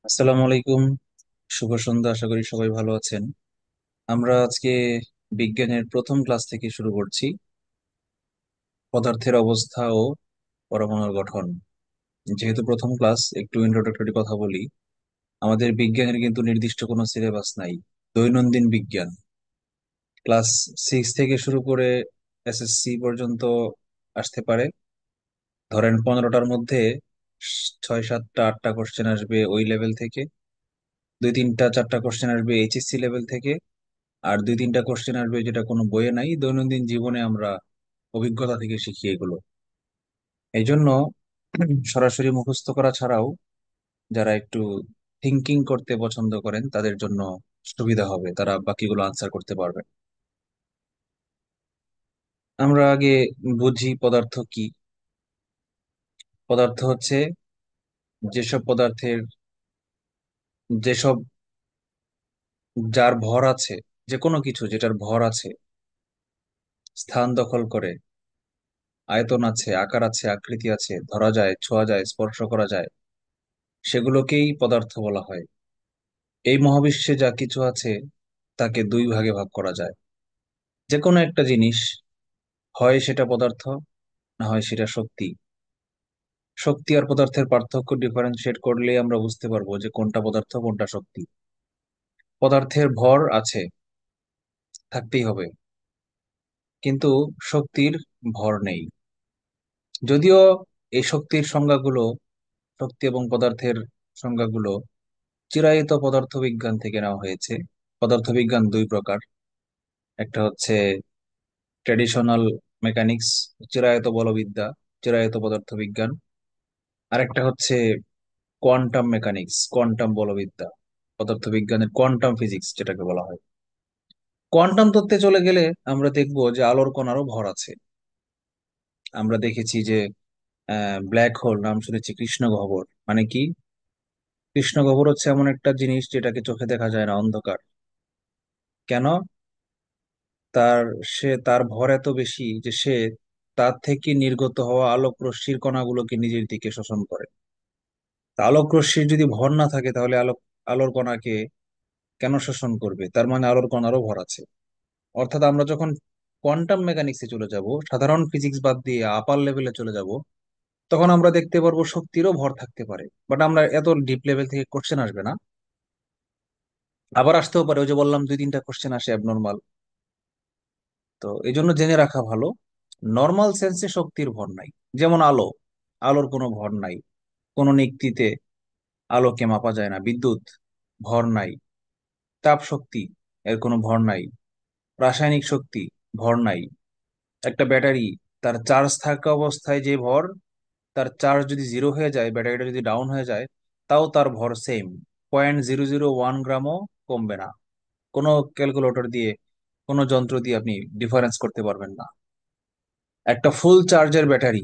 আসসালামু আলাইকুম। শুভ সন্ধ্যা। আশা করি সবাই ভালো আছেন। আমরা আজকে বিজ্ঞানের প্রথম ক্লাস থেকে শুরু করছি। পদার্থের অবস্থা ও পরমাণুর গঠন। যেহেতু প্রথম ক্লাস, একটু ইন্ট্রোডাক্টরি কথা বলি। আমাদের বিজ্ঞানের কিন্তু নির্দিষ্ট কোনো সিলেবাস নাই। দৈনন্দিন বিজ্ঞান ক্লাস 6 থেকে শুরু করে এসএসসি পর্যন্ত আসতে পারে। ধরেন 15টার মধ্যে 6 7 8টা কোশ্চেন আসবে ওই লেভেল থেকে, 2 3 4টা কোশ্চেন আসবে এইচএসসি লেভেল থেকে, আর 2 3টা কোশ্চেন আসবে যেটা কোনো বইয়ে নাই, দৈনন্দিন জীবনে আমরা অভিজ্ঞতা থেকে শিখি এগুলো। এই জন্য সরাসরি মুখস্থ করা ছাড়াও যারা একটু থিঙ্কিং করতে পছন্দ করেন তাদের জন্য সুবিধা হবে, তারা বাকিগুলো আনসার করতে পারবে। আমরা আগে বুঝি পদার্থ কি। পদার্থ হচ্ছে যেসব পদার্থের, যেসব, যার ভর আছে, যে কোনো কিছু যেটার ভর আছে, স্থান দখল করে, আয়তন আছে, আকার আছে, আকৃতি আছে, ধরা যায়, ছোঁয়া যায়, স্পর্শ করা যায়, সেগুলোকেই পদার্থ বলা হয়। এই মহাবিশ্বে যা কিছু আছে তাকে দুই ভাগে ভাগ করা যায়। যে কোনো একটা জিনিস, হয় সেটা পদার্থ, না হয় সেটা শক্তি। শক্তি আর পদার্থের পার্থক্য ডিফারেন্সিয়েট করলেই আমরা বুঝতে পারবো যে কোনটা পদার্থ কোনটা শক্তি। পদার্থের ভর আছে, থাকতেই হবে, কিন্তু শক্তির ভর নেই। যদিও এই শক্তির সংজ্ঞাগুলো, শক্তি এবং পদার্থের সংজ্ঞাগুলো চিরায়ত পদার্থবিজ্ঞান থেকে নেওয়া হয়েছে। পদার্থবিজ্ঞান দুই প্রকার। একটা হচ্ছে ট্রেডিশনাল মেকানিক্স, চিরায়ত বলবিদ্যা, চিরায়ত পদার্থবিজ্ঞান। আরেকটা হচ্ছে কোয়ান্টাম মেকানিক্স, কোয়ান্টাম বলবিদ্যা, পদার্থবিজ্ঞানের কোয়ান্টাম ফিজিক্স যেটাকে বলা হয়। কোয়ান্টাম তত্ত্বে চলে গেলে আমরা দেখব যে আলোর কণারও ভর আছে। আমরা দেখেছি যে ব্ল্যাক হোল নাম শুনেছি, কৃষ্ণ গহ্বর। মানে কি? কৃষ্ণ গহ্বর হচ্ছে এমন একটা জিনিস যেটাকে চোখে দেখা যায় না, অন্ধকার। কেন? তার, তার ভর এত বেশি যে সে তার থেকে নির্গত হওয়া আলোক রশ্মির কণাগুলোকে নিজের দিকে শোষণ করে। তা আলোক রশ্মির যদি ভর না থাকে তাহলে আলোর কণাকে কেন শোষণ করবে? তার মানে আলোর কণারও ভর আছে। অর্থাৎ আমরা যখন কোয়ান্টাম মেকানিক্সে চলে যাব, সাধারণ ফিজিক্স বাদ দিয়ে আপার লেভেলে চলে যাব, তখন আমরা দেখতে পারবো শক্তিরও ভর থাকতে পারে। বাট আমরা এত ডিপ লেভেল থেকে কোশ্চেন আসবে না। আবার আসতেও পারে, ওই যে বললাম 2 3টা কোশ্চেন আসে অ্যাবনর্মাল। তো এই জন্য জেনে রাখা ভালো, নর্মাল সেন্সে শক্তির ভর নাই। যেমন আলো, আলোর কোনো ভর নাই। কোনো নিক্তিতে আলোকে মাপা যায় না। বিদ্যুৎ, ভর নাই। তাপ শক্তি, এর কোনো ভর নাই। রাসায়নিক শক্তি, ভর নাই। একটা ব্যাটারি, তার চার্জ থাকা অবস্থায় যে ভর, তার চার্জ যদি 0 হয়ে যায়, ব্যাটারিটা যদি ডাউন হয়ে যায়, তাও তার ভর সেম। 0.001 গ্রামও কমবে না। কোনো ক্যালকুলেটর দিয়ে, কোনো যন্ত্র দিয়ে আপনি ডিফারেন্স করতে পারবেন না। একটা ফুল চার্জের ব্যাটারি,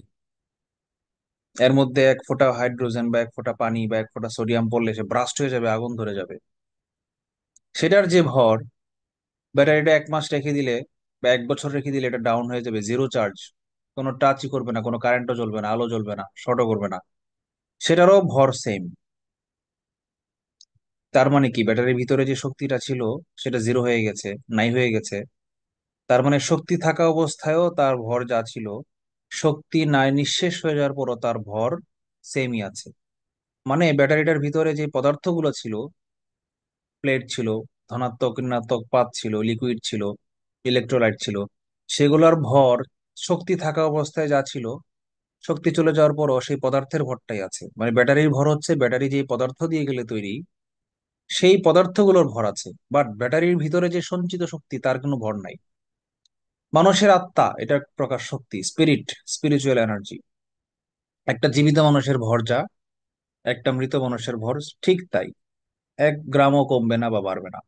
এর মধ্যে 1 ফোঁটা হাইড্রোজেন বা 1 ফোঁটা পানি বা 1 ফোঁটা সোডিয়াম পড়লে সে ব্রাস্ট হয়ে যাবে, আগুন ধরে যাবে। সেটার যে ভর, ব্যাটারিটা 1 মাস রেখে দিলে বা 1 বছর রেখে দিলে এটা ডাউন হয়ে যাবে, জিরো চার্জ। কোনো টাচই করবে না, কোনো কারেন্টও জ্বলবে না, আলো জ্বলবে না, শর্টও করবে না। সেটারও ভর সেম। তার মানে কি, ব্যাটারির ভিতরে যে শক্তিটা ছিল সেটা 0 হয়ে গেছে, নাই হয়ে গেছে। তার মানে শক্তি থাকা অবস্থায়ও তার ভর যা ছিল, শক্তি নাই নিঃশেষ হয়ে যাওয়ার পরও তার ভর সেমই আছে। মানে ব্যাটারিটার ভিতরে যে পদার্থগুলো ছিল, প্লেট ছিল, ধনাত্মক ঋণাত্মক পাত ছিল, লিকুইড ছিল, ইলেকট্রোলাইট ছিল, সেগুলোর ভর শক্তি থাকা অবস্থায় যা ছিল, শক্তি চলে যাওয়ার পরও সেই পদার্থের ভরটাই আছে। মানে ব্যাটারির ভর হচ্ছে ব্যাটারি যে পদার্থ দিয়ে গেলে তৈরি, সেই পদার্থগুলোর ভর আছে। বাট ব্যাটারির ভিতরে যে সঞ্চিত শক্তি তার কোনো ভর নাই। মানুষের আত্মা, এটা এক প্রকার শক্তি, স্পিরিট, স্পিরিচুয়াল এনার্জি। একটা জীবিত মানুষের ভর যা, একটা মৃত মানুষের ভর ঠিক তাই। 1 গ্রামও কমবে না বা বাড়বে না।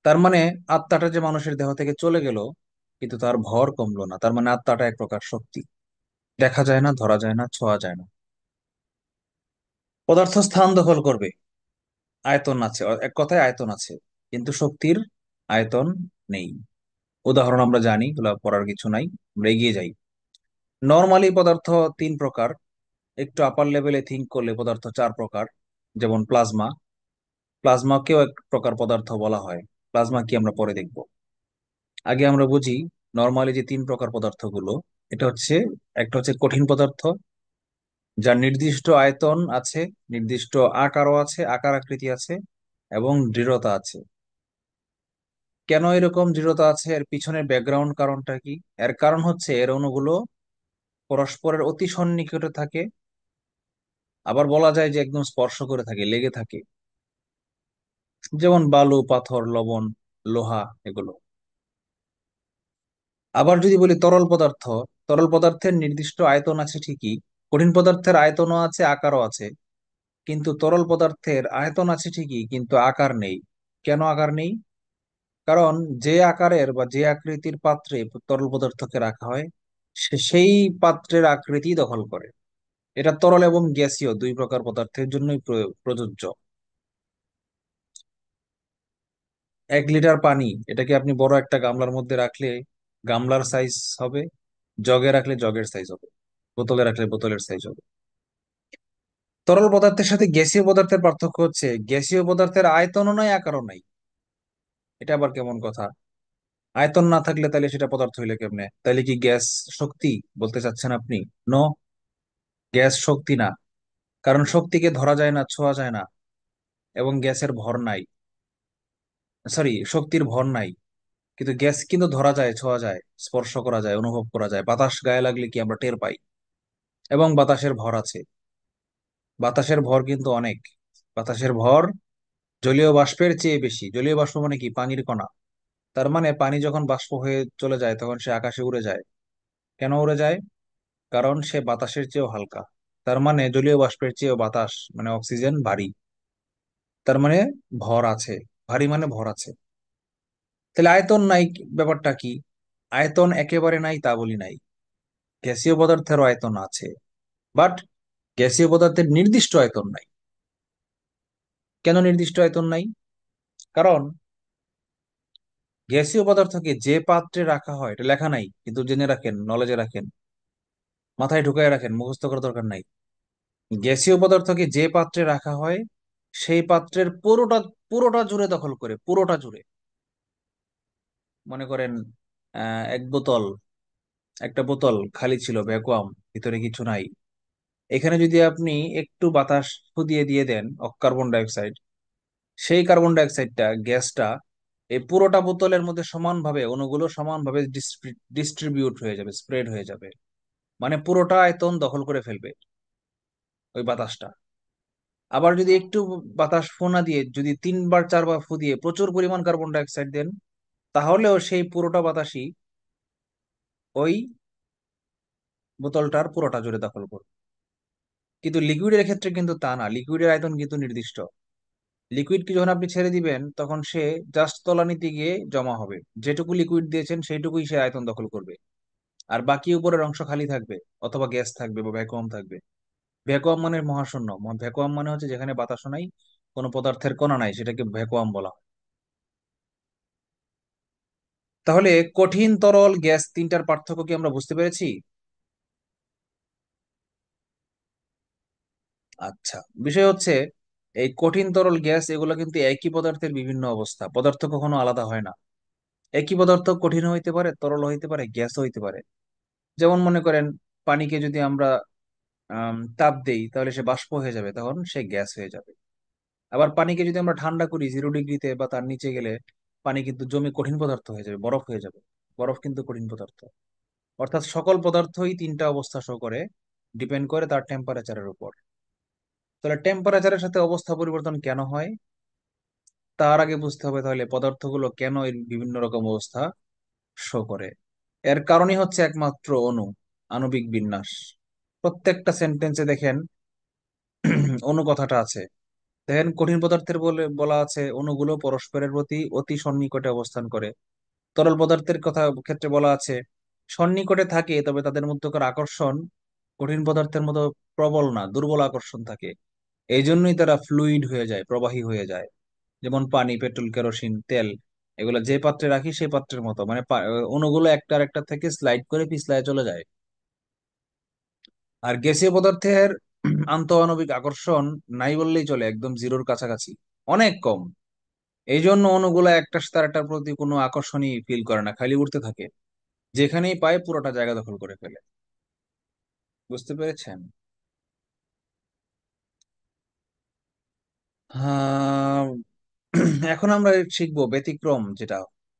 তার মানে আত্মাটা যে মানুষের দেহ থেকে চলে গেল, কিন্তু তার ভর কমলো না। তার মানে আত্মাটা এক প্রকার শক্তি, দেখা যায় না, ধরা যায় না, ছোঁয়া যায় না। পদার্থ স্থান দখল করবে, আয়তন আছে, এক কথায় আয়তন আছে, কিন্তু শক্তির আয়তন নেই। উদাহরণ আমরা জানি, এগুলো পড়ার কিছু নাই, আমরা এগিয়ে যাই। নর্মালি পদার্থ 3 প্রকার। একটু আপার লেভেলে থিঙ্ক করলে পদার্থ চার প্রকার। যেমন প্লাজমা, প্লাজমাকেও এক প্রকার পদার্থ বলা হয়। প্লাজমা কি আমরা পরে দেখব। আগে আমরা বুঝি নর্মালি যে তিন প্রকার পদার্থগুলো, এটা হচ্ছে, একটা হচ্ছে কঠিন পদার্থ, যার নির্দিষ্ট আয়তন আছে, নির্দিষ্ট আকারও আছে, আকার আকৃতি আছে, এবং দৃঢ়তা আছে। কেন এরকম দৃঢ়তা আছে, এর পিছনের ব্যাকগ্রাউন্ড কারণটা কি? এর কারণ হচ্ছে এর অণুগুলো পরস্পরের অতি সন্নিকটে থাকে। আবার বলা যায় যে একদম স্পর্শ করে থাকে, লেগে থাকে। যেমন বালু, পাথর, লবণ, লোহা, এগুলো। আবার যদি বলি তরল পদার্থ, তরল পদার্থের নির্দিষ্ট আয়তন আছে ঠিকই, কঠিন পদার্থের আয়তনও আছে, আকারও আছে। কিন্তু তরল পদার্থের আয়তন আছে ঠিকই, কিন্তু আকার নেই। কেন আকার নেই? কারণ যে আকারের বা যে আকৃতির পাত্রে তরল পদার্থকে রাখা হয়, সে সেই পাত্রের আকৃতি দখল করে। এটা তরল এবং গ্যাসীয় দুই প্রকার পদার্থের জন্যই প্রযোজ্য। 1 লিটার পানি, এটাকে আপনি বড় একটা গামলার মধ্যে রাখলে গামলার সাইজ হবে, জগে রাখলে জগের সাইজ হবে, বোতলে রাখলে বোতলের সাইজ হবে। তরল পদার্থের সাথে গ্যাসীয় পদার্থের পার্থক্য হচ্ছে গ্যাসীয় পদার্থের আয়তনও নাই, আকারও নাই। এটা আবার কেমন কথা? আয়তন না থাকলে তাহলে সেটা পদার্থ হইলে কেমনে? তাহলে কি গ্যাস শক্তি বলতে চাচ্ছেন আপনি? নো, গ্যাস শক্তি না। কারণ শক্তিকে ধরা যায় না, ছোঁয়া যায় না, এবং গ্যাসের ভর নাই। সরি, শক্তির ভর নাই। কিন্তু গ্যাস কিন্তু ধরা যায়, ছোঁয়া যায়, স্পর্শ করা যায়, অনুভব করা যায়। বাতাস গায়ে লাগলে কি আমরা টের পাই। এবং বাতাসের ভর আছে। বাতাসের ভর কিন্তু অনেক। বাতাসের ভর জলীয় বাষ্পের চেয়ে বেশি। জলীয় বাষ্প মানে কি? পানির কণা। তার মানে পানি যখন বাষ্প হয়ে চলে যায় তখন সে আকাশে উড়ে যায়। কেন উড়ে যায়? কারণ সে বাতাসের চেয়েও হালকা। তার মানে জলীয় বাষ্পের চেয়েও বাতাস মানে অক্সিজেন ভারী। তার মানে ভর আছে। ভারী মানে ভর আছে। তাহলে আয়তন নাই, ব্যাপারটা কি? আয়তন একেবারে নাই তা বলি নাই। গ্যাসীয় পদার্থেরও আয়তন আছে, বাট গ্যাসীয় পদার্থের নির্দিষ্ট আয়তন নাই। কেন নির্দিষ্ট আয়তন নাই? কারণ গ্যাসীয় পদার্থকে যে পাত্রে রাখা হয় এটা লেখা নাই, কিন্তু জেনে রাখেন, নলেজে রাখেন, মাথায় ঢুকায় রাখেন, মুখস্থ করার দরকার নাই। গ্যাসীয় পদার্থকে যে পাত্রে রাখা হয় সেই পাত্রের পুরোটা, পুরোটা জুড়ে দখল করে, পুরোটা জুড়ে। মনে করেন এক বোতল, একটা বোতল খালি ছিল, ভ্যাকুয়াম, ভিতরে কিছু নাই। এখানে যদি আপনি একটু বাতাস ফুদিয়ে দিয়ে দেন, কার্বন ডাইঅক্সাইড, সেই কার্বন ডাইঅক্সাইডটা, গ্যাসটা এই পুরোটা বোতলের মধ্যে সমানভাবে, অণুগুলো সমানভাবে ডিস্ট্রিবিউট হয়ে যাবে, স্প্রেড হয়ে যাবে। মানে পুরোটা আয়তন দখল করে ফেলবে ওই বাতাসটা। আবার যদি একটু বাতাস ফু না দিয়ে, যদি 3 বার 4 বার ফু দিয়ে প্রচুর পরিমাণ কার্বন ডাইঅক্সাইড দেন, তাহলেও সেই পুরোটা বাতাসই ওই বোতলটার পুরোটা জুড়ে দখল করবে। কিন্তু লিকুইডের ক্ষেত্রে কিন্তু তা না। লিকুইডের আয়তন কিন্তু নির্দিষ্ট। লিকুইডকে যখন আপনি ছেড়ে দিবেন তখন সে জাস্ট তলানিতে গিয়ে জমা হবে। যেটুকু লিকুইড দিয়েছেন সেইটুকুই সে আয়তন দখল করবে। আর বাকি উপরের অংশ খালি থাকবে, অথবা গ্যাস থাকবে বা ভ্যাকুয়াম থাকবে। ভ্যাকুয়াম মানে মহাশূন্য। ভ্যাকুয়াম মানে হচ্ছে যেখানে বাতাসও নাই, কোনো পদার্থের কণা নাই, সেটাকে ভ্যাকুয়াম বলা হয়। তাহলে কঠিন, তরল, গ্যাস তিনটার পার্থক্য কি আমরা বুঝতে পেরেছি? আচ্ছা, বিষয় হচ্ছে এই কঠিন, তরল, গ্যাস এগুলো কিন্তু একই পদার্থের বিভিন্ন অবস্থা। পদার্থ কখনো আলাদা হয় না। একই পদার্থ কঠিন হইতে পারে, তরল হইতে পারে, গ্যাসও হইতে পারে। যেমন মনে করেন পানিকে যদি আমরা তাপ দেই তাহলে সে বাষ্প হয়ে যাবে, তখন সে গ্যাস হয়ে যাবে। আবার পানিকে যদি আমরা ঠান্ডা করি 0 ডিগ্রিতে বা তার নিচে গেলে, পানি কিন্তু জমে কঠিন পদার্থ হয়ে যাবে, বরফ হয়ে যাবে। বরফ কিন্তু কঠিন পদার্থ। অর্থাৎ সকল পদার্থই তিনটা অবস্থা শো করে, ডিপেন্ড করে তার টেম্পারেচারের উপর। তাহলে টেম্পারেচারের সাথে অবস্থা পরিবর্তন কেন হয়, তার আগে বুঝতে হবে তাহলে পদার্থগুলো কেন এর বিভিন্ন রকম অবস্থা শো করে। এর কারণই হচ্ছে একমাত্র অণু, আণবিক বিন্যাস। প্রত্যেকটা সেন্টেন্সে দেখেন অণু কথাটা আছে। দেখেন কঠিন পদার্থের বলে বলা আছে অণুগুলো পরস্পরের প্রতি অতি সন্নিকটে অবস্থান করে। তরল পদার্থের কথা ক্ষেত্রে বলা আছে সন্নিকটে থাকে, তবে তাদের মধ্যকার আকর্ষণ কঠিন পদার্থের মতো প্রবল না, দুর্বল আকর্ষণ থাকে। এই জন্যই তারা ফ্লুইড হয়ে যায়, প্রবাহী হয়ে যায়। যেমন পানি, পেট্রোল, কেরোসিন, তেল, এগুলো যে পাত্রে রাখি সেই পাত্রের মতো, মানে অণুগুলো একটা থেকে স্লাইড করে পিছলায় চলে যায়। আর গ্যাসীয় পদার্থের আন্তঃআণবিক আকর্ষণ নাই বললেই চলে, একদম জিরোর কাছাকাছি, অনেক কম। এই জন্য অণুগুলা একটার সাথে আরেকটার প্রতি কোনো আকর্ষণই ফিল করে না, খালি উড়তে থাকে, যেখানেই পায় পুরোটা জায়গা দখল করে ফেলে। বুঝতে পেরেছেন? হ্যাঁ। এখন আমরা শিখবো ব্যতিক্রম যেটা,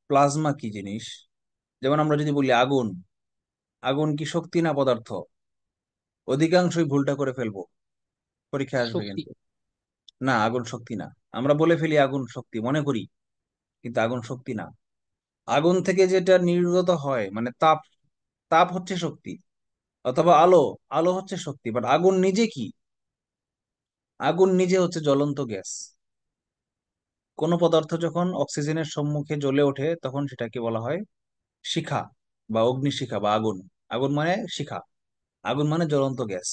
প্লাজমা কি জিনিস। যেমন আমরা যদি বলি আগুন, আগুন কি শক্তি না পদার্থ? অধিকাংশই ভুলটা করে ফেলবো, পরীক্ষায় আসবে শক্তি। কিন্তু। না, আগুন শক্তি না। আমরা বলে ফেলি আগুন শক্তি, মনে করি, কিন্তু আগুন শক্তি না। আগুন থেকে যেটা নির্গত হয় মানে তাপ, তাপ হচ্ছে শক্তি। অথবা আলো, আলো হচ্ছে শক্তি। বাট আগুন নিজে কি? আগুন নিজে হচ্ছে জ্বলন্ত গ্যাস। কোনো পদার্থ যখন অক্সিজেনের সম্মুখে জ্বলে ওঠে তখন সেটাকে বলা হয় শিখা বা অগ্নিশিখা বা আগুন। আগুন মানে শিখা, আগুন মানে জ্বলন্ত গ্যাস।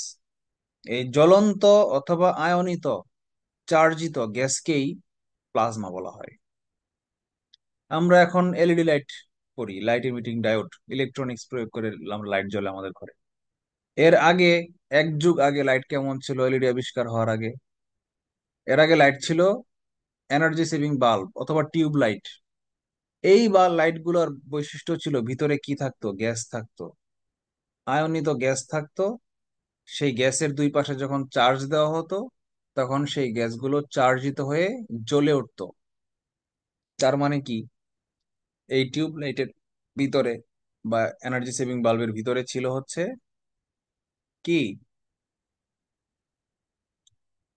এই জ্বলন্ত অথবা আয়নিত চার্জিত গ্যাসকেই প্লাজমা বলা হয়। আমরা এখন এলইডি লাইট পড়ি, লাইট ইমিটিং ডায়োড, ইলেকট্রনিক্স প্রয়োগ করে আমরা লাইট জ্বলে আমাদের ঘরে। এর আগে, এক যুগ আগে লাইট কেমন ছিল এলইডি আবিষ্কার হওয়ার আগে? এর আগে লাইট ছিল এনার্জি সেভিং বাল্ব অথবা টিউব লাইট। এই বা লাইট গুলোর বৈশিষ্ট্য ছিল ভিতরে কি থাকতো? গ্যাস থাকতো, আয়নিত গ্যাস থাকতো। সেই গ্যাসের দুই পাশে যখন চার্জ দেওয়া হতো তখন সেই গ্যাসগুলো চার্জিত হয়ে জ্বলে উঠতো। তার মানে কি, এই টিউব লাইটের ভিতরে বা এনার্জি সেভিং বাল্বের ভিতরে ছিল হচ্ছে কি?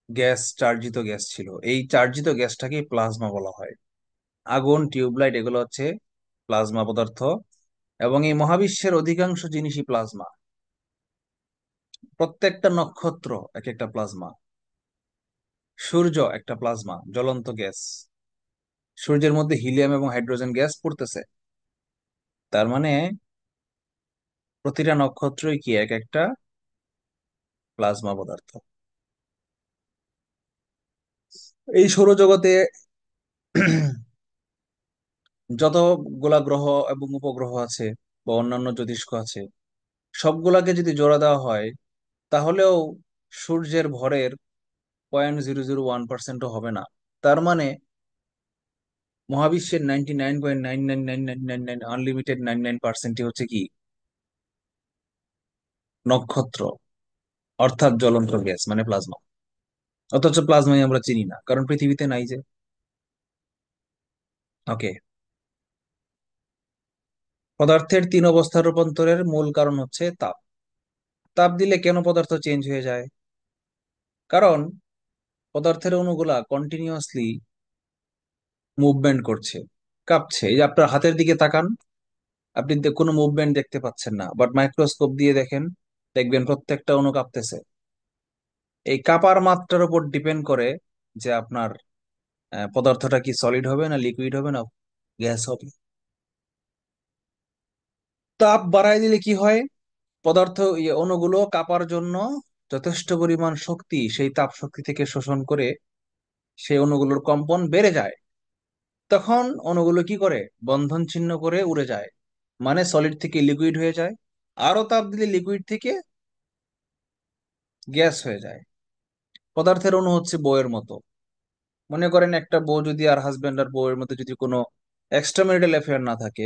গ্যাস, চার্জিত গ্যাস ছিল। এই চার্জিত গ্যাসটাকে প্লাজমা বলা হয়। আগুন, টিউবলাইট এগুলো হচ্ছে প্লাজমা পদার্থ। এবং এই মহাবিশ্বের অধিকাংশ জিনিসই প্লাজমা। প্রত্যেকটা নক্ষত্র এক একটা প্লাজমা। সূর্য একটা প্লাজমা, জ্বলন্ত গ্যাস। সূর্যের মধ্যে হিলিয়াম এবং হাইড্রোজেন গ্যাস পড়তেছে। তার মানে প্রতিটা নক্ষত্রই কি এক একটা প্লাজমা পদার্থ। এই সৌরজগতে যতগুলা গ্রহ এবং উপগ্রহ আছে বা অন্যান্য জ্যোতিষ্ক আছে, সবগুলাকে যদি জোড়া দেওয়া হয় তাহলেও সূর্যের ভরের 0.001%ও হবে না। তার মানে মহাবিশ্বের 99.99999 আনলিমিটেড 99%ই হচ্ছে কি? নক্ষত্র, অর্থাৎ জ্বলন্ত গ্যাস মানে প্লাজমা। অথচ প্লাজমাই আমরা চিনি না, কারণ পৃথিবীতে নাই যে। ওকে। পদার্থের তিন অবস্থার রূপান্তরের মূল কারণ হচ্ছে তাপ। তাপ দিলে কেন পদার্থ চেঞ্জ হয়ে যায়? কারণ পদার্থের অণুগুলা কন্টিনিউয়াসলি মুভমেন্ট করছে, কাঁপছে। এই যে আপনার হাতের দিকে তাকান, আপনি কোনো মুভমেন্ট দেখতে পাচ্ছেন না, বাট মাইক্রোস্কোপ দিয়ে দেখেন, দেখবেন প্রত্যেকটা অণু কাঁপতেছে। এই কাঁপার মাত্রার উপর ডিপেন্ড করে যে আপনার পদার্থটা কি সলিড হবে না লিকুইড হবে না গ্যাস হবে। তাপ বাড়ায় দিলে কি হয়? পদার্থ, অণুগুলো কাঁপার জন্য যথেষ্ট পরিমাণ শক্তি সেই তাপ শক্তি থেকে শোষণ করে সেই অণুগুলোর কম্পন বেড়ে যায়। তখন অণুগুলো কি করে? বন্ধন ছিন্ন করে উড়ে যায়, মানে সলিড থেকে লিকুইড হয়ে যায়। আরো তাপ দিলে লিকুইড থেকে গ্যাস হয়ে যায়। পদার্থের অণু হচ্ছে বইয়ের মতো। মনে করেন একটা বউ যদি আর হাজবেন্ড আর বউয়ের মধ্যে যদি কোনো এক্সট্রা ম্যারিটাল অ্যাফেয়ার না থাকে,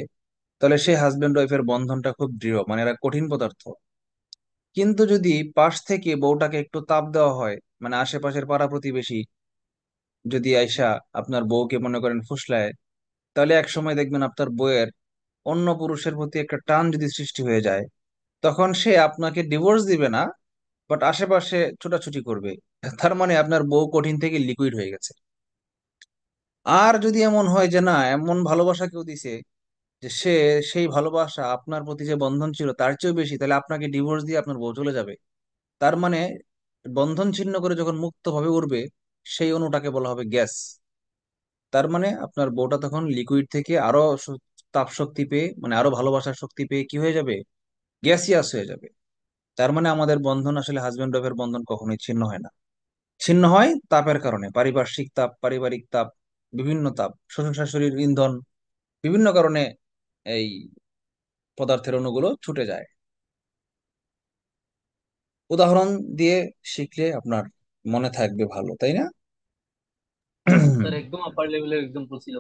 তাহলে সেই হাজবেন্ড ওয়াইফের বন্ধনটা খুব দৃঢ়, মানে এরা কঠিন পদার্থ। কিন্তু যদি পাশ থেকে বউটাকে একটু তাপ দেওয়া হয়, মানে আশেপাশের পাড়া প্রতিবেশী যদি আইসা আপনার বউকে মনে করেন ফুসলায়, তাহলে এক সময় দেখবেন আপনার বউয়ের অন্য পুরুষের প্রতি একটা টান যদি সৃষ্টি হয়ে যায়, তখন সে আপনাকে ডিভোর্স দিবে না, বাট আশেপাশে ছোটাছুটি করবে। তার মানে আপনার বউ কঠিন থেকে লিকুইড হয়ে গেছে। আর যদি এমন হয় যে না, এমন ভালোবাসা কেউ দিছে যে সে, সেই ভালোবাসা আপনার প্রতি যে বন্ধন ছিল তার চেয়েও বেশি, তাহলে আপনাকে ডিভোর্স দিয়ে আপনার বউ চলে যাবে। তার মানে বন্ধন ছিন্ন করে যখন মুক্ত ভাবে উঠবে, সেই অণুটাকে বলা হবে গ্যাস। তার মানে আপনার বউটা তখন লিকুইড থেকে আরো তাপ শক্তি পেয়ে, মানে আরো ভালোবাসার শক্তি পেয়ে কি হয়ে যাবে? গ্যাসিয়াস হয়ে যাবে। তার মানে আমাদের বন্ধন আসলে হাজবেন্ড ওয়াইফের বন্ধন কখনোই ছিন্ন হয় না। ছিন্ন হয় তাপের কারণে, পারিপার্শ্বিক তাপ, পারিবারিক তাপ, বিভিন্ন তাপ, শ্বশুর শাশুড়ির ইন্ধন, বিভিন্ন কারণে এই পদার্থের অণুগুলো ছুটে যায়। উদাহরণ দিয়ে শিখলে আপনার মনে থাকবে ভালো, তাই না? স্যার একদম আপার লেভেলের এক্সাম্পল ছিল।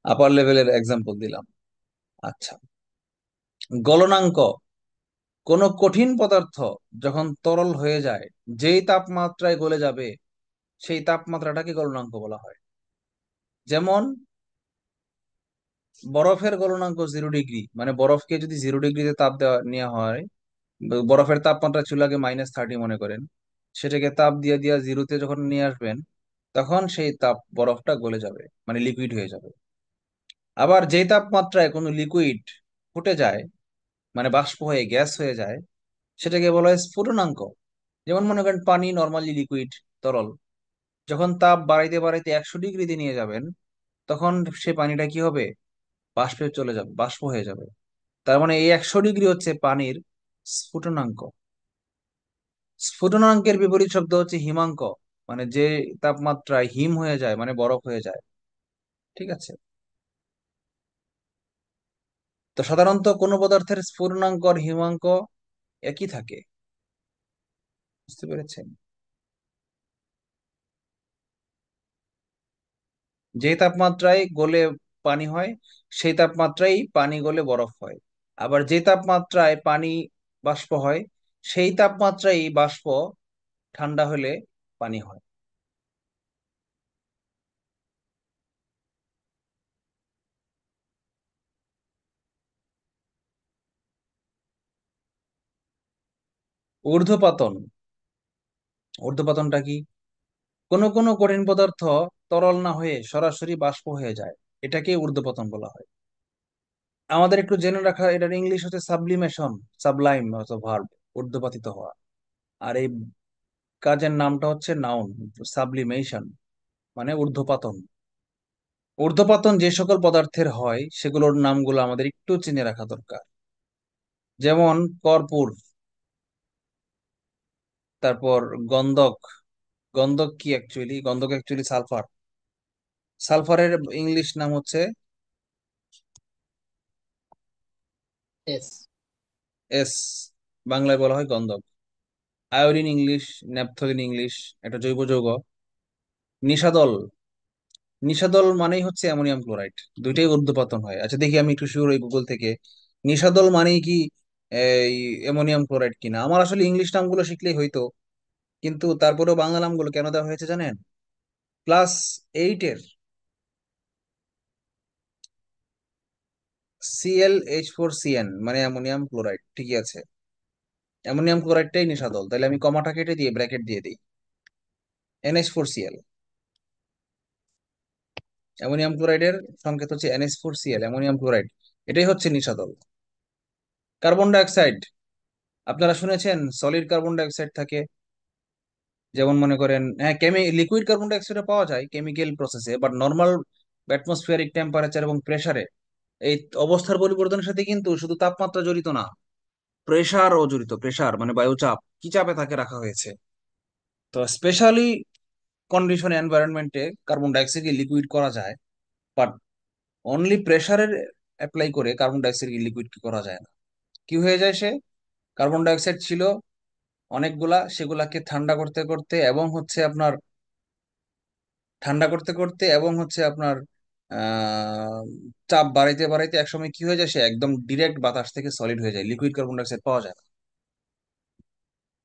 আপার লেভেলের এক্সাম্পল দিলাম। আচ্ছা, গলনাঙ্ক। কোনো কঠিন পদার্থ যখন তরল হয়ে যায়, যেই তাপমাত্রায় গলে যাবে সেই তাপমাত্রাটাকে গলনাঙ্ক বলা হয়। যেমন বরফের গলনাঙ্ক 0 ডিগ্রি, মানে বরফকে যদি 0 ডিগ্রিতে তাপ দেওয়া নেওয়া হয়, বরফের তাপমাত্রা ছিল আগে -30 মনে করেন, সেটাকে তাপ দিয়ে দিয়ে জিরোতে যখন নিয়ে আসবেন, তখন সেই তাপ বরফটা গলে যাবে, মানে লিকুইড হয়ে যাবে। আবার যে তাপমাত্রায় কোনো লিকুইড ফুটে যায়, মানে বাষ্প হয়ে গ্যাস হয়ে যায়, সেটাকে বলা হয় স্ফুটনাঙ্ক। যেমন মনে করেন পানি নর্মালি লিকুইড, তরল, যখন তাপ বাড়াইতে বাড়াইতে 100 ডিগ্রিতে নিয়ে যাবেন, তখন সে পানিটা কি হবে? বাষ্পে চলে যাবে, বাষ্প হয়ে যাবে। তার মানে এই 100 ডিগ্রি হচ্ছে পানির স্ফুটনাঙ্ক। স্ফুটনাঙ্কের বিপরীত শব্দ হচ্ছে হিমাঙ্ক, মানে যে তাপমাত্রায় হিম হয়ে যায়, মানে বরফ হয়ে যায়। ঠিক আছে? তো সাধারণত কোনো পদার্থের স্ফুটনাঙ্ক আর হিমাঙ্ক একই থাকে। বুঝতে পেরেছেন? যে তাপমাত্রায় গলে পানি হয়, সেই তাপমাত্রায় পানি গলে বরফ হয়। আবার যে তাপমাত্রায় পানি বাষ্প হয়, সেই তাপমাত্রায় বাষ্প ঠান্ডা হলে পানি হয়। ঊর্ধ্বপাতন। ঊর্ধ্বপাতনটা কি? কোনো কোনো কঠিন পদার্থ তরল না হয়ে সরাসরি বাষ্প হয়ে যায়, এটাকে ঊর্ধ্বপতন বলা হয়। আমাদের একটু জেনে রাখা, এটার ইংলিশ হচ্ছে সাবলিমেশন। সাবলাইম অর্থ ভার্ব, ঊর্ধ্বপাতিত হওয়া। আর এই কাজের নামটা হচ্ছে নাউন, সাবলিমেশন, মানে ঊর্ধ্বপাতন। ঊর্ধ্বপাতন যে সকল পদার্থের হয় সেগুলোর নামগুলো আমাদের একটু চিনে রাখা দরকার। যেমন কর্পূর, তারপর গন্ধক। গন্ধক কি অ্যাকচুয়ালি? গন্ধক অ্যাকচুয়ালি সালফার। সালফারের ইংলিশ নাম হচ্ছে এস। এস, বাংলায় বলা হয় গন্ধক। আয়োডিন ইংলিশ, ন্যাপথলিন ইংলিশ, একটা জৈব যৌগ। নিশাদল। নিশাদল মানেই হচ্ছে অ্যামোনিয়াম ক্লোরাইড। দুইটাই ঊর্ধ্বপাতন হয়। আচ্ছা দেখি, আমি একটু শিওর ওই গুগল থেকে, নিশাদল মানেই কি এই অ্যামোনিয়াম ক্লোরাইড কিনা। আমার আসলে ইংলিশ নামগুলো শিখলেই হয়তো, কিন্তু তারপরেও বাংলা নামগুলো কেন দেওয়া হয়েছে জানেন? ক্লাস 8-এর ClH4CN মানে অ্যামোনিয়াম ক্লোরাইড, ঠিকই আছে। অ্যামোনিয়াম ক্লোরাইডটাই নিশাদল, তাহলে আমি কমাটা কেটে দিয়ে ব্র্যাকেট দিয়ে দিই, NH4Cl। অ্যামোনিয়াম ক্লোরাইডের সংকেত হচ্ছে NH4Cl, অ্যামোনিয়াম ক্লোরাইড, এটাই হচ্ছে নিশাদল। কার্বন ডাইঅক্সাইড, আপনারা শুনেছেন সলিড কার্বন ডাইঅক্সাইড থাকে। যেমন মনে করেন, হ্যাঁ, লিকুইড কার্বন ডাইঅক্সাইড পাওয়া যায় কেমিক্যাল প্রসেসে, বাট নর্মাল অ্যাটমসফিয়ারিক টেম্পারেচার এবং প্রেসারে, এই অবস্থার পরিবর্তনের সাথে কিন্তু শুধু তাপমাত্রা জড়িত না, প্রেসারও জড়িত। প্রেসার মানে বায়ুচাপ, কি চাপে তাকে রাখা হয়েছে। তো স্পেশালি কন্ডিশন এনভায়রনমেন্টে কার্বন ডাইঅক্সাইডকে লিকুইড করা যায়, বাট অনলি প্রেসারের অ্যাপ্লাই করে কার্বন ডাইঅক্সাইডকে লিকুইড করা যায় না। কি হয়ে যায় সে? কার্বন ডাইঅক্সাইড ছিল অনেকগুলা, সেগুলাকে ঠান্ডা করতে করতে এবং হচ্ছে আপনার আহ চাপ বাড়াইতে বাড়াইতে একসময় কি হয়ে যায়, সে একদম ডিরেক্ট বাতাস থেকে সলিড হয়ে যায়, লিকুইড কার্বন ডাইঅক্সাইড পাওয়া যায় না।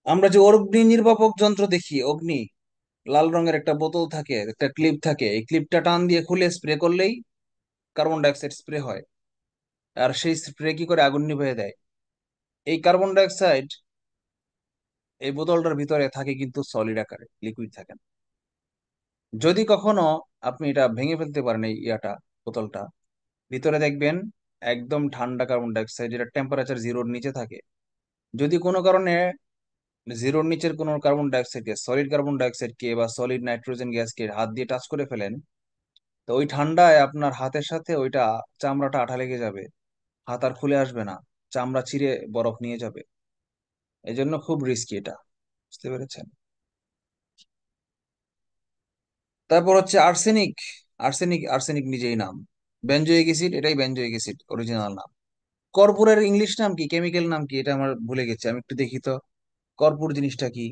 আমরা যে অগ্নি নির্বাপক যন্ত্র দেখি, অগ্নি, লাল রঙের একটা বোতল থাকে, একটা ক্লিপ থাকে, এই ক্লিপটা টান দিয়ে খুলে স্প্রে করলেই কার্বন ডাইঅক্সাইড স্প্রে হয়। আর সেই স্প্রে কি করে? আগুন নিভিয়ে দেয়। এই কার্বন ডাইঅক্সাইড এই বোতলটার ভিতরে থাকে কিন্তু সলিড আকারে, লিকুইড থাকে না। যদি কখনো আপনি এটা ভেঙে ফেলতে পারেন, এই ইয়াটা, বোতলটা, ভিতরে দেখবেন একদম ঠান্ডা কার্বন ডাইঅক্সাইড, যেটা টেম্পারেচার জিরোর নিচে থাকে। যদি কোনো কারণে জিরোর নিচের কোনো কার্বন ডাইঅক্সাইডকে, সলিড কার্বন ডাইঅক্সাইডকে বা সলিড নাইট্রোজেন গ্যাসকে হাত দিয়ে টাচ করে ফেলেন, তো ওই ঠান্ডায় আপনার হাতের সাথে ওইটা চামড়াটা আঠা লেগে যাবে, হাত আর খুলে আসবে না, চামড়া চিরে বরফ নিয়ে যাবে। এই জন্য খুব রিস্কি এটা। বুঝতে পেরেছেন? তারপর হচ্ছে আর্সেনিক। আর্সেনিক নিজেই নাম। বেনজোইক অ্যাসিড, এটাই বেনজোইক অ্যাসিড অরিজিনাল নাম। কর্পূরের ইংলিশ নাম কি, কেমিক্যাল নাম কি, এটা আমার ভুলে গেছি, আমি একটু দেখি তো। কর্পূর জিনিসটা কি?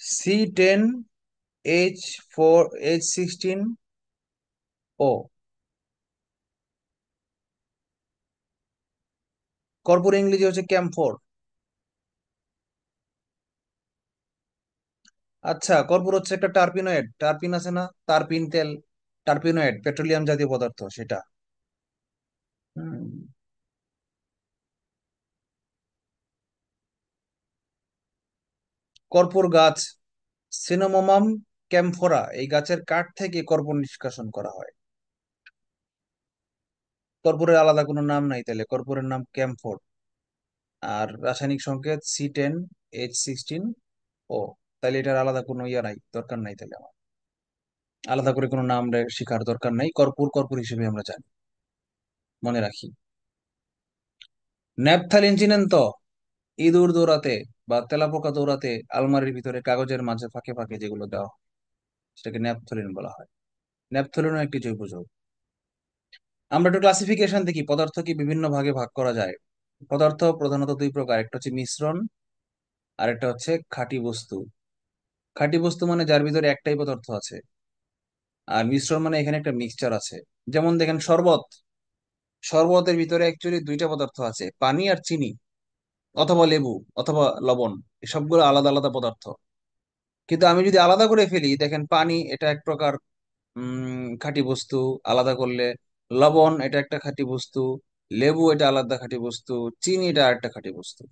C10H4H16O। কর্পূর ইংরেজি হচ্ছে ক্যাম্ফোর। আচ্ছা, কর্পূর হচ্ছে একটা টার্পিনয়েড, টার্পিন আছে না, টার্পিন তেল, টার্পিনয়েড পেট্রোলিয়াম জাতীয় পদার্থ সেটা। হুম। কর্পূর গাছ, সিনামোমাম ক্যাম্ফোরা, এই গাছের কাঠ থেকে কর্পূর নিষ্কাশন করা হয়। কর্পূরের আলাদা কোনো নাম নাই, তাহলে কর্পূরের নাম ক্যাম্ফোর। আর রাসায়নিক সংকেত C10H16O। তাহলে এটার আলাদা কোনো ইয়া নাই, দরকার নাই, তাহলে আমার আলাদা করে কোনো নাম শেখার দরকার নাই, কর্পূর কর্পূর হিসেবে আমরা জানি, মনে রাখি। ন্যাপথালিন চিনেন তো? ইঁদুর দৌড়াতে বা তেলাপোকা দৌড়াতে আলমারির ভিতরে কাগজের মাঝে ফাঁকে ফাঁকে যেগুলো দেওয়া হয়, সেটাকে ন্যাপথলিন বলা হয়। ন্যাপথলিনও একটি জৈব যৌগ। আমরা একটু ক্লাসিফিকেশন দেখি, পদার্থ কি বিভিন্ন ভাগে ভাগ করা যায়। পদার্থ প্রধানত দুই প্রকার, একটা হচ্ছে মিশ্রণ, আর একটা হচ্ছে খাঁটি বস্তু। খাঁটি বস্তু মানে যার ভিতরে একটাই পদার্থ আছে, আর মিশ্রণ মানে এখানে একটা মিক্সচার আছে। যেমন দেখেন শরবত, শরবতের ভিতরে অ্যাকচুয়ালি দুইটা পদার্থ আছে, পানি আর চিনি, অথবা লেবু, অথবা লবণ। এই সবগুলো আলাদা আলাদা পদার্থ। কিন্তু আমি যদি আলাদা করে ফেলি, দেখেন পানি এটা এক প্রকার খাঁটি বস্তু, আলাদা করলে লবণ এটা একটা খাঁটি বস্তু, লেবু এটা আলাদা খাঁটি বস্তু, চিনি এটা আরেকটা খাঁটি বস্তু।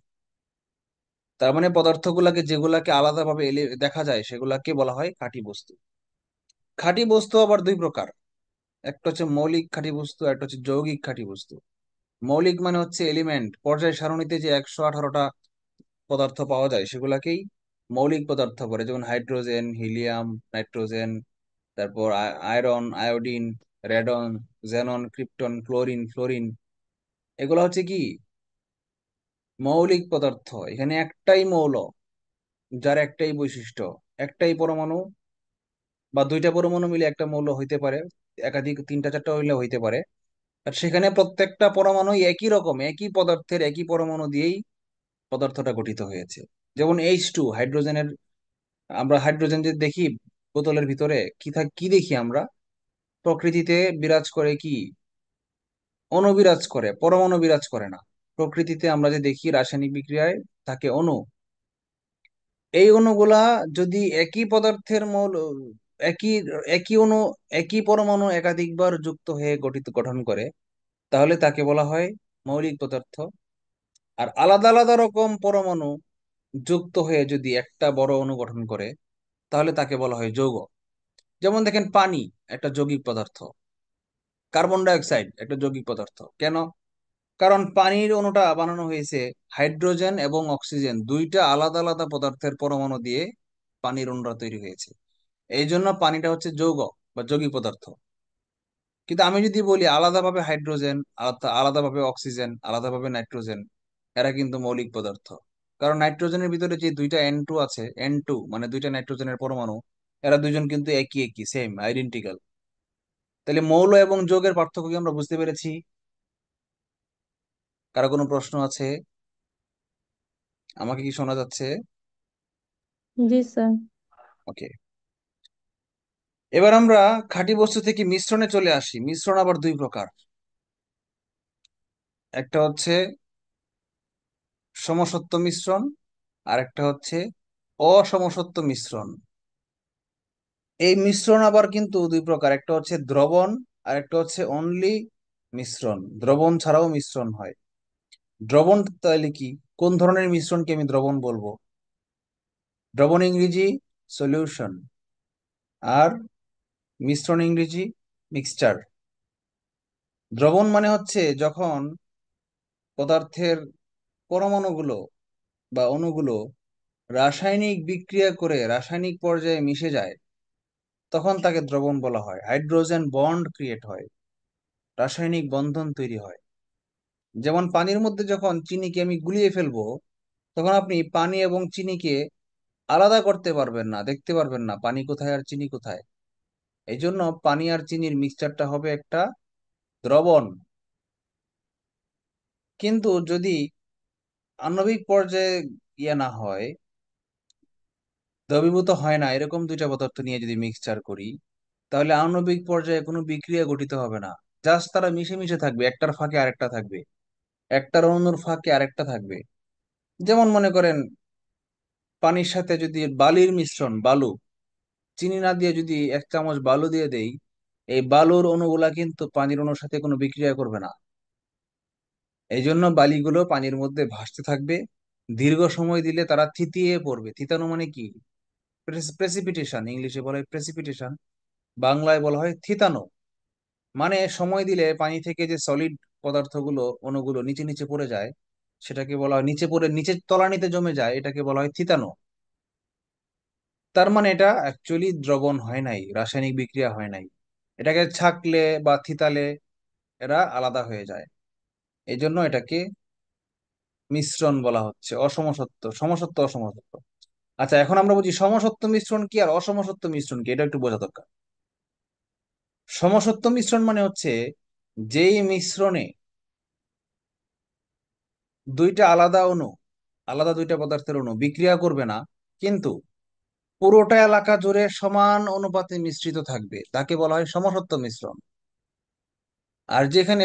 তার মানে পদার্থগুলাকে যেগুলাকে আলাদাভাবে দেখা যায় সেগুলাকে বলা হয় খাঁটি বস্তু। খাঁটি বস্তু আবার দুই প্রকার, একটা হচ্ছে মৌলিক খাঁটি বস্তু, একটা হচ্ছে যৌগিক খাঁটি বস্তু। মৌলিক মানে হচ্ছে এলিমেন্ট, পর্যায় সারণীতে যে 118টা পদার্থ পাওয়া যায় সেগুলাকেই মৌলিক পদার্থ বলে, যেমন হাইড্রোজেন, হিলিয়াম, নাইট্রোজেন, তারপর iron, iodine, radon, xenon, krypton, chlorine, fluorine. এগুলো হচ্ছে কি মৌলিক পদার্থ। এখানে একটাই মৌল, যার একটাই বৈশিষ্ট্য, একটাই পরমাণু বা দুইটা পরমাণু মিলে একটা মৌল হইতে পারে, একাধিক তিনটা চারটা হইলে হইতে পারে। আর সেখানে প্রত্যেকটা পরমাণু একই রকম, একই পদার্থের একই পরমাণু দিয়েই পদার্থটা গঠিত হয়েছে। যেমন H2 হাইড্রোজেনের, আমরা হাইড্রোজেন যে দেখি বোতলের ভিতরে কি কি দেখি আমরা, প্রকৃতিতে বিরাজ করে কি, অণু বিরাজ করে, পরমাণু বিরাজ করে না। প্রকৃতিতে আমরা যে দেখি রাসায়নিক বিক্রিয়ায় থাকে অণু। এই অণুগুলা যদি একই পদার্থের মৌল, একই একই অণু, একই পরমাণু একাধিকবার যুক্ত হয়ে গঠন করে, তাহলে তাকে বলা হয় মৌলিক পদার্থ। আর আলাদা আলাদা রকম পরমাণু যুক্ত হয়ে যদি একটা বড় অণু গঠন করে, তাহলে তাকে বলা হয় যৌগ। যেমন দেখেন পানি একটা যৌগিক পদার্থ, কার্বন ডাই অক্সাইড একটা যৌগিক পদার্থ। কেন? কারণ পানির অণুটা বানানো হয়েছে হাইড্রোজেন এবং অক্সিজেন দুইটা আলাদা আলাদা পদার্থের পরমাণু দিয়ে পানির অণুটা তৈরি হয়েছে। এই জন্য পানিটা হচ্ছে যৌগ বা যৌগিক পদার্থ। কিন্তু আমি যদি বলি আলাদাভাবে হাইড্রোজেন, আলাদাভাবে অক্সিজেন, আলাদাভাবে নাইট্রোজেন, এরা কিন্তু মৌলিক পদার্থ। কারণ নাইট্রোজেনের ভিতরে যে দুইটা N2 আছে, N2 মানে দুইটা নাইট্রোজেনের পরমাণু, এরা দুইজন কিন্তু একই একই, সেম আইডেন্টিক্যাল। তাহলে মৌল এবং যৌগের পার্থক্য কি আমরা বুঝতে পেরেছি? কারো কোনো প্রশ্ন আছে? আমাকে কি শোনা যাচ্ছে? জি স্যার। ওকে। এবার আমরা খাঁটি বস্তু থেকে মিশ্রণে চলে আসি। মিশ্রণ আবার দুই প্রকার, একটা হচ্ছে সমসত্ব মিশ্রণ, আর একটা হচ্ছে অসমসত্ব মিশ্রণ। এই মিশ্রণ আবার কিন্তু দুই প্রকার, একটা হচ্ছে দ্রবণ, আর একটা হচ্ছে অনলি মিশ্রণ। দ্রবণ ছাড়াও মিশ্রণ হয়। দ্রবণ তাহলে কি, কোন ধরনের মিশ্রণকে আমি দ্রবণ বলবো? দ্রবণ ইংরেজি সলিউশন, আর মিশ্রণ ইংরেজি মিক্সচার। দ্রবণ মানে হচ্ছে যখন পদার্থের পরমাণুগুলো বা অণুগুলো রাসায়নিক বিক্রিয়া করে রাসায়নিক পর্যায়ে মিশে যায়, তখন তাকে দ্রবণ বলা হয়। হাইড্রোজেন বন্ড ক্রিয়েট হয়, রাসায়নিক বন্ধন তৈরি হয়। যেমন পানির মধ্যে যখন চিনিকে আমি গুলিয়ে ফেলবো, তখন আপনি পানি এবং চিনিকে আলাদা করতে পারবেন না, দেখতে পারবেন না পানি কোথায় আর চিনি কোথায়। এই জন্য পানি আর চিনির মিক্সচারটা হবে একটা দ্রবণ। কিন্তু যদি আণবিক পর্যায়ে না হয়, দ্রবীভূত হয় না, এরকম দুইটা পদার্থ নিয়ে যদি মিক্সচার করি, তাহলে আণবিক পর্যায়ে কোনো বিক্রিয়া গঠিত হবে না। জাস্ট তারা মিশে মিশে থাকবে, একটার ফাঁকে আরেকটা থাকবে, একটার অন্যর ফাঁকে আরেকটা থাকবে। যেমন মনে করেন, পানির সাথে যদি বালির মিশ্রণ, বালু, চিনি না দিয়ে যদি 1 চামচ বালু দিয়ে দেই, এই বালুর অণুগুলা কিন্তু পানির অণুর সাথে কোনো বিক্রিয়া করবে না। এই জন্য বালিগুলো পানির মধ্যে ভাসতে থাকবে। দীর্ঘ সময় দিলে তারা থিতিয়ে পড়বে। থিতানো মানে কি? প্রেসিপিটেশন, ইংলিশে বলা হয় প্রেসিপিটেশন, বাংলায় বলা হয় থিতানো। মানে সময় দিলে পানি থেকে যে সলিড পদার্থগুলো, অণুগুলো নিচে নিচে পড়ে যায়, সেটাকে বলা হয় নিচে পড়ে নিচে তলানিতে জমে যায়, এটাকে বলা হয় থিতানো। তার মানে এটা অ্যাকচুয়ালি দ্রবণ হয় নাই, রাসায়নিক বিক্রিয়া হয় নাই। এটাকে ছাকলে বা থিতালে এরা আলাদা হয়ে যায়। এই জন্য এটাকে মিশ্রণ বলা হচ্ছে। অসমসত্ব, সমসত্ব, অসমসত্ব। আচ্ছা, এখন আমরা বুঝি সমসত্ব মিশ্রণ কি আর অসমসত্ব মিশ্রণ কি, এটা একটু বোঝা দরকার। সমসত্ব মিশ্রণ মানে হচ্ছে যেই মিশ্রণে দুইটা আলাদা অণু, আলাদা দুইটা পদার্থের অণু বিক্রিয়া করবে না, কিন্তু পুরোটা এলাকা জুড়ে সমান অনুপাতে মিশ্রিত থাকবে, তাকে বলা হয় সমসত্ব মিশ্রণ। আর যেখানে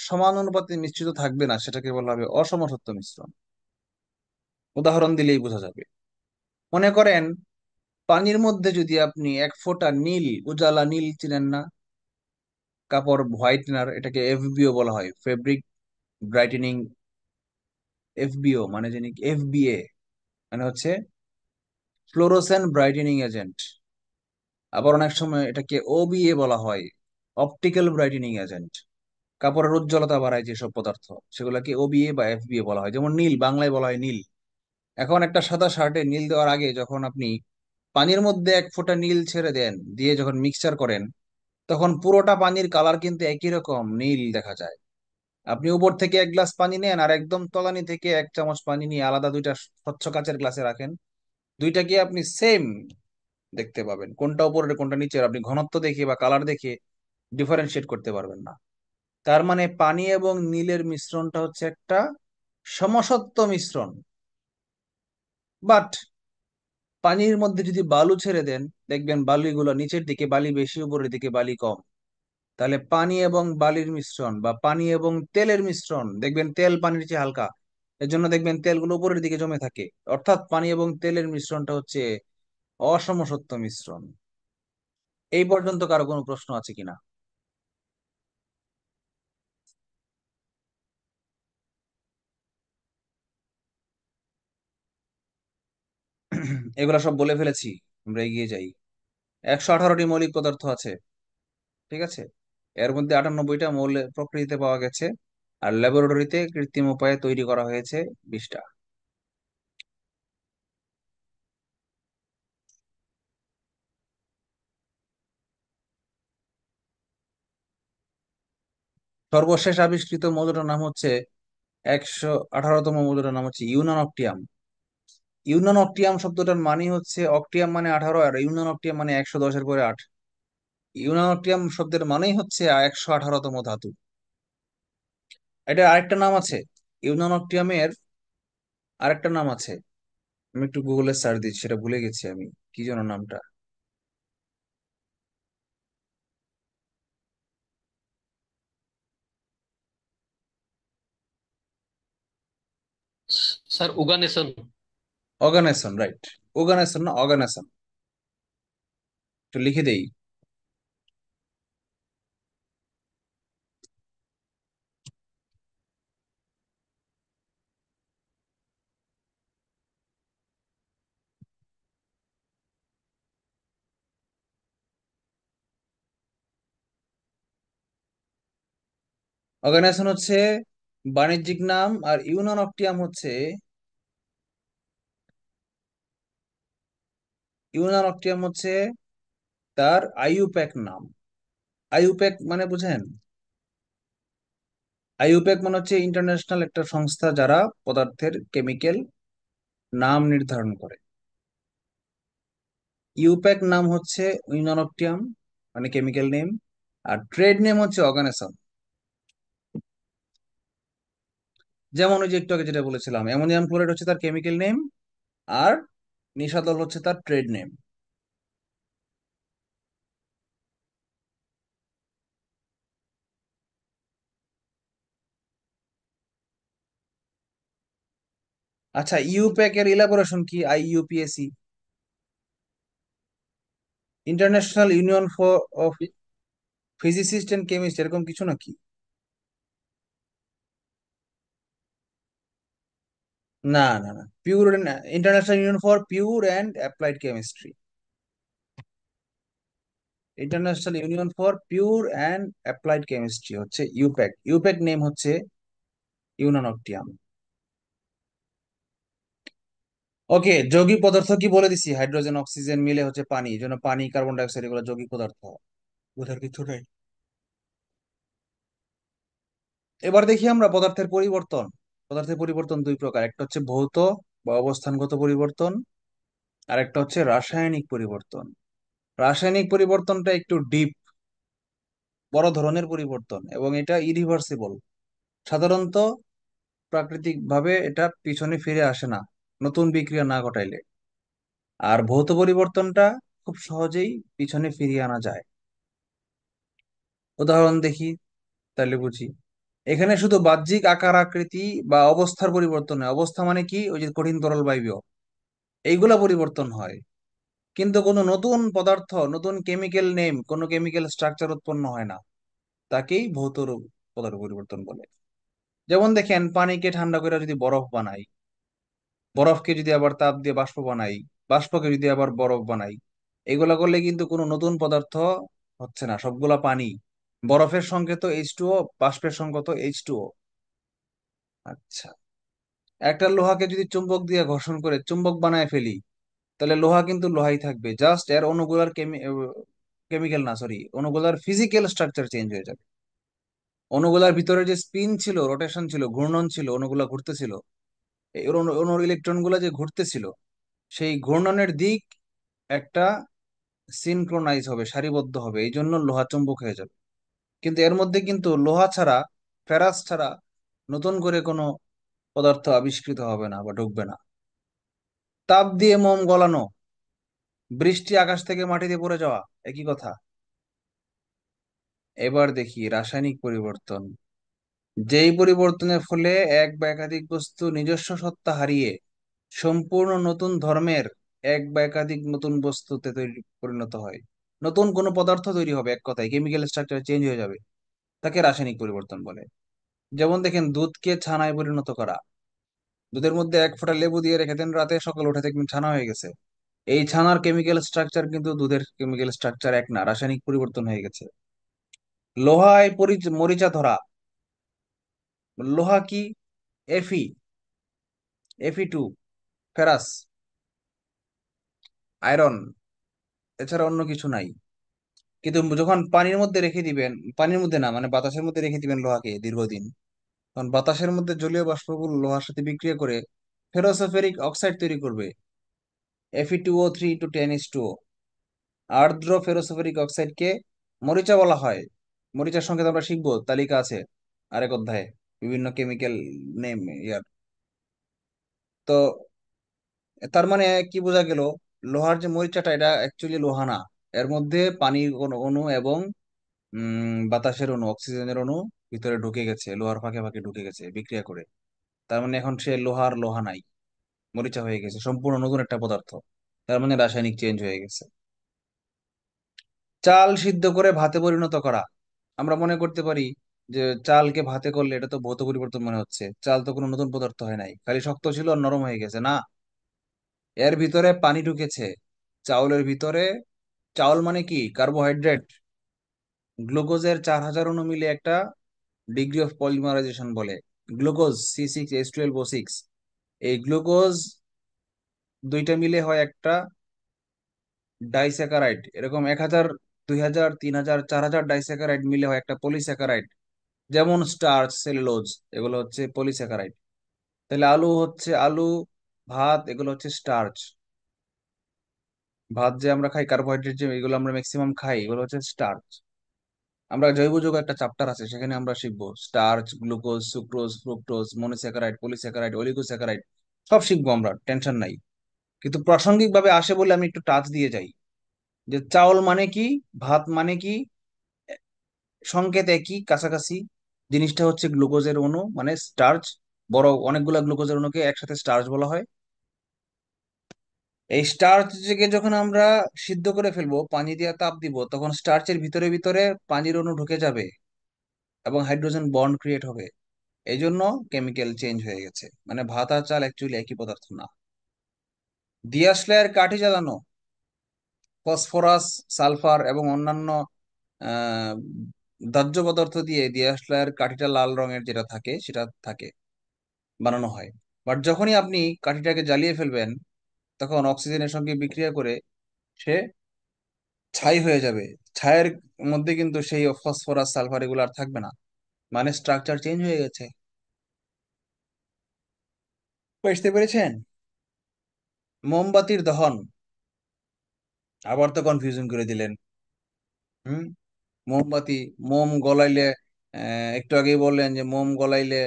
সমান অনুপাতে মিশ্রিত থাকবে না, সেটাকে বলা হবে অসমসত্ব মিশ্রণ। উদাহরণ দিলেই বোঝা যাবে। মনে করেন, পানির মধ্যে যদি আপনি 1 ফোঁটা নীল, উজালা নীল, চিনেন না? কাপড় হোয়াইটনার, এটাকে এফবিও বলা হয়, ফেব্রিক ব্রাইটেনিং। এফবিও মানে জানি, এফবিএ মানে হচ্ছে ফ্লোরোসেন্ট ব্রাইটেনিং এজেন্ট। আবার অনেক সময় এটাকে ওবিএ বলা হয়, অপটিক্যাল ব্রাইটেনিং এজেন্ট। কাপড়ের উজ্জ্বলতা বাড়ায় যেসব পদার্থ, সেগুলোকে ওবিএ বা এফবিএ বলা হয়। যেমন নীল, বাংলায় বলা হয় নীল। এখন একটা সাদা শার্টে নীল দেওয়ার আগে যখন আপনি পানির মধ্যে 1 ফোঁটা নীল ছেড়ে দেন, দিয়ে যখন মিক্সচার করেন, তখন পুরোটা পানির কালার কিন্তু একই রকম নীল দেখা যায়। আপনি উপর থেকে 1 গ্লাস পানি নেন, আর একদম তলানি থেকে 1 চামচ পানি নিয়ে আলাদা দুইটা স্বচ্ছ কাচের গ্লাসে রাখেন, দুইটাকে আপনি সেম দেখতে পাবেন। কোনটা উপরের কোনটা নিচের আপনি ঘনত্ব দেখে বা কালার দেখে ডিফারেন্সিয়েট করতে পারবেন না। তার মানে পানি এবং নীলের মিশ্রণটা হচ্ছে একটা সমসত্ব মিশ্রণ। বাট পানির মধ্যে যদি বালু ছেড়ে দেন, দেখবেন বালিগুলো নিচের দিকে বালি বেশি, উপরের দিকে বালি কম। তাহলে পানি এবং বালির মিশ্রণ বা পানি এবং তেলের মিশ্রণ, দেখবেন তেল পানির চেয়ে হালকা, এর জন্য দেখবেন তেলগুলো উপরের দিকে জমে থাকে। অর্থাৎ পানি এবং তেলের মিশ্রণটা হচ্ছে অসমসত্ব মিশ্রণ। এই পর্যন্ত কারো কোনো প্রশ্ন আছে কিনা? এগুলা সব বলে ফেলেছি, আমরা এগিয়ে যাই। 118টি মৌলিক পদার্থ আছে, ঠিক আছে? এর মধ্যে 98টা মৌল প্রকৃতিতে পাওয়া গেছে, আর ল্যাবরেটরিতে কৃত্রিম উপায়ে তৈরি করা হয়েছে 20টা। সর্বশেষ আবিষ্কৃত মৌলটার নাম হচ্ছে, 118তম মৌলটার নাম হচ্ছে ইউনান অক্টিয়াম। ইউনান অক্টিয়াম শব্দটার মানে হচ্ছে, অক্টিয়াম মানে 18, আর ইউনান অক্টিয়াম মানে 110-এর পরে 8। ইউনান অক্টিয়াম শব্দের মানেই হচ্ছে 118তম ধাতু। এটা আরেকটা নাম আছে, ইউনান অক্টিয়ামের আরেকটা নাম আছে। আমি একটু গুগলে সার্চ দিচ্ছি, সেটা ভুলে গেছি আমি, কি যেন নামটা। Sir oganesson. Organisation, right. Organisation না অর্গানাইজেশন, একটু লিখে দেই। অর্গানাইজেশন হচ্ছে বাণিজ্যিক নাম, আর ইউনান অক্টিয়াম হচ্ছে, ইউনান অক্টিয়াম হচ্ছে তার আইইউপ্যাক নাম। আইইউপ্যাক মানে বুঝেন? আইইউপ্যাক মানে হচ্ছে ইন্টারন্যাশনাল একটা সংস্থা, যারা পদার্থের কেমিক্যাল নাম নির্ধারণ করে। ইউপ্যাক নাম হচ্ছে উইনোনকটিয়াম, মানে কেমিক্যাল নেম। আর ট্রেড নেম হচ্ছে অর্গানেসন। যেমন ওই যে একটু আগে যেটা বলেছিলাম, অ্যামোনিয়াম ক্লোরাইড হচ্ছে তার কেমিক্যাল নেম, আর নিশাদল হচ্ছে তার ট্রেড নেম। আচ্ছা, ইউপ্যাক এর ইলাবোরেশন কি? IUPAC, international union for of physicist and chemist, এরকম কিছু নাকি? না না না, pure, international union for pure and applied chemistry. International union for pure and applied chemistry হচ্ছে ইউপ্যাক। ইউপ্যাক নেম হচ্ছে ইউনানকটিয়াম। ওকে, যৌগিক পদার্থ কি বলে দিছি, হাইড্রোজেন অক্সিজেন মিলে হচ্ছে পানি, এই জন্য পানি, কার্বন ডাই অক্সাইড, এগুলো যৌগিক পদার্থ। বোঝার কিছু নাই। এবার দেখি আমরা পদার্থের পরিবর্তন। পদার্থের পরিবর্তন দুই প্রকার, একটা হচ্ছে ভৌত বা অবস্থানগত পরিবর্তন, আর একটা হচ্ছে রাসায়নিক পরিবর্তন। রাসায়নিক পরিবর্তনটা একটু ডিপ, বড় ধরনের পরিবর্তন, এবং এটা ইরিভার্সিবল। সাধারণত প্রাকৃতিক ভাবে এটা পিছনে ফিরে আসে না, নতুন বিক্রিয়া না ঘটাইলে। আর ভৌত পরিবর্তনটা খুব সহজেই পিছনে ফিরিয়ে আনা যায়। উদাহরণ দেখি, তাহলে বুঝি। এখানে শুধু বাহ্যিক আকার আকৃতি বা অবস্থার পরিবর্তন হয়। অবস্থা মানে কি? ওই যে কঠিন তরল বায়বীয়, এইগুলা পরিবর্তন হয়। কিন্তু কোনো নতুন পদার্থ, নতুন কেমিক্যাল নেম, কোনো কেমিক্যাল স্ট্রাকচার উৎপন্ন হয় না। তাকেই ভৌত পদার্থ পরিবর্তন বলে। যেমন দেখেন, পানিকে ঠান্ডা করে যদি বরফ বানাই, বরফকে যদি আবার তাপ দিয়ে বাষ্প বানাই, বাষ্পকে যদি আবার বরফ বানাই, এগুলা করলে কিন্তু কোনো নতুন পদার্থ হচ্ছে না, সবগুলা পানি। বরফের সংকেত H2O, বাষ্পের সংকেত H2O। আচ্ছা, একটা লোহাকে যদি চুম্বক দিয়ে ঘর্ষণ করে চুম্বক বানায় ফেলি, তাহলে লোহা কিন্তু লোহাই থাকবে, জাস্ট এর অনুগুলার কেমিক্যাল না, সরি, অনুগুলার ফিজিক্যাল স্ট্রাকচার চেঞ্জ হয়ে যাবে। অনুগুলার ভিতরে যে স্পিন ছিল, রোটেশন ছিল, ঘূর্ণন ছিল, অনুগুলা ঘুরতেছিল, এই অনুর ইলেকট্রন গুলা যে ঘুরতেছিল, সেই ঘূর্ণনের দিক একটা সিনক্রোনাইজ হবে, সারিবদ্ধ হবে, এই জন্য লোহা চুম্বক হয়ে যাবে। কিন্তু এর মধ্যে কিন্তু লোহা ছাড়া, ফেরাস ছাড়া নতুন করে কোনো পদার্থ আবিষ্কৃত হবে না বা ঢুকবে না। তাপ দিয়ে মোম গলানো, বৃষ্টি আকাশ থেকে মাটিতে পড়ে যাওয়া, একই কথা। এবার দেখি রাসায়নিক পরিবর্তন। যেই পরিবর্তনের ফলে এক বা একাধিক বস্তু নিজস্ব সত্তা হারিয়ে সম্পূর্ণ নতুন ধর্মের এক বা একাধিক নতুন বস্তুতে পরিণত হয়। নতুন কোনো পদার্থ তৈরি হবে, এক কথায় কেমিক্যাল স্ট্রাকচার চেঞ্জ হয়ে যাবে, তাকে রাসায়নিক পরিবর্তন বলে। যেমন দেখেন, দুধকে ছানায় পরিণত করা। দুধের মধ্যে এক ফোঁটা লেবু দিয়ে রেখে দেন, রাতে সকালে উঠে দেখবেন ছানা হয়ে গেছে। এই ছানার কেমিক্যাল স্ট্রাকচার কিন্তু দুধের কেমিক্যাল স্ট্রাকচার এক না, রাসায়নিক পরিবর্তন হয়ে গেছে। লোহায় মরিচা ধরা। লোহা কি? এফি, Fe2, ফেরাস, আয়রন, এছাড়া অন্য কিছু নাই। কিন্তু যখন পানির মধ্যে রেখে দিবেন, পানির মধ্যে না, মানে বাতাসের মধ্যে রেখে দিবেন লোহাকে দীর্ঘদিন, তখন বাতাসের মধ্যে জলীয় বাষ্পগুলো লোহার সাথে বিক্রিয়া করে ফেরোসোফেরিক অক্সাইড তৈরি করবে, Fe2O3 * 10 আর্দ্র ফেরোসোফেরিক অক্সাইডকে মরিচা বলা হয়। মরিচার সংকেত আমরা শিখবো, তালিকা আছে আরেক অধ্যায়ে, বিভিন্ন কেমিক্যাল নেম ইয়ার। তো তার মানে কি বোঝা গেল? লোহার যে মরিচাটা, এটা অ্যাকচুয়ালি লোহা না। এর মধ্যে পানির কোনো অণু এবং বাতাসের অণু, অক্সিজেনের অণু ভিতরে ঢুকে গেছে, লোহার ফাঁকে ফাঁকে ঢুকে গেছে বিক্রিয়া করে। তার মানে এখন সে লোহার লোহা নাই, মরিচা হয়ে গেছে, সম্পূর্ণ নতুন একটা পদার্থ। তার মানে রাসায়নিক চেঞ্জ হয়ে গেছে। চাল সিদ্ধ করে ভাতে পরিণত করা। আমরা মনে করতে পারি যে চালকে ভাতে করলে এটা তো ভৌত পরিবর্তন মনে হচ্ছে, চাল তো কোনো নতুন পদার্থ হয় নাই, খালি শক্ত ছিল আর নরম হয়ে গেছে, না। এর ভিতরে পানি ঢুকেছে, চাউলের ভিতরে। চাউল মানে কি? কার্বোহাইড্রেট। গ্লুকোজের 4000 অণু মিলে একটা ডিগ্রি অফ পলিমারাইজেশন বলে, গ্লুকোজ C6H12O6। এই গ্লুকোজ দুইটা মিলে হয় একটা ডাইস্যাকারাইড। এরকম 1000, 2000, 3000, 4000 ডাইস্যাকারাইড মিলে হয় একটা পলিস্যাকারাইড। যেমন স্টার্চ, সেলুলোজ, এগুলো হচ্ছে পলিস্যাকারাইড। তাহলে আলু হচ্ছে আলু, ভাত, এগুলো হচ্ছে স্টার্চ। ভাত যে আমরা খাই, কার্বোহাইড্রেট যে এগুলো আমরা ম্যাক্সিমাম খাই, এগুলো হচ্ছে স্টার্চ। আমরা জৈব যৌগ একটা চ্যাপ্টার আছে, সেখানে আমরা শিখবো starch, glucose, sucrose, fructose, monosaccharide, polysaccharide, oligosaccharide, সব শিখবো আমরা, টেনশন নাই। কিন্তু প্রাসঙ্গিক ভাবে আসে বলে আমি একটু টাচ দিয়ে যাই, যে চাউল মানে কি, ভাত মানে কি, সংকেত একই কাছাকাছি। জিনিসটা হচ্ছে গ্লুকোজের অণু, মানে স্টার্চ। বড় অনেকগুলা গ্লুকোজের অণুকে একসাথে স্টার্চ বলা হয়। এই স্টার্চ থেকে যখন আমরা সিদ্ধ করে ফেলবো, পানি দিয়ে তাপ দিব, তখন স্টার্চের ভিতরে ভিতরে পানির অণু ঢুকে যাবে এবং হাইড্রোজেন বন্ড ক্রিয়েট হবে। এই জন্য কেমিক্যাল চেঞ্জ হয়ে গেছে, মানে ভাত আর চাল অ্যাকচুয়ালি একই পদার্থ না। দিয়াশলাইয়ের কাঠি জ্বালানো ফসফরাস, সালফার এবং অন্যান্য আহ দাহ্য পদার্থ দিয়ে দিয়াশলাইয়ের কাঠিটা লাল রঙের যেটা থাকে সেটা থাকে, বানানো হয়। বাট যখনই আপনি কাঠিটাকে জ্বালিয়ে ফেলবেন, তখন অক্সিজেনের সঙ্গে বিক্রিয়া করে সে ছাই হয়ে যাবে। ছায়ের মধ্যে কিন্তু সেই ফসফরাস, সালফার এগুলো আর থাকবে না, মানে স্ট্রাকচার চেঞ্জ হয়ে গেছে। বুঝতে পেরেছেন? মোমবাতির দহন, আবার তো কনফিউশন করে দিলেন। হুম। মোমবাতি, মোম গলাইলে, একটু আগেই বললেন যে মোম গলাইলে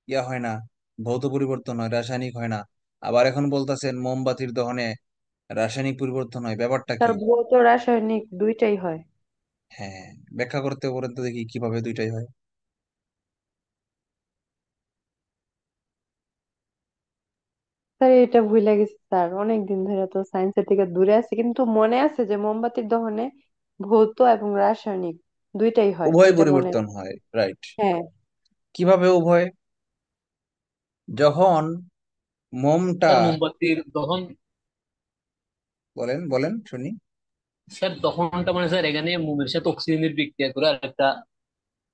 ইয়া হয় না, ভৌত পরিবর্তন হয়, রাসায়নিক হয় না। আবার এখন বলতেছেন মোমবাতির দহনে রাসায়নিক পরিবর্তন হয়, ব্যাপারটা তার কি? ভৌত রাসায়নিক দুইটাই হয়। হ্যাঁ, ব্যাখ্যা করতে পারেন তো দেখি কিভাবে দুইটাই হয়। স্যার এটা ভুলে গেছি স্যার, অনেক দিন ধরে তো সায়েন্সের থেকে দূরে আছে, কিন্তু মনে আছে যে মোমবাতির দহনে ভৌত এবং রাসায়নিক দুইটাই হয়, উভয় এটা মনে পরিবর্তন আছে। হয়, রাইট। হ্যাঁ। কিভাবে উভয়? যখন মোমটা, স্যার মোমবাতির দহন, বলেন বলেন শুনি। স্যার দহনটা মানে স্যার এখানে মোমের সাথে অক্সিজেনের বিক্রিয়া করে আর একটা,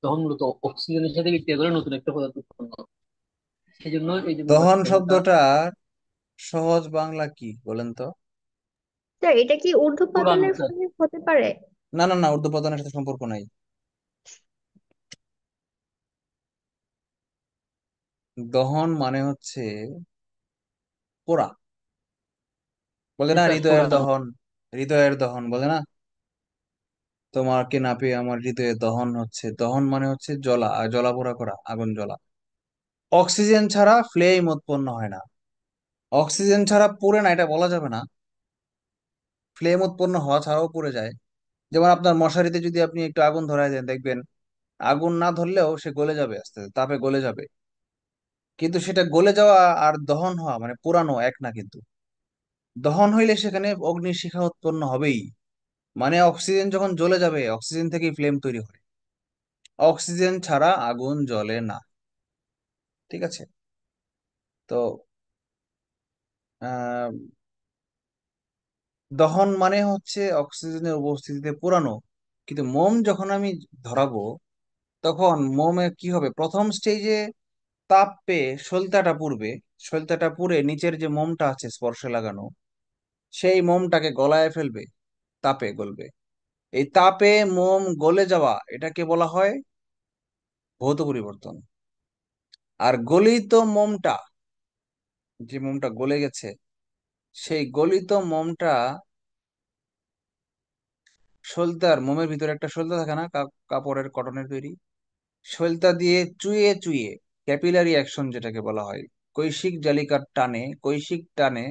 তখন মূলত অক্সিজেনের সাথে বিক্রিয়া করে নতুন একটা পদার্থ উৎপন্ন হয়। সেই জন্য এই যে দহন মোমবাতির দহনটা। শব্দটার সহজ বাংলা কি বলেন তো? স্যার এটা কি পোড়ানো ঊর্ধ্বপাতনের স্যার। ফলে হতে পারে? না না না, ঊর্ধ্বপতনের সাথে সম্পর্ক নাই। দহন মানে হচ্ছে পোড়া। বলে হ্যাঁ না স্যার হৃদয়ের পোড়ানো। দহন, হৃদয়ের দহন বলে না, তোমাকে না পেয়ে আমার হৃদয়ে দহন হচ্ছে। দহন মানে হচ্ছে জ্বলা, জ্বলাপোড়া করা, আগুন জ্বলা। অক্সিজেন ছাড়া ফ্লেম উৎপন্ন হয় না। অক্সিজেন ছাড়া পুড়ে না এটা বলা যাবে না, ফ্লেম উৎপন্ন হওয়া ছাড়াও পুড়ে যায়। যেমন আপনার মশারিতে যদি আপনি একটু আগুন ধরায় দেন, দেখবেন আগুন না ধরলেও সে গলে যাবে, আস্তে আস্তে তাপে গলে যাবে। কিন্তু সেটা গলে যাওয়া আর দহন হওয়া মানে পুরানো এক না কিন্তু। দহন হইলে সেখানে অগ্নিশিখা উৎপন্ন হবেই, মানে অক্সিজেন যখন জ্বলে যাবে, অক্সিজেন থেকেই ফ্লেম তৈরি হয়। অক্সিজেন ছাড়া আগুন জ্বলে না। ঠিক আছে? তো আহ দহন মানে হচ্ছে অক্সিজেনের উপস্থিতিতে পুরানো। কিন্তু মোম যখন আমি ধরাবো, তখন মোমে কি হবে, প্রথম স্টেজে তাপ পেয়ে সলতাটা পুড়বে। সলতাটা পুড়ে নিচের যে মোমটা আছে স্পর্শে লাগানো, সেই মোমটাকে গলায় ফেলবে, তাপে গলবে। এই তাপে মোম গলে যাওয়া, এটাকে বলা হয় ভৌত পরিবর্তন। আর গলিত মোমটা, যে মোমটা গলে গেছে, সেই গলিত মোমটা সলতার, মোমের ভিতরে একটা সলতা থাকে না, কাপড়ের, কটনের তৈরি, সলতা দিয়ে চুইয়ে চুইয়ে, ক্যাপিলারি অ্যাকশন যেটাকে বলা হয়, কৈশিক জালিকার টানে, কৈশিক টানে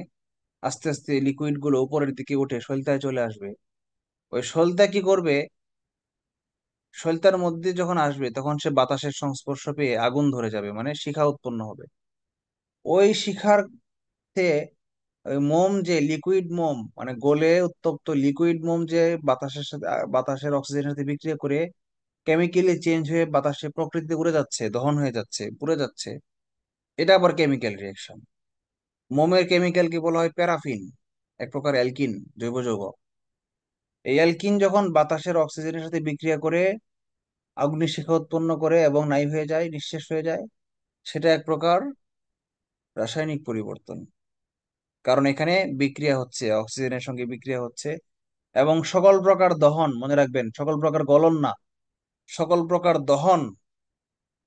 আস্তে আস্তে লিকুইড গুলো উপরের দিকে উঠে সলতায় চলে আসবে। ওই সলতা কি করবে, সলতার মধ্যে যখন আসবে তখন সে বাতাসের সংস্পর্শ পেয়ে আগুন ধরে যাবে, মানে শিখা উৎপন্ন হবে। ওই শিখার থেকে ওই মোম, যে লিকুইড মোম, মানে গলে উত্তপ্ত লিকুইড মোম, যে বাতাসের সাথে বাতাসের অক্সিজেনের সাথে বিক্রিয়া করে কেমিক্যালি চেঞ্জ হয়ে বাতাসে প্রকৃতিতে উড়ে যাচ্ছে, দহন হয়ে যাচ্ছে, পুড়ে যাচ্ছে, এটা আবার কেমিক্যাল রিয়েকশন। মোমের কেমিক্যালকে বলা হয় প্যারাফিন, এক প্রকার অ্যালকিন, জৈব যৌগ। এই অ্যালকিন যখন বাতাসের অক্সিজেনের সাথে বিক্রিয়া করে অগ্নিশিখা উৎপন্ন করে এবং নাই হয়ে যায়, নিঃশেষ হয়ে যায়, সেটা এক প্রকার রাসায়নিক পরিবর্তন। কারণ এখানে বিক্রিয়া হচ্ছে, অক্সিজেনের সঙ্গে বিক্রিয়া হচ্ছে। এবং সকল প্রকার দহন, মনে রাখবেন, সকল প্রকার গলন না, সকল প্রকার দহন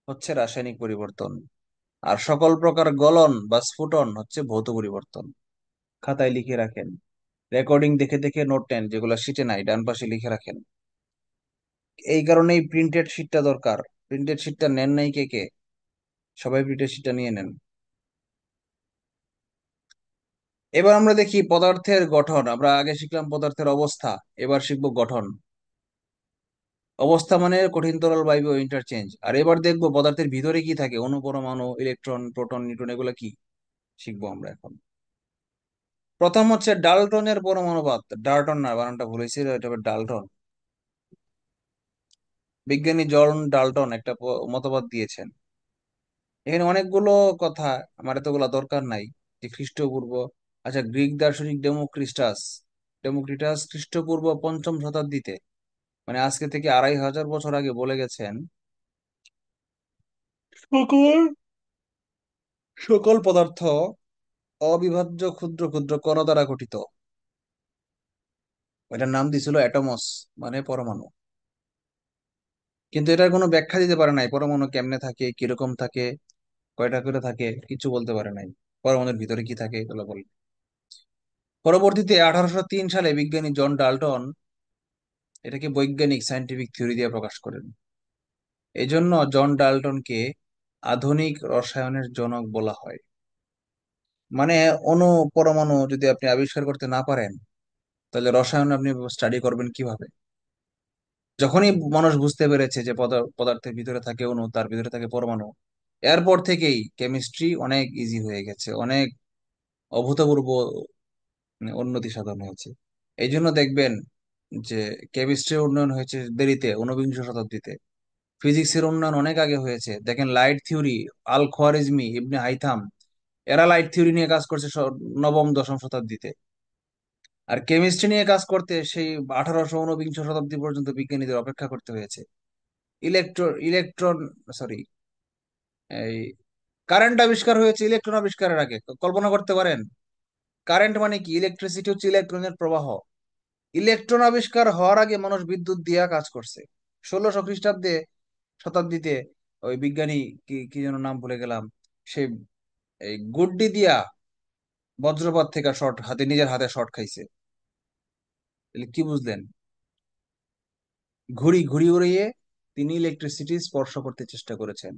হচ্ছে রাসায়নিক পরিবর্তন। আর সকল প্রকার গলন বা স্ফুটন হচ্ছে ভৌত পরিবর্তন। খাতায় লিখে রাখেন। রেকর্ডিং দেখে দেখে নোট নেন, যেগুলো শিটে নাই ডান পাশে লিখে রাখেন। এই কারণেই প্রিন্টেড শিটটা দরকার। প্রিন্টেড শিটটা নেন নাই কে কে? সবাই প্রিন্টেড শিটটা নিয়ে নেন। এবার আমরা দেখি পদার্থের গঠন। আমরা আগে শিখলাম পদার্থের অবস্থা, এবার শিখবো গঠন। অবস্থা মানে কঠিন তরল বায়বীয় ইন্টারচেঞ্জ। আর এবার দেখবো পদার্থের ভিতরে কি থাকে, অণু পরমাণু, ইলেকট্রন, প্রোটন, নিউট্রন, এগুলো কি শিখবো আমরা এখন। প্রথম হচ্ছে ডাল্টনের পরমাণুবাদ। ডাল্টন না, বানানটা ভুল হয়েছিল, এটা হবে ডাল্টন। বিজ্ঞানী জন ডাল্টন একটা মতবাদ দিয়েছেন। এখানে অনেকগুলো কথা, আমার এতগুলো দরকার নাই। যে খ্রিস্টপূর্ব, আচ্ছা, গ্রিক দার্শনিক ডেমোক্রিটাস খ্রিস্টপূর্ব 5ম শতাব্দীতে, মানে আজকে থেকে 2500 বছর আগে বলে গেছেন, সকল সকল পদার্থ অবিভাজ্য ক্ষুদ্র ক্ষুদ্র কণ দ্বারা গঠিত। এটার নাম দিছিল অ্যাটমস, মানে পরমাণু। কিন্তু এটার কোনো ব্যাখ্যা দিতে পারে নাই, পরমাণু কেমনে থাকে, কিরকম থাকে, কয়টা করে থাকে, কিছু বলতে পারে নাই। পরমাণুর ভিতরে কি থাকে এগুলো বলে। পরবর্তীতে 1803 সালে বিজ্ঞানী জন ডাল্টন এটাকে বৈজ্ঞানিক সায়েন্টিফিক থিওরি দিয়ে প্রকাশ করেন। এই জন্য জন ডাল্টনকে আধুনিক রসায়নের জনক বলা হয়। মানে অণু পরমাণু যদি আপনি আবিষ্কার করতে না পারেন, তাহলে রসায়ন আপনি স্টাডি করবেন কিভাবে? যখনই মানুষ বুঝতে পেরেছে যে পদার্থের ভিতরে থাকে অণু, তার ভিতরে থাকে পরমাণু, এরপর থেকেই কেমিস্ট্রি অনেক ইজি হয়ে গেছে, অনেক অভূতপূর্ব উন্নতি সাধন হয়েছে। এই জন্য দেখবেন যে কেমিস্ট্রির উন্নয়ন হয়েছে দেরিতে, 19শ শতাব্দীতে। ফিজিক্সের উন্নয়ন অনেক আগে হয়েছে। দেখেন লাইট থিওরি, আল খোয়ারিজমি, ইবনে হাইথাম, এরা লাইট থিওরি নিয়ে কাজ করছে নবম দশম শতাব্দীতে। আর কেমিস্ট্রি নিয়ে কাজ করতে সেই 1800 ঊনবিংশ শতাব্দী পর্যন্ত বিজ্ঞানীদের অপেক্ষা করতে হয়েছে। ইলেকট্রন, সরি, এই কারেন্ট আবিষ্কার হয়েছে ইলেকট্রন আবিষ্কারের আগে। কল্পনা করতে পারেন? কারেন্ট মানে কি? ইলেকট্রিসিটি হচ্ছে ইলেকট্রনের প্রবাহ। ইলেকট্রন আবিষ্কার হওয়ার আগে মানুষ বিদ্যুৎ দিয়া কাজ করছে। 1600 খ্রিস্টাব্দে ওই বিজ্ঞানী, কি কি যেন নাম ভুলে গেলাম, সে এই গুড্ডি দিয়া বজ্রপাত থেকে শর্ট হাতে, নিজের হাতে শর্ট খাইছে। তাহলে কি বুঝলেন? ঘুড়ি ঘুড়ি উড়িয়ে তিনি ইলেকট্রিসিটি স্পর্শ করতে চেষ্টা করেছেন।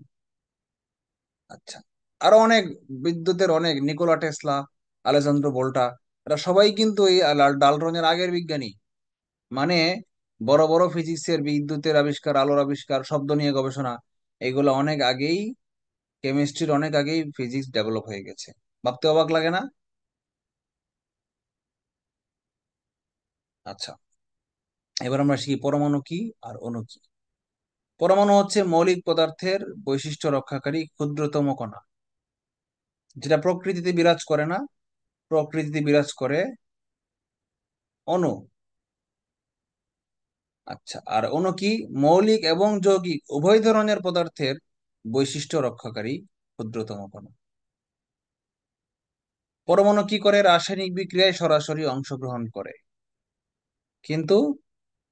আচ্ছা, আরো অনেক, বিদ্যুতের অনেক, নিকোলা টেসলা, আলেজান্দ্রো ভোল্টা, এরা সবাই কিন্তু এই ডালটনের আগের বিজ্ঞানী। মানে বড় বড় ফিজিক্সের, বিদ্যুতের আবিষ্কার, আলোর আবিষ্কার, শব্দ নিয়ে গবেষণা, এগুলো অনেক আগেই, কেমিস্ট্রির অনেক আগেই ফিজিক্স ডেভেলপ হয়ে গেছে। ভাবতে অবাক লাগে না? আচ্ছা, এবার আমরা শিখি পরমাণু কি আর অণু কি। পরমাণু হচ্ছে মৌলিক পদার্থের বৈশিষ্ট্য রক্ষাকারী ক্ষুদ্রতম কণা, যেটা প্রকৃতিতে বিরাজ করে না। প্রকৃতিতে বিরাজ করে অণু। আচ্ছা, আর অণু কি? মৌলিক এবং যৌগিক উভয় ধরনের পদার্থের বৈশিষ্ট্য রক্ষাকারী ক্ষুদ্রতম কণা। পরমাণু কি করে? রাসায়নিক বিক্রিয়ায় সরাসরি অংশগ্রহণ করে, কিন্তু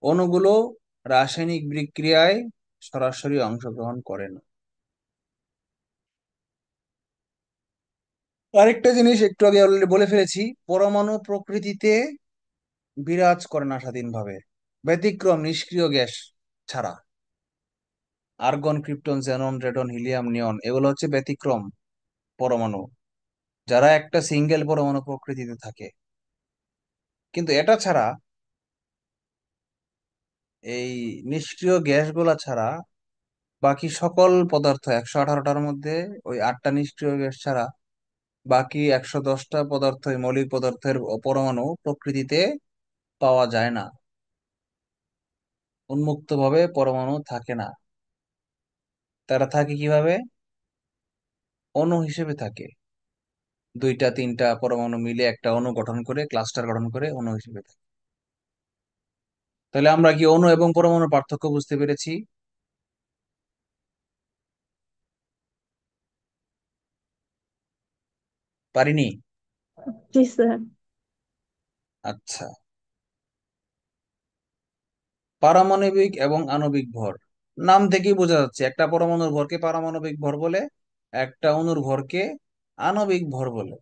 অণুগুলো রাসায়নিক বিক্রিয়ায় সরাসরি অংশগ্রহণ করে না। আরেকটা জিনিস একটু আগে অলরেডি বলে ফেলেছি, পরমাণু প্রকৃতিতে বিরাজ করে না স্বাধীনভাবে, ব্যতিক্রম নিষ্ক্রিয় গ্যাস ছাড়া। Argon, krypton, xenon, radon, helium, neon, এগুলো হচ্ছে ব্যতিক্রম পরমাণু, যারা একটা সিঙ্গেল পরমাণু প্রকৃতিতে থাকে। কিন্তু এটা ছাড়া, এই নিষ্ক্রিয় গ্যাসগুলা ছাড়া বাকি সকল পদার্থ, 118টার মধ্যে ওই 8টা নিষ্ক্রিয় গ্যাস ছাড়া বাকি 110টা পদার্থ, মৌলিক পদার্থের পরমাণু প্রকৃতিতে পাওয়া যায় না। উন্মুক্ত ভাবে পরমাণু থাকে না। তারা থাকে কিভাবে? অণু হিসেবে থাকে। 2টা 3টা পরমাণু মিলে একটা অণু গঠন করে, ক্লাস্টার গঠন করে অণু হিসেবে থাকে। তাহলে আমরা কি অণু এবং পরমাণুর পার্থক্য বুঝতে পেরেছি? পারিনি? জি স্যার। আচ্ছা, পারমাণবিক এবং আণবিক ভর, নাম থেকেই বোঝা যাচ্ছে একটা পরমাণুর ভরকে পারমাণবিক ভর বলে, একটা অণুর ভরকে আণবিক ভর বলে।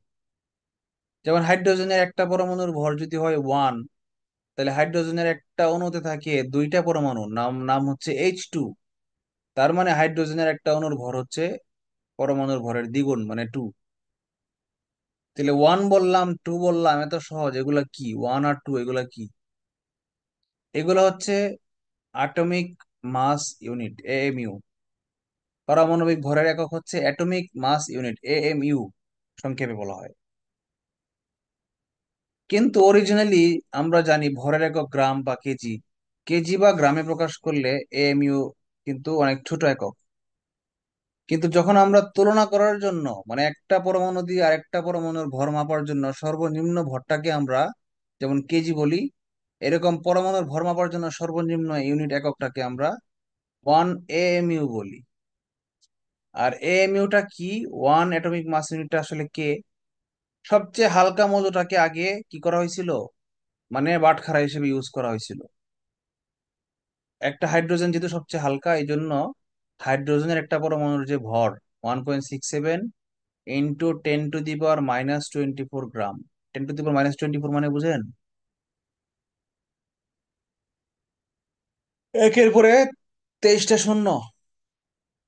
যেমন হাইড্রোজেনের একটা পরমাণুর ভর যদি হয় 1, তাহলে হাইড্রোজেনের একটা অণুতে থাকে দুইটা পরমাণু, নাম নাম হচ্ছে H2। তার মানে হাইড্রোজেনের একটা অণুর ভর হচ্ছে পরমাণুর ভরের দ্বিগুণ, মানে 2। তাহলে 1 বললাম, 2 বললাম, এত সহজ। এগুলা কি, 1 আর 2, এগুলা কি? এগুলো হচ্ছে অ্যাটমিক মাস ইউনিট, এএমইউ। পারমাণবিক ভরের একক হচ্ছে অ্যাটমিক মাস ইউনিট, এএমইউ সংক্ষেপে বলা হয়। কিন্তু অরিজিনালি আমরা জানি ভরের একক গ্রাম বা কেজি। কেজি বা গ্রামে প্রকাশ করলে এএমইউ কিন্তু অনেক ছোট একক। কিন্তু যখন আমরা তুলনা করার জন্য, মানে একটা পরমাণু দিয়ে আরেকটা পরমাণুর ভর মাপার জন্য সর্বনিম্ন ভরটাকে আমরা যেমন কেজি বলি, এরকম পরমাণুর ভর মাপার জন্য সর্বনিম্ন ইউনিট এককটাকে আমরা 1 এএমইউ বলি। আর এএমইউটা কি? 1 অ্যাটমিক মাস ইউনিটটা আসলে কে? সবচেয়ে হালকা মৌলটাকে আগে কি করা হয়েছিল, মানে বাটখারা হিসেবে ইউজ করা হয়েছিল। একটা হাইড্রোজেন যেহেতু সবচেয়ে হালকা, এই জন্য হাইড্রোজেনের একটা পরমাণুর যে ভর 1.67 ইন্টু 10⁻⁻24 গ্রাম। 10⁻⁻24 মানে বুঝেন? একের পরে 23টা শূন্য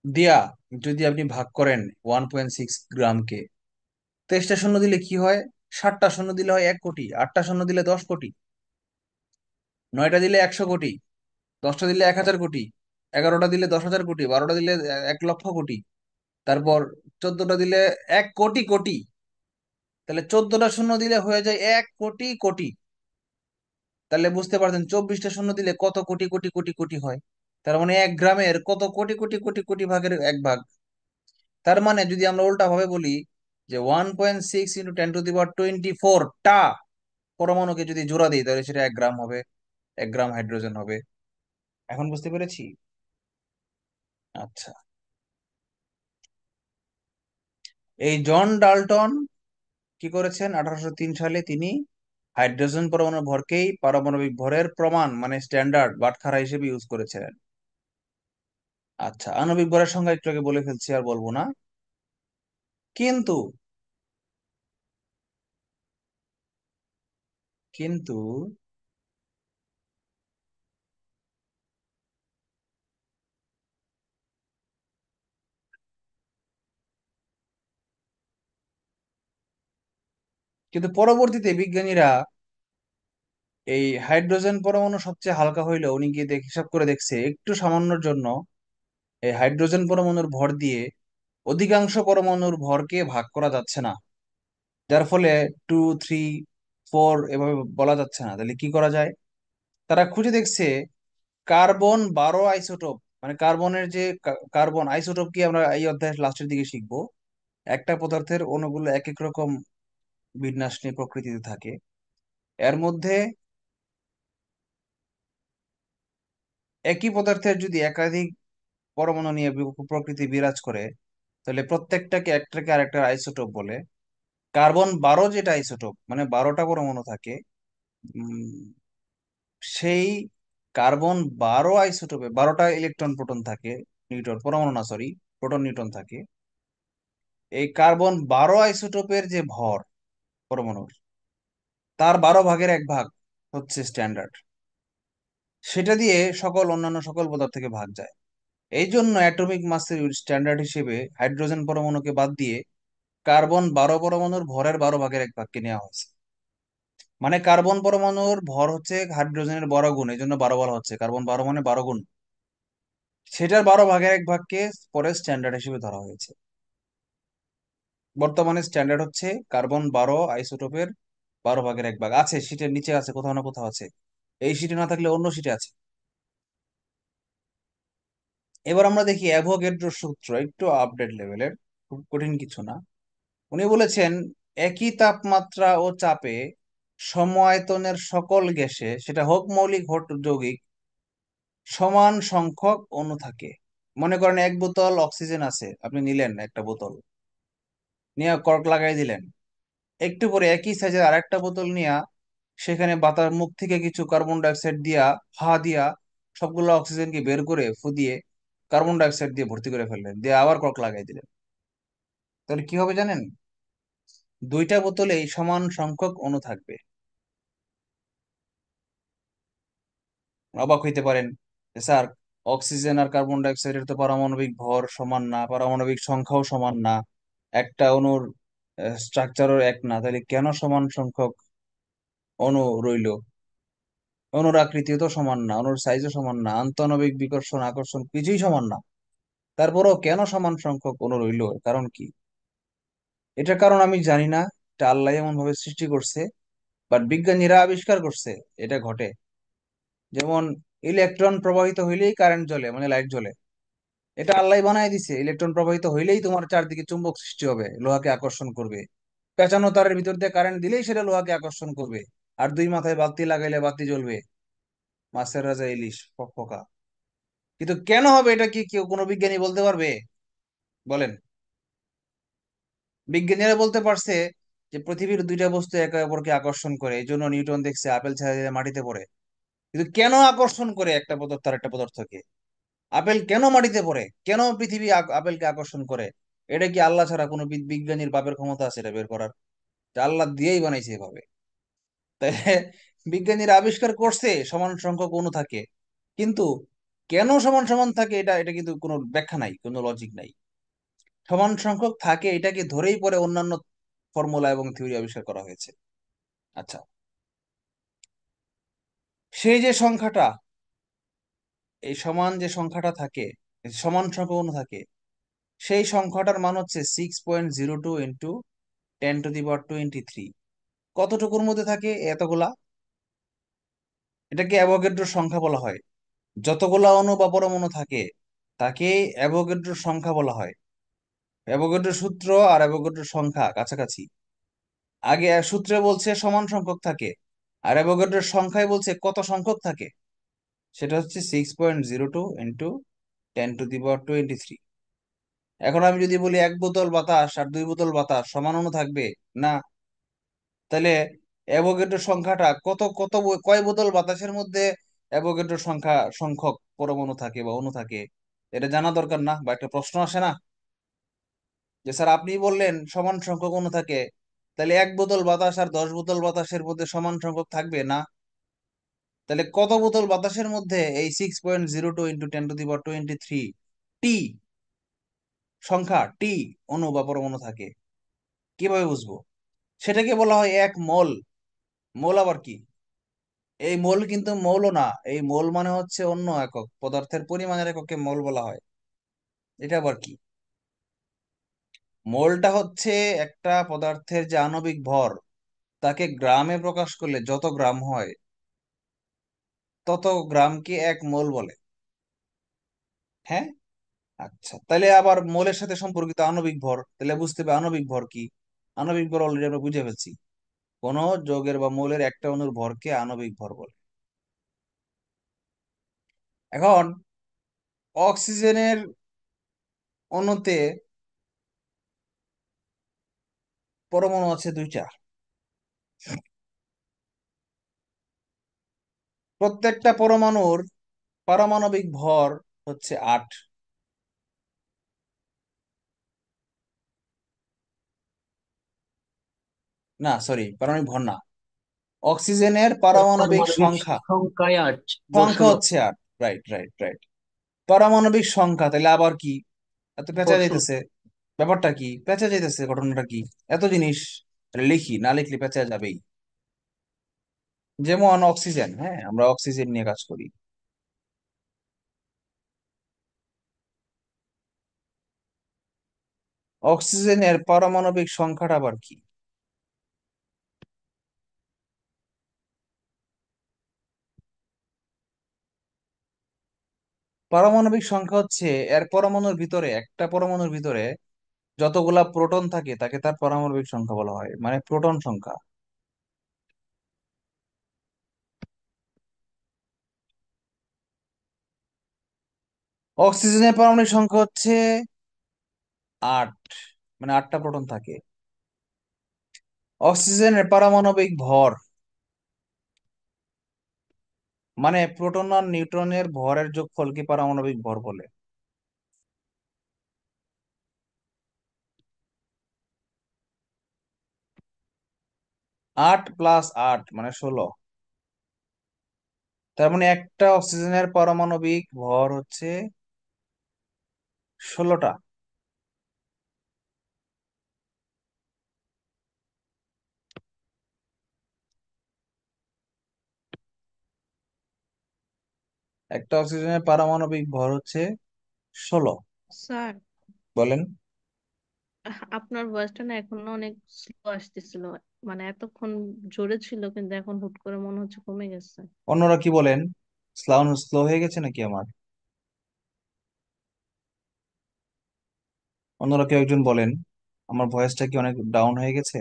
দিয়া যদি আপনি ভাগ করেন 1.6 গ্রামকে, 23টা শূন্য দিলে কি হয়? 7টা শূন্য দিলে হয় 1 কোটি, 8টা শূন্য দিলে 10 কোটি, 9টা দিলে 100 কোটি, 10টা দিলে 1000 কোটি, 11টা দিলে 10,000 কোটি, 12টা দিলে 1 লক্ষ কোটি, তারপর 14টা দিলে 1 কোটি কোটি। তাহলে 14টা শূন্য দিলে হয়ে যায় 1 কোটি কোটি। তাহলে বুঝতে পারছেন 24টা শূন্য দিলে কত কোটি কোটি কোটি কোটি হয়। তার মানে 1 গ্রামের কত কোটি কোটি কোটি কোটি ভাগের 1 ভাগ। তার মানে যদি আমরা উল্টা ভাবে বলি যে 1.6 × 10⁻24টা পরমাণুকে যদি জোড়া দিই, তাহলে সেটা 1 গ্রাম হবে, 1 গ্রাম হাইড্রোজেন হবে। এখন বুঝতে পেরেছি? আচ্ছা, এই জন ডাল্টন কি করেছেন 1803 সালে? তিনি হাইড্রোজেন পরমাণুর ভরকেই পারমাণবিক ভরের প্রমাণ, মানে স্ট্যান্ডার্ড বাটখারা হিসেবে ইউজ করেছিলেন। আচ্ছা, আণবিক ভরের সংজ্ঞা একটু আগে বলে ফেলছি, আর বলবো না। কিন্তু কিন্তু কিন্তু পরবর্তীতে বিজ্ঞানীরা এই হাইড্রোজেন পরমাণু সবচেয়ে হালকা হইলেও উনি গিয়ে হিসাব করে দেখছে একটু সামান্যর জন্য এই হাইড্রোজেন পরমাণুর ভর দিয়ে অধিকাংশ পরমাণুর ভরকে ভাগ করা যাচ্ছে না। যার ফলে 2, 3, 4 এভাবে বলা যাচ্ছে না। তাহলে কি করা যায়? তারা খুঁজে দেখছে কার্বন 12 আইসোটোপ, মানে কার্বনের যে কার্বন আইসোটোপ কি আমরা এই অধ্যায়ের লাস্টের দিকে শিখবো। একটা পদার্থের অণুগুলো এক এক রকম বিন্যাস নিয়ে প্রকৃতিতে থাকে। এর মধ্যে একই পদার্থের যদি একাধিক পরমাণু নিয়ে প্রকৃতি বিরাজ করে, তাহলে প্রত্যেকটাকে একটাকে আরেকটার আইসোটোপ বলে। কার্বন 12 যেটা আইসোটোপ, মানে 12টা পরমাণু থাকে, উম, সেই কার্বন 12 আইসোটোপে 12টা ইলেকট্রন প্রোটন থাকে। নিউট্রন পরমাণু না, সরি, প্রোটন নিউট্রন থাকে। এই কার্বন 12 আইসোটোপের যে ভর পরমাণুর, তার 12 ভাগের 1 ভাগ হচ্ছে স্ট্যান্ডার্ড। সেটা দিয়ে অন্যান্য সকল পদার্থ থেকে ভাগ যায়। এই জন্য অ্যাটমিক মাসের স্ট্যান্ডার্ড হিসেবে হাইড্রোজেন পরমাণুকে বাদ দিয়ে কার্বন 12 পরমাণুর ভরের 12 ভাগের 1 ভাগকে নেওয়া হয়েছে। মানে কার্বন পরমাণুর ভর হচ্ছে হাইড্রোজেনের 12 গুণ, এই জন্য 12 বলা হচ্ছে। কার্বন 12 মানে 12 গুণ। সেটার 12 ভাগের 1 ভাগকে পরে স্ট্যান্ডার্ড হিসেবে ধরা হয়েছে। বর্তমানে স্ট্যান্ডার্ড হচ্ছে কার্বন 12 আইসোটোপের 12 ভাগের 1 ভাগ। আছে, শীটের নিচে আছে, কোথাও না কোথাও আছে। এই শীটে না থাকলে অন্য শীটে আছে। এবার আমরা দেখি অ্যাভোগাড্রোর সূত্র, একটু আপডেট লেভেলের, খুব কঠিন কিছু না। উনি বলেছেন একই তাপমাত্রা ও চাপে সম-আয়তনের সকল গ্যাসে, সেটা হোক মৌলিক হোক যৌগিক, সমান সংখ্যক অণু থাকে। মনে করেন 1 বোতল অক্সিজেন আছে, আপনি নিলেন একটা বোতল, নিয়ে কর্ক লাগাই দিলেন। একটু পরে একই সাইজের আরেকটা বোতল নিয়ে সেখানে বাতাস মুখ থেকে কিছু কার্বন ডাইঅক্সাইড দিয়া, হা দিয়া, সবগুলো অক্সিজেনকে বের করে ফুদিয়ে কার্বন ডাইঅক্সাইড দিয়ে ভর্তি করে ফেললেন, দিয়ে আবার কর্ক লাগাই দিলেন। তাহলে কি হবে জানেন? দুইটা বোতলেই সমান সংখ্যক অণু থাকবে। অবাক হইতে পারেন যে স্যার, অক্সিজেন আর কার্বন ডাই অক্সাইডের তো পারমাণবিক ভর সমান না, পারমাণবিক সংখ্যাও সমান না, একটা অণুর স্ট্রাকচারও এক না, তাহলে কেন সমান সংখ্যক অণু রইলো? অণুর আকৃতিও তো সমান না, অণুর সাইজও সমান না, আন্তঃনবিক বিকর্ষণ আকর্ষণ কিছুই সমান না, তারপরেও কেন সমান সংখ্যক অণু রইলো? কারণ কি? এটার কারণ আমি জানি না, এটা আল্লাহ এমন ভাবে সৃষ্টি করছে, বাট বিজ্ঞানীরা আবিষ্কার করছে এটা ঘটে। যেমন ইলেকট্রন প্রবাহিত হইলেই কারেন্ট জ্বলে, মানে লাইট জ্বলে। এটা আল্লাহ বানায় দিছে, ইলেকট্রন প্রবাহিত হইলেই তোমার চারদিকে চুম্বক সৃষ্টি হবে, লোহাকে আকর্ষণ করবে। পেঁচানো তারের ভিতর দিয়ে কারেন্ট দিলেই সেটা লোহাকে আকর্ষণ করবে। আর দুই মাথায় বাতি লাগাইলে বাতি জ্বলবে। মাছের রাজা ইলিশ ফকফকা। কিন্তু কেন হবে এটা কি কেউ কোনো বিজ্ঞানী বলতে পারবে? বলেন। বিজ্ঞানীরা বলতে পারছে যে পৃথিবীর দুইটা বস্তু একে অপরকে আকর্ষণ করে, এই জন্য নিউটন দেখছে আপেল ছেড়ে দিলে মাটিতে পড়ে। কিন্তু কেন আকর্ষণ করে একটা পদার্থ আর একটা পদার্থকে? আপেল কেন মাটিতে পড়ে, কেন পৃথিবী আপেলকে আকর্ষণ করে? এটা কি আল্লাহ ছাড়া কোনো বিজ্ঞানীর বাপের ক্ষমতা আছে এটা বের করার? এটা আল্লাহ দিয়েই বানাইছে এভাবে। তাই বিজ্ঞানীরা আবিষ্কার করছে সমান সংখ্যক অণু থাকে, কিন্তু কেন সমান সমান থাকে এটা এটা কিন্তু কোনো ব্যাখ্যা নাই, কোনো লজিক নাই। সমান সংখ্যক থাকে এটাকে ধরেই পরে অন্যান্য ফর্মুলা এবং থিওরি আবিষ্কার করা হয়েছে। আচ্ছা, সেই যে সংখ্যাটা, এই সমান যে সংখ্যাটা থাকে, এই সমান সংখ্যক অণু থাকে, সেই সংখ্যাটার মান হচ্ছে 6.02 ইন্টু 10⁻23। কতটুকুর মধ্যে থাকে এতগুলা? এটাকে অ্যাভোগাড্রোর সংখ্যা বলা হয়। যতগুলা অণু বা পরমাণু থাকে তাকে অ্যাভোগাড্রোর সংখ্যা বলা হয়। অ্যাভোগাড্রোর সূত্র আর অ্যাভোগাড্রোর সংখ্যা কাছাকাছি। আগে সূত্রে বলছে সমান সংখ্যক থাকে, আর অ্যাভোগাড্রোর সংখ্যায় বলছে কত সংখ্যক থাকে। সেটা হচ্ছে 6.02 ইন্টু 10⁻23। এখন আমি যদি বলি এক বোতল বাতাস আর দুই বোতল বাতাস সমান অণু থাকবে, না। তাহলে অ্যাভোগাড্রোর সংখ্যাটা কত কত কয় বোতল বাতাসের মধ্যে অ্যাভোগাড্রোর সংখ্যক পরমাণু থাকে বা অণু থাকে, এটা জানা দরকার না? বা একটা প্রশ্ন আসে না যে স্যার আপনি বললেন সমান সংখ্যক অণু থাকে, তাহলে এক বোতল বাতাস আর 10 বোতল বাতাসের মধ্যে সমান সংখ্যক থাকবে না? তাহলে কত বোতল বাতাসের মধ্যে এই 6.02 ইন্টু 10⁻23 টি সংখ্যা, টি অণু বা পরমাণু থাকে? কিভাবে বুঝবো? সেটাকে বলা হয় এক মোল। মোল আবার কি? এই মোল কিন্তু মৌলও না, এই মোল মানে হচ্ছে অন্য একক, পদার্থের পরিমাণের এককে মোল বলা হয়। এটা আবার কি? মোলটা হচ্ছে একটা পদার্থের যে আণবিক ভর, তাকে গ্রামে প্রকাশ করলে যত গ্রাম হয় তত গ্রামকে এক মোল বলে। হ্যাঁ। আচ্ছা, তাহলে আবার মোলের সাথে সম্পর্কিত আণবিক ভর, তাহলে বুঝতে হবে আণবিক ভর কি। আণবিক ভর অলরেডি আমরা বুঝে ফেলছি, কোন যৌগের বা মৌলের একটা অণুর ভরকে আণবিক ভর বলে। এখন অক্সিজেনের অণুতে পরমাণু আছে দুইটা। প্রত্যেকটা পরমাণুর পারমাণবিক ভর হচ্ছে 8। না, সরি, পারমাণবিক ভর না, অক্সিজেনের ওর পারমাণবিক পারমাণবিক সংখ্যা, সংখ্যায় 8, ভর সংখ্যা 16। হচ্ছে 8। Right, right, right. পারমাণবিক সংখ্যা, তাহলে আবার কি? এত পেঁচা ভর 16। যাইতেছে, ব্যাপারটা কি পেঁচা যাইতেছে, ঘটনাটা কি? এত জিনিস লিখি, না লিখলে পেঁচা যাবেই। যেমন অক্সিজেন, হ্যাঁ, আমরা অক্সিজেন নিয়ে কাজ করি। অক্সিজেনের পারমাণবিক সংখ্যাটা আবার কি? পারমাণবিক সংখ্যা হচ্ছে এর পরমাণুর ভিতরে, একটা পরমাণুর ভিতরে যতগুলা প্রোটন থাকে তাকে তার পারমাণবিক সংখ্যা বলা হয়, মানে প্রোটন সংখ্যা। অক্সিজেনের পারমাণবিক সংখ্যা হচ্ছে 8, মানে 8টা প্রোটন থাকে। অক্সিজেনের পারমাণবিক ভর, মানে প্রোটন আর নিউট্রনের ভরের যোগফলকে পারমাণবিক ভর বলে। 8 + 8 মানে 16। তার মানে একটা অক্সিজেনের পারমাণবিক ভর হচ্ছে 16টা। একটা অক্সিজেনের পারমাণবিক ভর হচ্ছে 16। স্যার, বলেন। আপনার ভয়েসটা না এখনো অনেক স্লো আসতেছিল। মানে এতক্ষণ জোরে ছিল, কিন্তু এখন হুট করে মনে হচ্ছে কমে গেছে। অন্যরা কি বলেন? স্লো স্লো হয়ে গেছে নাকি আমার? অন্যরা কেউ একজন বলেন, আমার ভয়েসটা কি অনেক ডাউন হয়ে গেছে?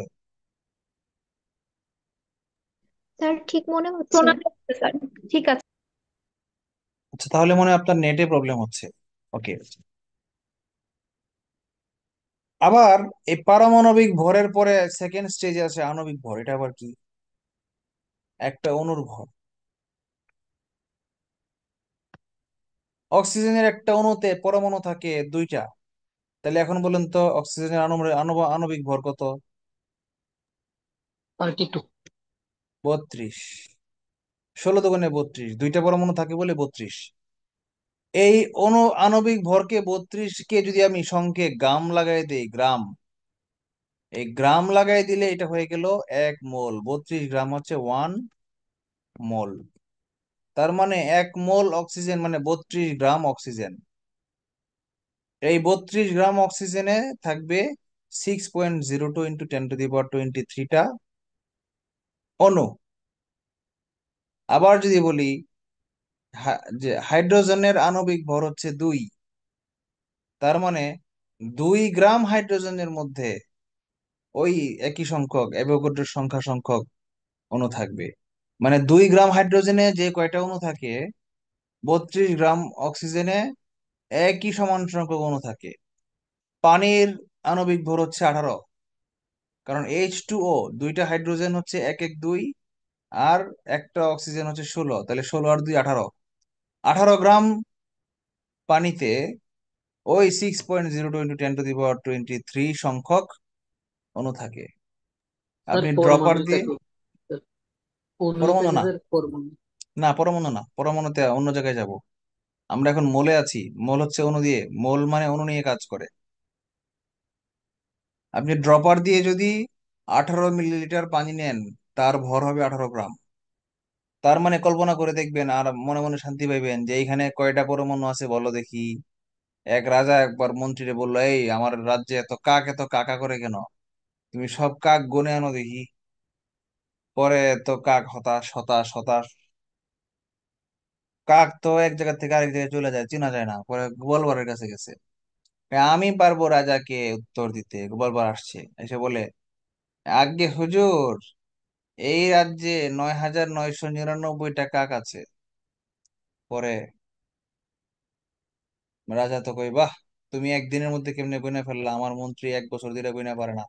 স্যার ঠিক মনে হচ্ছে। শোনা যাচ্ছে স্যার। ঠিক আছে। আচ্ছা, তাহলে মনে হয় আপনার নেটে প্রবলেম হচ্ছে। ওকে। আবার এই পারমাণবিক ভরের পরে সেকেন্ড স্টেজে আছে আণবিক ভর। এটা আবার কি? একটা অণুর ভর। অক্সিজেনের একটা অণুতে পরমাণু থাকে 2টা। তাহলে এখন বলেন তো অক্সিজেনের আণবিক ভর কত? 32। 32। 16 × 2 = 32, 2টা পরমাণু থাকে বলে 32। এই আণবিক ভরকে 32 কে যদি আমি সংখ্যে গ্রাম লাগাই দেই, গ্রাম, এই গ্রাম লাগাই দিলে এটা হয়ে গেল 1 মোল। 32 গ্রাম হচ্ছে 1 মোল। তার মানে 1 মোল অক্সিজেন মানে 32 গ্রাম অক্সিজেন। এই 32 গ্রাম অক্সিজেনে থাকবে 6.02 × 10⁻23টা অণু। আবার যদি বলি যে হাইড্রোজেনের আণবিক ভর হচ্ছে 2, তার মানে 2 গ্রাম হাইড্রোজেনের মধ্যে ওই একই সংখ্যক অ্যাভোগাড্রোর সংখ্যক অণু থাকবে। মানে 2 গ্রাম হাইড্রোজেনে যে কয়টা অণু থাকে, 32 গ্রাম অক্সিজেনে একই সমান সংখ্যক অণু থাকে। পানির আণবিক ভর হচ্ছে 18, কারণ H2O, 2টা হাইড্রোজেন হচ্ছে 1 1 2, আর একটা অক্সিজেন হচ্ছে 16, তাহলে 16 আর 2 18। 18 গ্রাম পানিতে ওই 6.02 × 10⁻23 সংখ্যক অণু থাকে। স্যার আপনি ড্রপার পরমাণু দিয়ে, থাকে স্যার, অণু পরমাণু থাকে না, স্যার, পরমাণু। না পরমাণু না, পরমাণুতে অন্য জায়গায় যাব। আমরা এখন মোলে আছি। মোল হচ্ছে অণু দিয়ে, মোল মানে অণু নিয়ে কাজ করে। আপনি ড্রপার দিয়ে যদি 18 মিলিলিটার পানি নেন, তার ভর হবে 18 গ্রাম। তার মানে কল্পনা করে দেখবেন আর মনে মনে শান্তি পাইবেন যে এইখানে কয়টা পরমাণু আছে বলো দেখি। এক রাজা একবার মন্ত্রীরে বললো, এই আমার রাজ্যে এত কাকা করে কেন? তুমি সব কাক গুনে আনো দেখি। পরে তো কাক হতাশ হতাশ হতাশ। কাক তো এক জায়গা থেকে আরেক জায়গায় চলে যায়, চেনা যায় না। পরে গোপালবারের কাছে গেছে, আমি পারবো রাজাকে উত্তর দিতে। গোপালবার আসছে, এসে বলে, আজ্ঞে হুজুর, এই রাজ্যে 9,999টা কাক আছে। পরে রাজা তো কই, বাহ, তুমি একদিনের মধ্যে কেমনে গুনে ফেললা? আমার মন্ত্রী 1 বছর ধরে গুনে পারে না।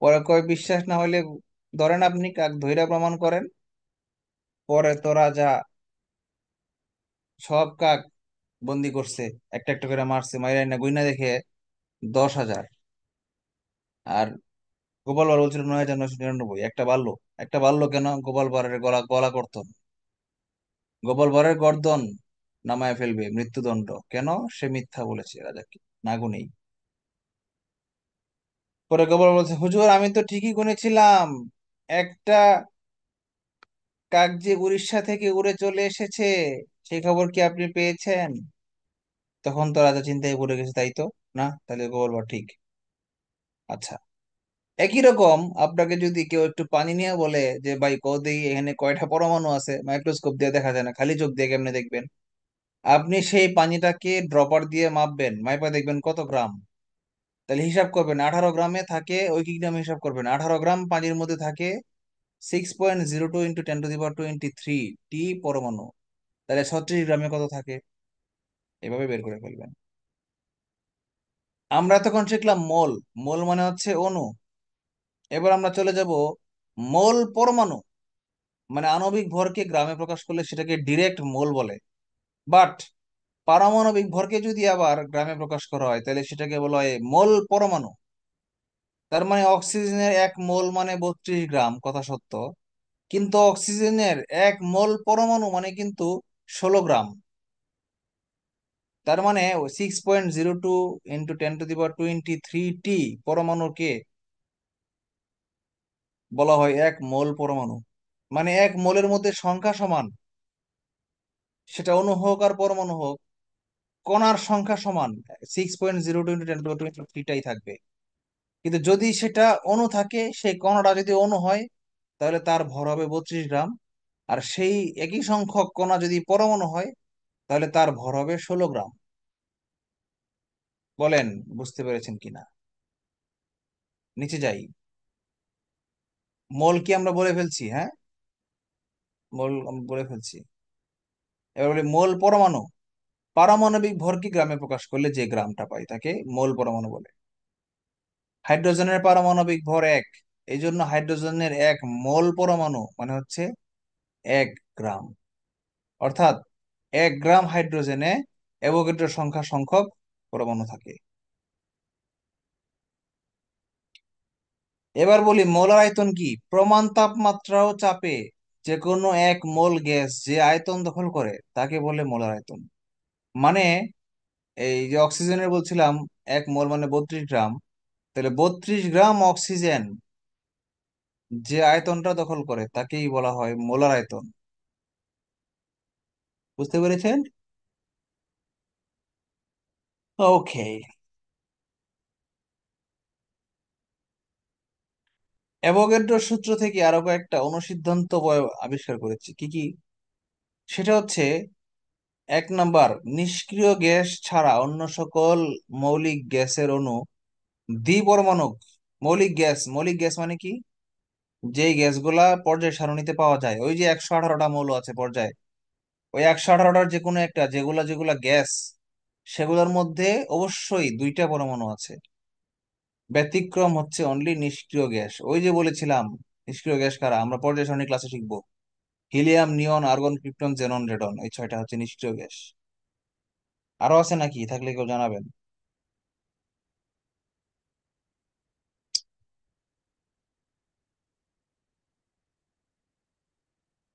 পরে কয়, বিশ্বাস না হলে ধরেন, আপনি কাক ধইরা প্রমাণ করেন। পরে তো রাজা সব কাক বন্দি করছে, একটা একটা করে মারছে, মাইরা না গুইনা দেখে 10,000। আর গোপাল ভাঁড় বলছিল 9,999। একটা বাড়লো। একটা বাড়লো কেন? গোপাল ভাঁড়ের গলা গলা কর্তন, গোপাল ভাঁড়ের গর্দন নামায় ফেলবে, মৃত্যুদণ্ড। কেন? সে মিথ্যা বলেছে রাজাকে, না গুনেই। পরে গোপাল বলছে, হুজুর আমি তো ঠিকই গুনেছিলাম। একটা কাক যে উড়িষ্যা থেকে উড়ে চলে এসেছে, সেই খবর কি আপনি পেয়েছেন? তখন তো রাজা চিন্তায় পড়ে গেছে, তাই তো, না তাহলে গোপাল ভাঁড় ঠিক। আচ্ছা, একই রকম আপনাকে যদি কেউ একটু পানি নিয়ে বলে যে, ভাই কও দেখি এখানে কয়টা পরমাণু আছে, মাইক্রোস্কোপ দিয়ে দেখা যায় না, খালি চোখ দিয়ে কেমনে দেখবেন? আপনি সেই পানিটাকে ড্রপার দিয়ে মাপবেন, মাইপা দেখবেন কত গ্রাম। তাহলে হিসাব করবেন, 18 গ্রামে থাকে, ওই কি গ্রাম হিসাব করবেন, 18 গ্রাম পানির মধ্যে থাকে 6.02 × 10⁻23 টি পরমাণু। তাহলে 36 গ্রামে কত থাকে? এভাবে বের করে ফেলবেন। আমরা তখন শিখলাম মোল। মোল মানে হচ্ছে অণু। এবার আমরা চলে যাব মোল পরমাণু। মানে আণবিক ভরকে গ্রামে প্রকাশ করলে সেটাকে ডিরেক্ট মোল বলে। বাট পারমাণবিক ভরকে যদি আবার গ্রামে প্রকাশ করা হয়, তাহলে সেটাকে বলা হয় মোল পরমাণু। তার মানে অক্সিজেনের 1 মোল মানে 32 গ্রাম, কথা সত্য। কিন্তু অক্সিজেনের 1 মোল পরমাণু মানে কিন্তু 16 গ্রাম। তার মানে 6.02 ইন্টু 10⁻23 পরমাণুকে বলা হয় 1 মোল পরমাণু। মানে 1 মোলের মধ্যে সংখ্যা সমান, সেটা অণু হোক আর পরমাণু হোক, কণার সংখ্যা সমান 6.02 ইন্টু 10⁻23টাই থাকবে। কিন্তু যদি সেটা অণু থাকে, সেই কণাটা যদি অণু হয়, তাহলে তার ভর হবে 32 গ্রাম। আর সেই একই সংখ্যক কণা যদি পরমাণু হয়, তাহলে তার ভর হবে 16 গ্রাম। বলেন বুঝতে পেরেছেন কিনা? নিচে যাই। মোল কি আমরা বলে ফেলছি? হ্যাঁ, মোল আমরা বলে ফেলছি। এবার বলি মোল পরমাণু। পারমাণবিক ভরকে গ্রামে প্রকাশ করলে যে গ্রামটা পাই তাকে মোল পরমাণু বলে। হাইড্রোজেনের পারমাণবিক ভর 1, এই জন্য হাইড্রোজেনের 1 মোল পরমাণু মানে হচ্ছে 1 গ্রাম। অর্থাৎ 1 গ্রাম হাইড্রোজেনে অ্যাভোগাড্রো সংখ্যা সংখ্যক পরমাণু থাকে। এবার বলি মোলার আয়তন কি। প্রমাণ তাপমাত্রা ও চাপে যে কোনো 1 মোল গ্যাস যে আয়তন দখল করে তাকে বলে মোলার আয়তন। মানে এই যে অক্সিজেনের বলছিলাম 1 মোল মানে 32 গ্রাম, তাহলে 32 গ্রাম অক্সিজেন যে আয়তনটা দখল করে তাকেই বলা হয় মোলার আয়তন। বুঝতে পেরেছেন? ওকে। অ্যাভোগাড্রো সূত্র থেকে আরো কয়েকটা অনুসিদ্ধান্ত আবিষ্কার করেছি। কি কি? সেটা হচ্ছে, 1 নাম্বার, নিষ্ক্রিয় গ্যাস ছাড়া অন্য সকল মৌলিক গ্যাসের অণু দ্বিপরমাণুক। মৌলিক গ্যাস মানে কি? যেই গ্যাসগুলা পর্যায় সারণীতে পাওয়া যায়, ওই যে 118টা মৌল আছে পর্যায়ে, ওই 118টার যে কোনো একটা, যেগুলা যেগুলা গ্যাস, সেগুলোর মধ্যে অবশ্যই 2টা পরমাণু আছে। ব্যতিক্রম হচ্ছে অনলি নিষ্ক্রিয় গ্যাস। ওই যে বলেছিলাম, নিষ্ক্রিয় গ্যাস কারা আমরা পর্যায় সারণী ক্লাসে শিখবো। হিলিয়াম, নিয়ন, আর্গন, ক্রিপ্টন, জেনন, রেডন, এই 6টা হচ্ছে নিষ্ক্রিয় গ্যাস। আরো আছে নাকি? থাকলে কেউ জানাবেন।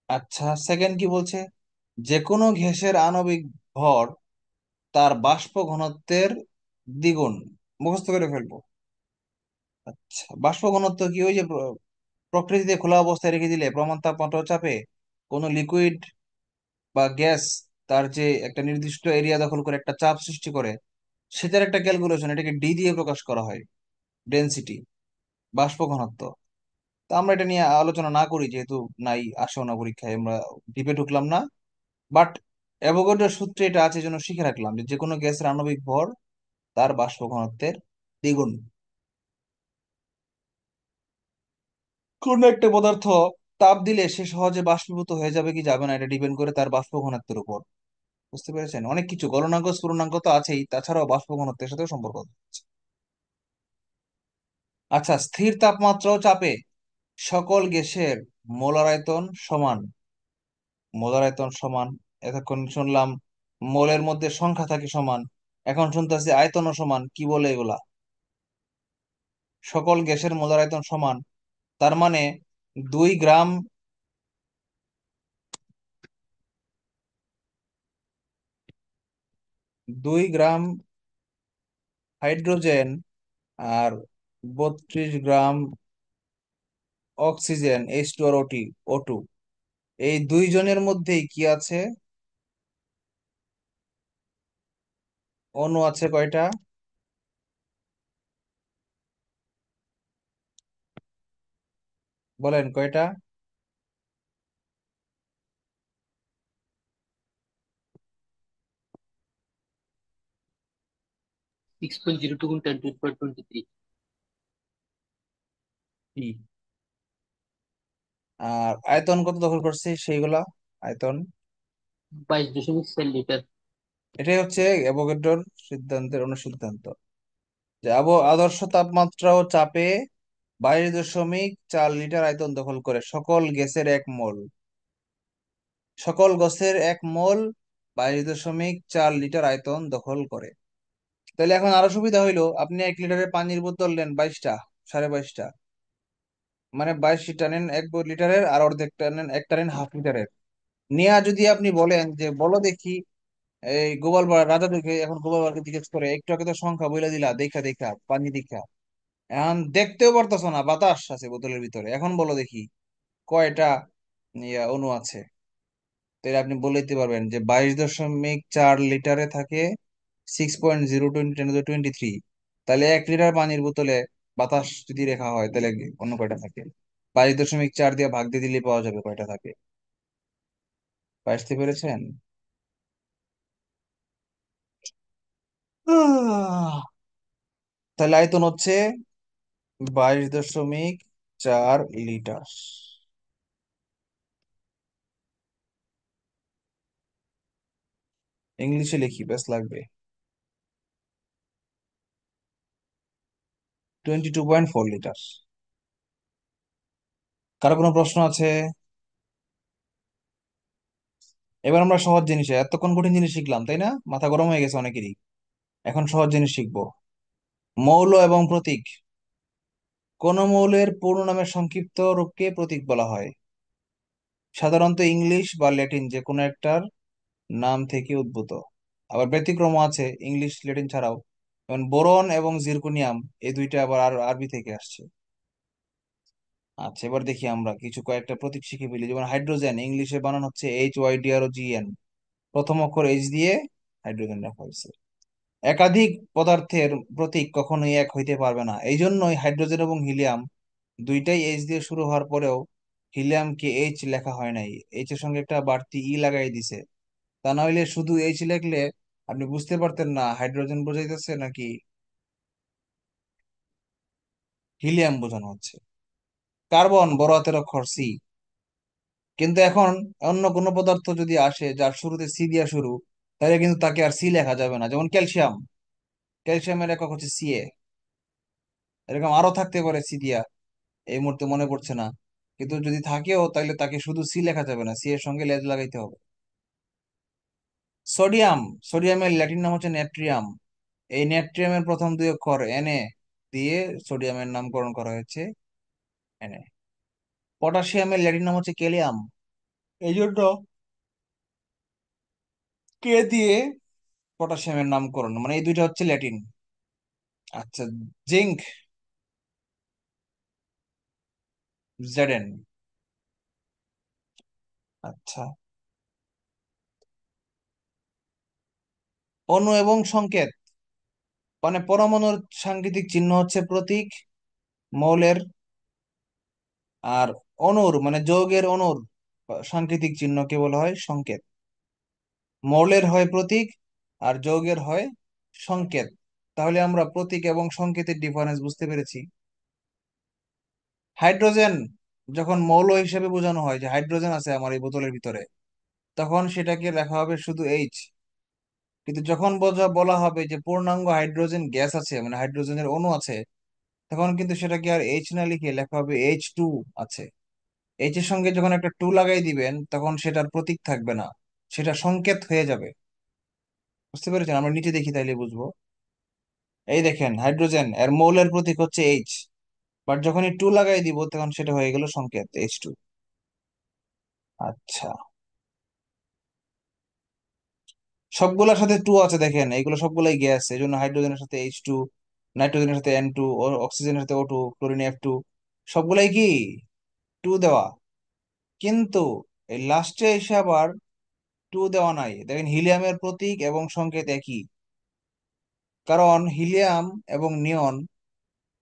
আচ্ছা, সেকেন্ড কি বলছে? যে কোনো গ্যাসের আণবিক ভর তার বাষ্প ঘনত্বের দ্বিগুণ। মুখস্থ করে ফেলবো। আচ্ছা, বাষ্প ঘনত্ব কি? ওই যে প্রকৃতিতে খোলা অবস্থায় রেখে দিলে প্রমাণ তাপমাত্রা ও চাপে কোনো লিকুইড বা গ্যাস তার যে একটা নির্দিষ্ট এরিয়া দখল করে একটা চাপ সৃষ্টি করে, সেটার একটা ক্যালকুলেশন, এটাকে ডি দিয়ে প্রকাশ করা হয়, ডেনসিটি, বাষ্প ঘনত্ব। তো আমরা এটা নিয়ে আলোচনা না করি, যেহেতু নাই, আসেও না পরীক্ষায়, আমরা ডিপে ঢুকলাম না। বাট অ্যাভোগাড্রোর সূত্রে এটা আছে, জন্য শিখে রাখলাম যে যে কোনো গ্যাসের আণবিক ভর তার বাষ্প ঘনত্বের দ্বিগুণ। কোন একটা পদার্থ তাপ দিলে সে সহজে বাষ্পীভূত হয়ে যাবে কি যাবে না, এটা ডিপেন্ড করে তার বাষ্প ঘনত্বের উপর। বুঝতে পেরেছেন? অনেক কিছু, গলনাঙ্ক স্ফুটনাঙ্ক তো আছেই, তাছাড়াও বাষ্প ঘনত্বের সাথেও সম্পর্ক আছে। আচ্ছা, স্থির তাপমাত্রা ও চাপে সকল গ্যাসের মোলার আয়তন সমান। মোলার আয়তন সমান। এতক্ষণ শুনলাম মোলের মধ্যে সংখ্যা থাকে সমান, এখন শুনতেছি আয়তনও সমান। কি বলে এগুলা? সকল গ্যাসের মোলার আয়তন সমান, তার মানে 2 গ্রাম, 2 গ্রাম হাইড্রোজেন আর 32 গ্রাম অক্সিজেন, H2 আর O2, এই দুইজনের মধ্যেই কি আছে? অণু আছে কয়টা? বলেন কয়টা? 6.02 গুণ 10⁻23। কি? আর আয়তন কত দখল করছে সেইগুলা? আয়তন 22.4 লিটার। এটাই হচ্ছে অ্যাভোগাড্রোর সিদ্ধান্তের অনুসিদ্ধান্ত, যে আদর্শ তাপমাত্রা ও চাপে 22.4 লিটার আয়তন দখল করে সকল গ্যাসের 1 মোল। সকল গ্যাসের 1 মোল 22.4 লিটার আয়তন দখল করে। তাহলে এখন আরো সুবিধা হইলো, আপনি 1 লিটারের পানির বোতল নেন 22টা, 22.5টা, মানে 22টা নেন 1 লিটারের, আর অর্ধেকটা নেন, একটা নেন হাফ লিটারের। নিয়া যদি আপনি বলেন যে বলো দেখি, এই গোপাল ভাড় রাজা দেখে এখন গোপাল ভাড়কে জিজ্ঞেস করে, একটু আগে তো সংখ্যা বলে দিলা দেখা দেখা পানি দেখা, এখন দেখতেও পারতেছো না বাতাস আছে বোতলের ভিতরে, এখন বলো দেখি কয়টা অণু আছে। তাহলে আপনি বলে দিতে পারবেন যে 22.4 লিটারে থাকে 6.020 × 10⁻23। তাহলে 1 লিটার পানির বোতলে বাতাস যদি রেখা হয় তাহলে অন্য কয়টা থাকে? 22.4 দিয়ে ভাগ দিয়ে দিলে পাওয়া যাবে কয়টা থাকে। বুঝতে পেরেছেন? তাহলে আয়তন হচ্ছে 22.4 লিটার। ইংলিশে লিখি, বেশ লাগবে। 22.4 লিটার। কারো কোনো প্রশ্ন আছে? এবার আমরা সহজ জিনিসে, এতক্ষণ কঠিন জিনিস শিখলাম তাই না, মাথা গরম হয়ে গেছে অনেকেরই। এখন সহজ জিনিস শিখবো। মৌল এবং প্রতীক। কোন মৌলের পূর্ণ নামের সংক্ষিপ্ত রূপকে প্রতীক বলা হয়? সাধারণত ইংলিশ বা ল্যাটিন যে কোনো একটার নাম থেকে উদ্ভূত। আবার ব্যতিক্রম আছে ইংলিশ ল্যাটিন ছাড়াও, যেমন বোরন এবং জিরকোনিয়াম, এই দুইটা আবার আরবি থেকে আসছে। আচ্ছা, এবার দেখি আমরা কিছু কয়েকটা প্রতীক শিখে ফেলি। যেমন হাইড্রোজেন, ইংলিশে বানান হচ্ছে HYDROGN, প্রথম অক্ষর এইচ দিয়ে হাইড্রোজেন রাখা হয়েছে। একাধিক পদার্থের প্রতীক কখনোই এক হইতে পারবে না, এই জন্যই হাইড্রোজেন এবং হিলিয়াম দুইটাই এইচ দিয়ে শুরু হওয়ার পরেও হিলিয়ামকে এইচ লেখা হয় নাই, এইচ এর সঙ্গে একটা বাড়তি ই লাগাই দিছে। তা না হইলে শুধু এইচ লিখলে আপনি বুঝতে পারতেন না হাইড্রোজেন বোঝাইতেছে নাকি হিলিয়াম বোঝানো হচ্ছে। কার্বন বড় হাতের অক্ষর সি। কিন্তু এখন অন্য কোনো পদার্থ যদি আসে যার শুরুতে সি দিয়া শুরু, তাহলে কিন্তু তাকে আর সি লেখা যাবে না। যেমন ক্যালসিয়াম, ক্যালসিয়ামের একক হচ্ছে Ca। এরকম আরো থাকতে পারে সি দিয়া, এই মুহূর্তে মনে পড়ছে না। কিন্তু যদি থাকেও তাহলে তাকে শুধু সি লেখা যাবে না, সি এর সঙ্গে লেজ লাগাইতে হবে। সোডিয়াম, সোডিয়ামের ল্যাটিন নাম হচ্ছে নেট্রিয়াম। এই নেট্রিয়ামের প্রথম দুই অক্ষর Na দিয়ে সোডিয়ামের নামকরণ করা হয়েছে Na। পটাশিয়ামের ল্যাটিন নাম হচ্ছে ক্যালিয়াম, এই জন্য কে দিয়ে পটাশিয়ামের নামকরণ, মানে এই দুইটা হচ্ছে ল্যাটিন। আচ্ছা, জিঙ্ক, Zn। আচ্ছা, অণু এবং সংকেত, মানে পরমাণুর সাংকেতিক চিহ্ন হচ্ছে প্রতীক, মৌলের আর অণুর মানে যৌগের অণুর সাংকেতিক চিহ্নকে বলা হয় সংকেত। মৌলের হয় প্রতীক আর যৌগের হয় সংকেত। তাহলে আমরা প্রতীক এবং সংকেতের ডিফারেন্স বুঝতে পেরেছি। হাইড্রোজেন যখন মৌল হিসেবে বোঝানো হয় যে হাইড্রোজেন আছে আমার এই বোতলের ভিতরে, তখন সেটাকে লেখা হবে শুধু এইচ। কিন্তু যখন বলা হবে যে পূর্ণাঙ্গ হাইড্রোজেন গ্যাস আছে, মানে হাইড্রোজেনের অণু আছে, তখন কিন্তু সেটাকে আর এইচ না লিখে লেখা হবে H2 আছে। এইচ এর সঙ্গে যখন একটা টু লাগাই দিবেন তখন সেটার প্রতীক থাকবে না, সেটা সংকেত হয়ে যাবে। বুঝতে পেরেছেন? আমরা নিচে দেখি তাইলে বুঝবো। এই দেখেন হাইড্রোজেন এর মৌলের প্রতীক হচ্ছে এইচ, বাট যখনই টু লাগাই দিব তখন সেটা হয়ে গেল সংকেত H2। আচ্ছা, সবগুলোর সাথে টু আছে দেখেন, এইগুলো সবগুলাই গ্যাস, এই জন্য হাইড্রোজেনের সাথে H2, নাইট্রোজেনের সাথে N2, অক্সিজেনের সাথে O2, ক্লোরিনে F2, সবগুলাই কি টু দেওয়া। কিন্তু এই লাস্টে এসে আবার টু দেওয়া নাই। দেখেন হিলিয়ামের প্রতীক এবং সংকেত একই, কারণ হিলিয়াম এবং নিয়ন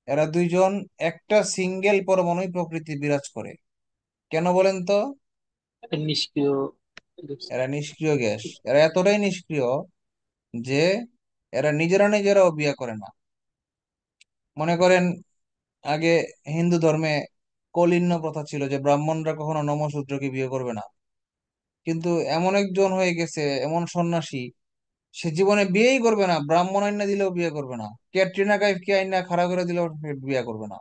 এরা দুইজন একটা সিঙ্গেল পরমাণু প্রকৃতি বিরাজ করে। কেন বলেন তো? একটা নিষ্ক্রিয় এরা নিষ্ক্রিয় গ্যাস, এরা এতটাই নিষ্ক্রিয় যে এরা নিজেরা নিজেরাও বিয়ে করে না। মনে করেন আগে হিন্দু ধর্মে কলিন্য প্রথা ছিল যে ব্রাহ্মণরা কখনো নমশূদ্রকে বিয়ে করবে না। কিন্তু এমন একজন হয়ে গেছে, এমন সন্ন্যাসী, সে জীবনে বিয়েই করবে না, ব্রাহ্মণ আইনা দিলেও বিয়ে করবে না, ক্যাটরিনা কাইফকে আইনা খাড়া করে দিলেও সে বিয়ে করবে না।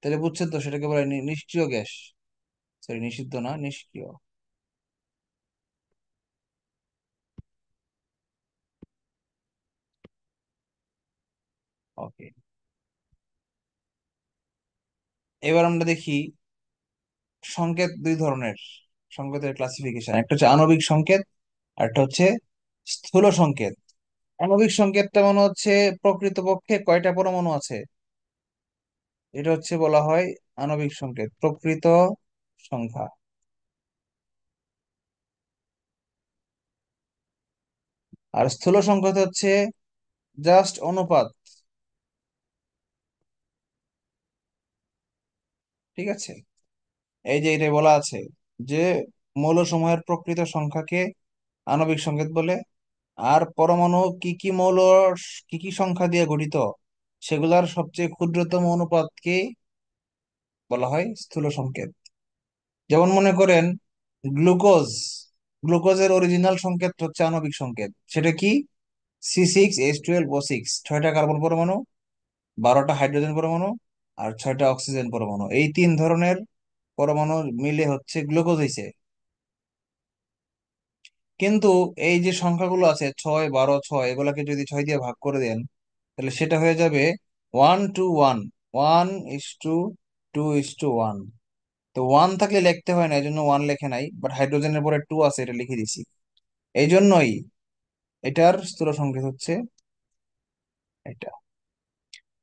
তাহলে বুঝছেন তো সেটাকে বলে নিষ্ক্রিয় গ্যাস। সরি, নিষিদ্ধ না, নিষ্ক্রিয়। ওকে। এবার আমরা দেখি সংকেত দুই ধরনের, সংকেতের ক্লাসিফিকেশন, একটা হচ্ছে আণবিক সংকেত আর একটা হচ্ছে স্থূল সংকেত। আণবিক সংকেতটা মনে হচ্ছে প্রকৃতপক্ষে কয়টা পরমাণু আছে, এটা হচ্ছে বলা হয় আণবিক সংকেত, প্রকৃত সংখ্যা। আর স্থূল সংকেত হচ্ছে জাস্ট অনুপাত। ঠিক আছে, এই যে এটা বলা আছে যে মৌলসমূহের প্রকৃত সংখ্যাকে আণবিক সংকেত বলে, আর পরমাণু কি কি মৌল কি কি সংখ্যা দিয়ে গঠিত সেগুলার সবচেয়ে ক্ষুদ্রতম অনুপাতকে বলা হয় স্থূল সংকেত। যেমন মনে করেন গ্লুকোজ, গ্লুকোজের অরিজিনাল সংকেত হচ্ছে আণবিক সংকেত, সেটা কি? C6H12O6, 6টা কার্বন পরমাণু, 12টা হাইড্রোজেন পরমাণু, আর 6টা অক্সিজেন পরমাণু, এই তিন ধরনের পরমাণু মিলে হচ্ছে গ্লুকোজ হইছে। কিন্তু এই যে সংখ্যাগুলো আছে 6, 12, 6, এগুলাকে যদি 6 দিয়ে ভাগ করে দেন তাহলে সেটা হয়ে যাবে 1:1, 1:2:1। তো 1 থাকলে লিখতে হয় না, এই জন্য 1 লেখে নাই, বাট হাইড্রোজেনের পরে 2 আছে, এটা লিখে দিছি। এই জন্যই এটার স্থূল সংকেত হচ্ছে এটা।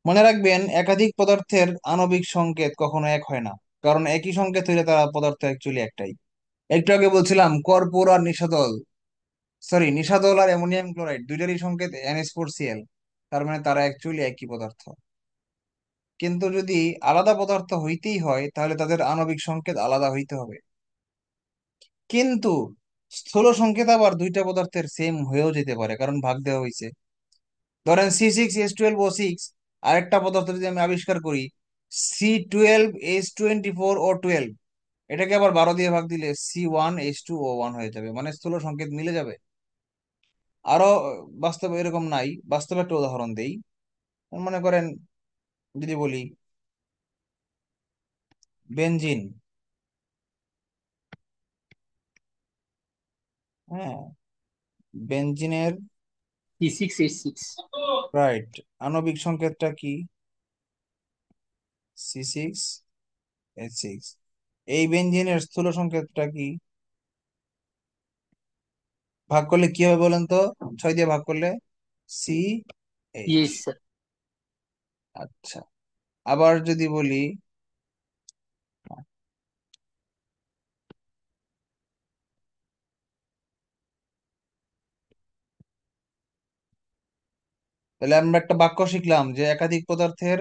মনে রাখবেন একাধিক পদার্থের আণবিক সংকেত কখনো এক হয় না, কারণ একই সংকেত হইলে তারা পদার্থ অ্যাকচুয়ালি একটাই। একটু আগে বলছিলাম কর্পূর আর নিশাদল, সরি নিশাদল আর অ্যামোনিয়াম ক্লোরাইড দুইটারই সংকেত NH4Cl, তার মানে তারা অ্যাকচুয়ালি একই পদার্থ। কিন্তু যদি আলাদা পদার্থ হইতেই হয় তাহলে তাদের আণবিক সংকেত আলাদা হইতে হবে। কিন্তু স্থূল সংকেত আবার দুইটা পদার্থের সেম হয়েও যেতে পারে, কারণ ভাগ দেওয়া হয়েছে। ধরেন C6H12O6, আরেকটা পদার্থ যদি আমি আবিষ্কার করি C12H24O12, এটাকে আবার 12 দিয়ে ভাগ দিলে C1H2O1 হয়ে যাবে, মানে স্থূল সংকেত মিলে যাবে। আরো বাস্তবে এরকম নাই, বাস্তবে একটা উদাহরণ দেই। মনে করেন যদি বলি বেনজিন, হ্যাঁ, বেনজিনের, C6H6। রাইট, আণবিক সংকেতটা কি? C6H6। এই বেনজিনের স্থূল সংকেতটা কি? ভাগ করলে কি হবে বলেন তো, 6 দিয়ে ভাগ করলে CH। Yes sir. আচ্ছা, আবার যদি বলি, তাহলে আমরা একটা বাক্য শিখলাম যে একাধিক পদার্থের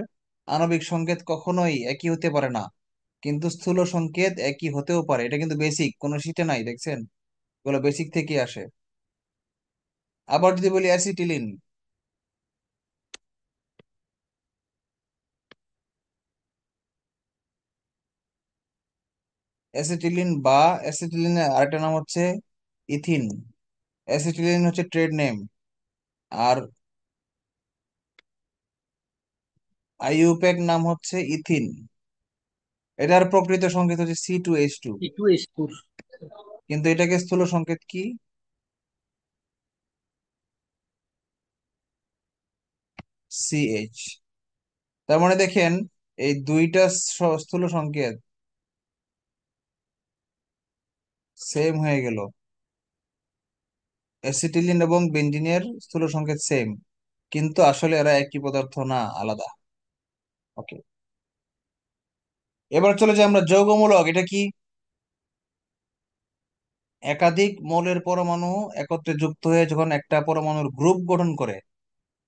আণবিক সংকেত কখনোই একই হতে পারে না, কিন্তু স্থূল সংকেত একই হতেও পারে। এটা কিন্তু বেসিক, কোনো শীটে নাই, দেখছেন? এগুলো বেসিক থেকে আসে। আবার যদি বলি অ্যাসিটিলিন, অ্যাসিটিলিন বা অ্যাসিটিলিনের আরেকটা নাম হচ্ছে ইথিন। অ্যাসিটিলিন হচ্ছে ট্রেড নেম, আর আইইউপ্যাক নাম হচ্ছে ইথিন। এটার প্রকৃত সংকেত হচ্ছে C2H2, C2H4। কিন্তু এটাকে স্থূল সংকেত কি? CH। তার মানে দেখেন এই দুইটা স্থূল সংকেত সেম হয়ে গেল, অ্যাসিটিলিন এবং বেনজিনের স্থূল সংকেত সেম, কিন্তু আসলে এরা একই পদার্থ না, আলাদা। ওকে, এবার চলে যাই আমরা যৌগমূলক, এটা কি? একাধিক মৌলের পরমাণু একত্রে যুক্ত হয়ে যখন একটা পরমাণুর গ্রুপ গঠন করে,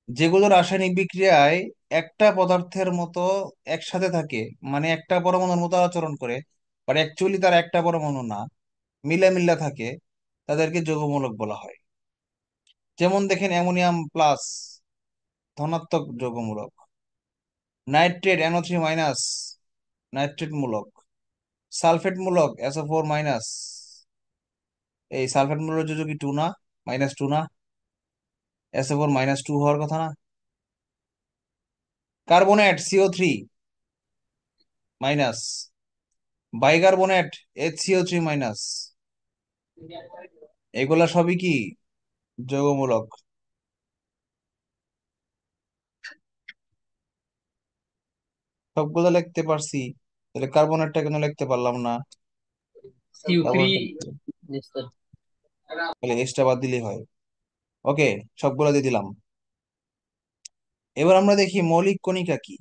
যেগুলো রাসায়নিক বিক্রিয়ায় একটা পদার্থের মতো একসাথে থাকে, মানে একটা পরমাণুর মতো আচরণ করে, বাট অ্যাকচুয়ালি তার একটা পরমাণু না, মিলা থাকে, তাদেরকে যৌগমূলক বলা হয়। যেমন দেখেন অ্যামোনিয়াম প্লাস, ধনাত্মক যৌগমূলক। নাইট্রেট NO3 মাইনাস, নাইট্রেট মূলক। সালফেট মূলক SO4 মাইনাস, এই সালফেট মূলক যোজক কি 2 না, -2 না? SO4 - 2 হওয়ার কথা না? Carbonate CO3 minus, bicarbonate HCO3 minus, এগুলা সবই কি যৌগমূলক। সবগুলো লিখতে পারছি। তাহলে কার্বনেরটা কেন লিখতে পারলাম না? CO3। কার্বনটা তাহলে এক্সট্রা বাদ দিলেই হয়। ওকে, সবগুলো দিয়ে দিলাম। এবার আমরা দেখি মৌলিক কণিকা কি।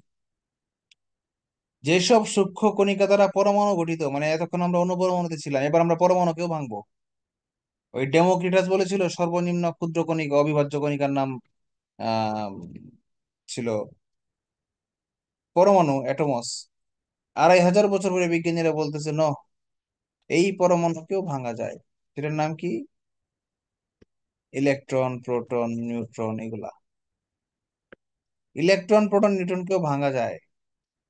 যেসব সূক্ষ্ম কণিকা দ্বারা পরমাণু গঠিত, মানে এতক্ষণ আমরা অণুপরমাণুতে ছিলাম, এবার আমরা পরমাণুকেও ভাঙবো। ওই ডেমোক্রিটাস বলেছিল সর্বনিম্ন ক্ষুদ্র কণিকা, অবিভাজ্য কণিকার নাম আহ ছিল পরমাণু, অ্যাটমস। 2500 বছর পরে বিজ্ঞানীরা বলতেছে ন, এই পরমাণুকেও ভাঙা যায়। সেটার নাম কি? ইলেকট্রন, প্রোটন, নিউট্রন, এগুলা। ইলেকট্রন, প্রোটন, নিউট্রনকেও ভাঙা যায়।